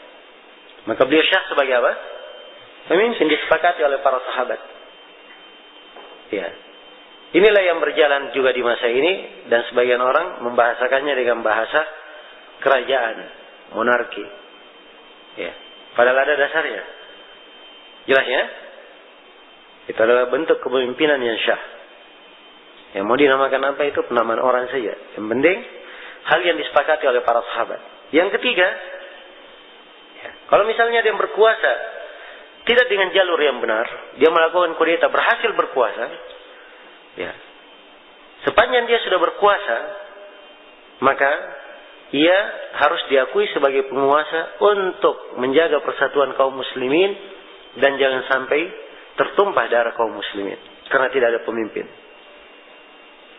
maka beliau syah sebagai apa? Pemimpin, disepakati oleh para sahabat. Ya. Inilah yang berjalan juga di masa ini, dan sebagian orang membahasakannya dengan bahasa kerajaan, monarki. Ya, padahal ada dasarnya. Jelas ya? Itu adalah bentuk kepemimpinan yang syah. Yang mau dinamakan apa itu penamaan orang saja. Yang penting hal yang disepakati oleh para sahabat. Yang ketiga, ya, kalau misalnya dia berkuasa tidak dengan jalur yang benar, dia melakukan kudeta, berhasil berkuasa, ya, sepanjang dia sudah berkuasa, maka ia harus diakui sebagai penguasa untuk menjaga persatuan kaum muslimin dan jangan sampai tertumpah darah kaum muslimin karena tidak ada pemimpin.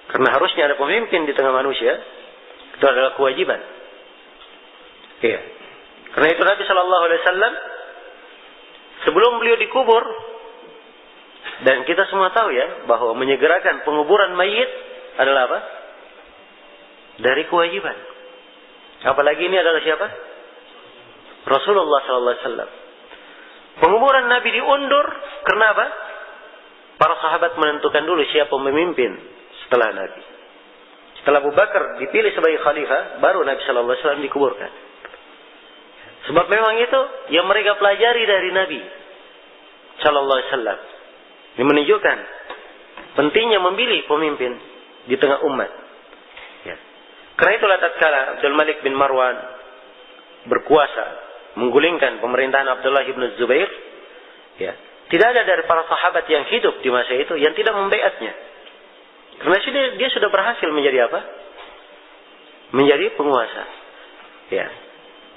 Karena harusnya ada pemimpin di tengah manusia, itu adalah kewajiban. Iya. Karena itu Nabi Shallallahu Alaihi Wasallam sebelum beliau dikubur, dan kita semua tahu ya bahwa menyegerakan penguburan mayit adalah apa? Dari kewajiban. Apalagi ini adalah siapa? Rasulullah Sallallahu Alaihi Wasallam. Penguburan Nabi diundur karena apa? Para sahabat menentukan dulu siapa pemimpin setelah Nabi. Setelah Abu Bakar dipilih sebagai khalifah, baru Nabi Sallallahu Alaihi Wasallam dikuburkan. Sebab memang itu yang mereka pelajari dari Nabi Sallallahu Alaihi Wasallam. Ini menunjukkan pentingnya memilih pemimpin di tengah umat. Ya. Karena itulah tatkala Abdul Malik bin Marwan berkuasa menggulingkan pemerintahan Abdullah bin Zubair, ya, tidak ada dari para sahabat yang hidup di masa itu yang tidak membaiatnya. Karena dia sudah berhasil menjadi apa? Menjadi penguasa. Ya.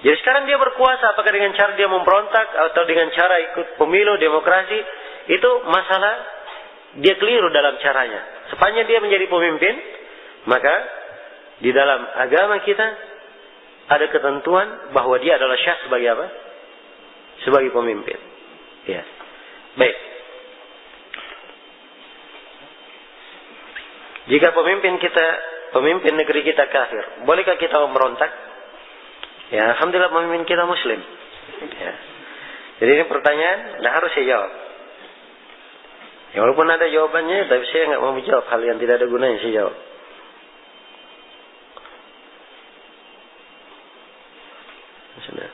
Jadi sekarang dia berkuasa, apakah dengan cara dia memberontak atau dengan cara ikut pemilu demokrasi, itu masalah dia keliru dalam caranya. Sepanjang dia menjadi pemimpin, maka di dalam agama kita ada ketentuan bahwa dia adalah syah sebagai apa? Sebagai pemimpin. Ya. Baik. Jika pemimpin negeri kita kafir, bolehkah kita memberontak? Ya, alhamdulillah pemimpin kita muslim. Ya. Jadi ini pertanyaan, nah harus saya jawab. Ya, walaupun ada jawabannya, tapi saya nggak mau menjawab hal yang tidak ada gunanya saya jawab. Sudah.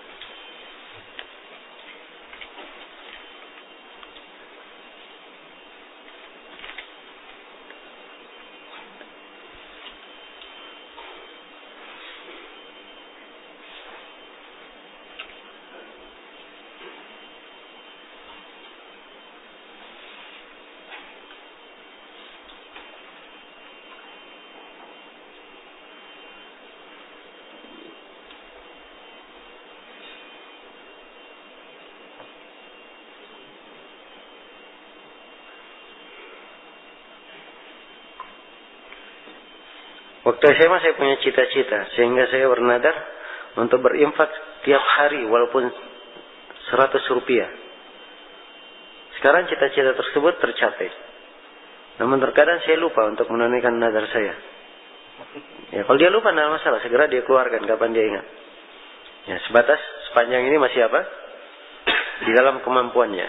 Waktu SMA saya punya cita-cita, sehingga saya bernadar untuk berinfak tiap hari walaupun 100 rupiah. Sekarang cita-cita tersebut tercapai. Namun terkadang saya lupa untuk menunaikan nadar saya. Ya, kalau dia lupa tidak masalah, segera dia keluarkan kapan dia ingat. Ya, sebatas sepanjang ini masih apa? Di dalam kemampuannya.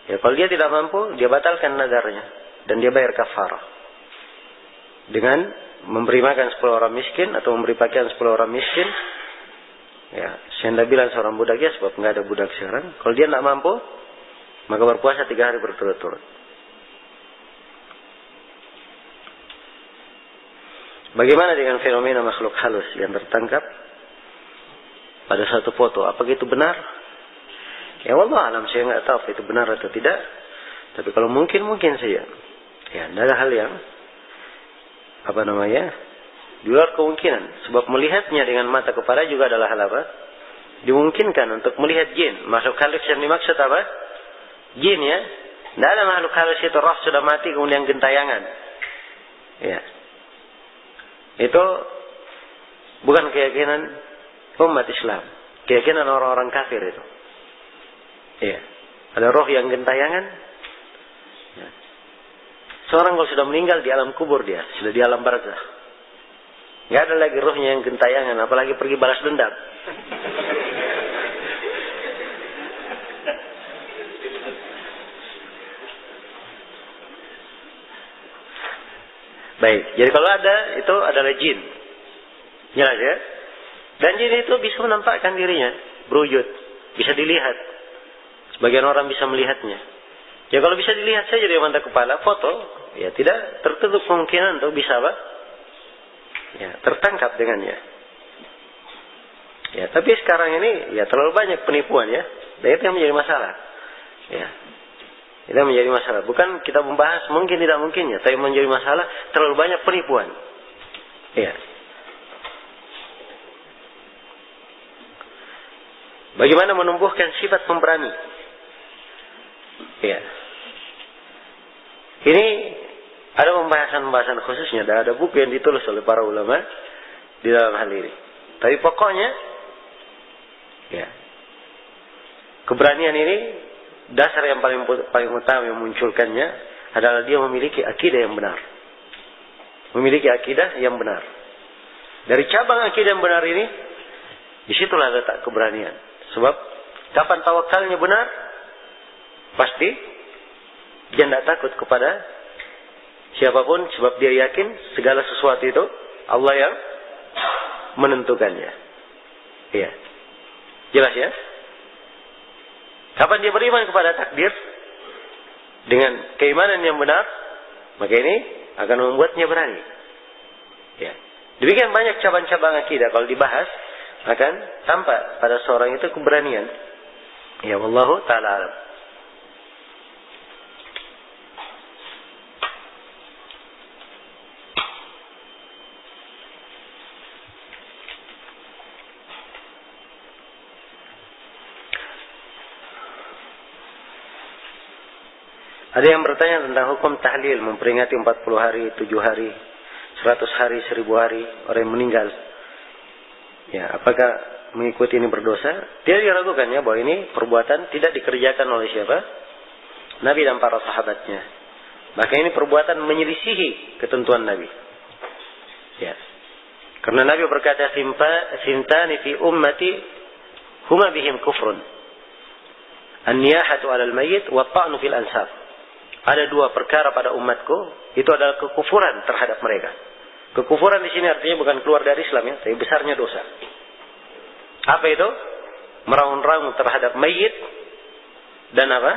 Ya, kalau dia tidak mampu, dia batalkan nadarnya dan dia bayar kafarah. Dengan memberi makan 10 orang miskin atau memberi pakaian 10 orang miskin. Ya, saya tidak bilang seorang budak ya, sebab nggak ada budak sekarang. Kalau dia tidak mampu, maka berpuasa 3 hari berturut-turut. Bagaimana dengan fenomena makhluk halus yang tertangkap pada satu foto? Apakah itu benar? Ya Allah alam, saya nggak tahu itu benar atau tidak. Tapi kalau mungkin saja. Ya, tidak ada hal yang di luar kemungkinan. Sebab melihatnya dengan mata kepala juga adalah hal apa? Dimungkinkan untuk melihat jin. Makhluk halus yang dimaksud apa? Jin ya. Tidak ada makhluk halus itu roh sudah mati kemudian gentayangan. Ya. Itu bukan keyakinan umat Islam. Keyakinan orang-orang kafir itu. Ya. Ada roh yang gentayangan. Ya. Seorang kalau sudah meninggal di alam kubur dia, sudah di alam barzakh. Nggak ada lagi rohnya yang gentayangan, apalagi pergi balas dendam. Baik. Jadi kalau ada, itu adalah jin. Jelas ya? Dan jin itu bisa menampakkan dirinya, berwujud, bisa dilihat. Sebagian orang bisa melihatnya. Ya kalau bisa dilihat saja dari mata kepala, foto, ya tidak tertutup kemungkinan untuk bisa apa? Ya, tertangkap dengannya. Ya, tapi sekarang ini ya terlalu banyak penipuan ya. Dan itu yang menjadi masalah. Ya. Itu yang menjadi masalah. Bukan kita membahas mungkin tidak mungkinnya, tapi menjadi masalah terlalu banyak penipuan. Ya. Bagaimana menumbuhkan sifat pemberani? Ya. Ini ada pembahasan khususnya, dan ada buku yang ditulis oleh para ulama di dalam hal ini. Tapi pokoknya, ya, keberanian ini dasar yang paling utama yang memunculkannya adalah dia memiliki akidah yang benar. Memiliki akidah yang benar. Dari cabang akidah yang benar ini, disitulah letak keberanian. Sebab kapan tawakalnya benar, pasti dia tidak takut kepada siapapun, sebab dia yakin segala sesuatu itu Allah yang menentukannya. Iya. Jelas ya? Kapan dia beriman kepada takdir dengan keimanan yang benar, maka ini akan membuatnya berani. Ya. Demikian banyak cabang-cabang akidah kalau dibahas akan tampak pada seorang itu keberanian. Ya, wallahu ta'ala alam. Ada yang bertanya tentang hukum tahlil, memperingati 40 hari, 7 hari, 100 hari, 1000 hari orang yang meninggal. Ya, apakah mengikuti ini berdosa? Tidak diragukan ya bahwa ini perbuatan tidak dikerjakan oleh siapa? Nabi dan para sahabatnya. Maka ini perbuatan menyelisihi ketentuan Nabi. Ya. Karena Nabi berkata, "Sintani fi ummati huma bihim kufrun. An-niyahatu 'alal mayyit wa ta'nu fil ansab." Ada dua perkara pada umatku, itu adalah kekufuran terhadap mereka. Kekufuran di sini artinya bukan keluar dari Islam ya, tapi besarnya dosa. Apa itu? Meraung-raung terhadap mayit dan apa?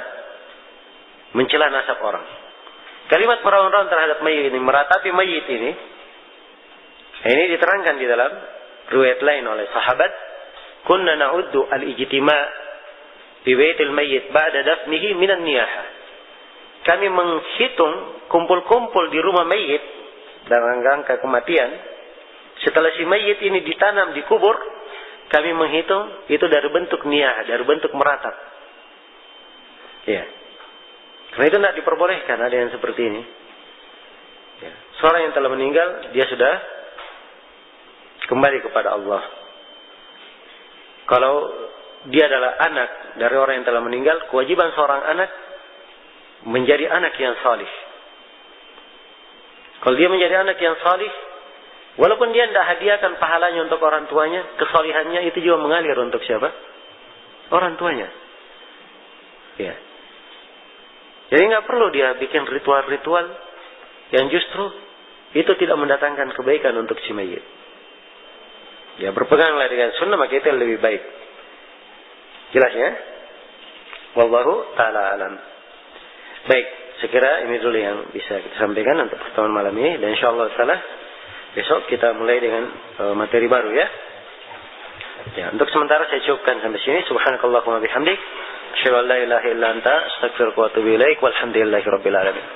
Mencela nasab orang. Kalimat meraung-raung terhadap mayit ini, meratapi mayit ini diterangkan di dalam riwayat lain oleh sahabat, "Kunna na'uddu al-ijtima' fi baitil mayyit ba'da dafnihi minan niyahah." Kami menghitung kumpul-kumpul di rumah mayit dalam rangka kematian. Setelah si mayit ini ditanam, dikubur, kami menghitung itu dari bentuk niyah, dari bentuk meratap. Ya. Karena itu tidak diperbolehkan ada yang seperti ini. Ya. Seorang yang telah meninggal, dia sudah kembali kepada Allah. Kalau dia adalah anak dari orang yang telah meninggal, kewajiban seorang anak menjadi anak yang salih. Kalau dia menjadi anak yang salih, walaupun dia tidak hadiahkan pahalanya untuk orang tuanya, kesalihannya itu juga mengalir untuk siapa? Orang tuanya. Ya. Jadi nggak perlu dia bikin ritual-ritual yang justru itu tidak mendatangkan kebaikan untuk si mayit. Ya, berpeganglah dengan sunnah, maka itu lebih baik. Jelas ya? Wallahu ta'ala alam. Baik, sekira ini dulu yang bisa kita sampaikan untuk pertemuan malam ini, dan insyaallah taala besok kita mulai dengan materi baru ya. Ya, untuk sementara saya cukupkan sampai sini. Subhanakallahumma bihamdik, asyhadu an la ilaha illa anta, astaghfiruka wa atubu ilaik, walhamdulillahirabbil alamin.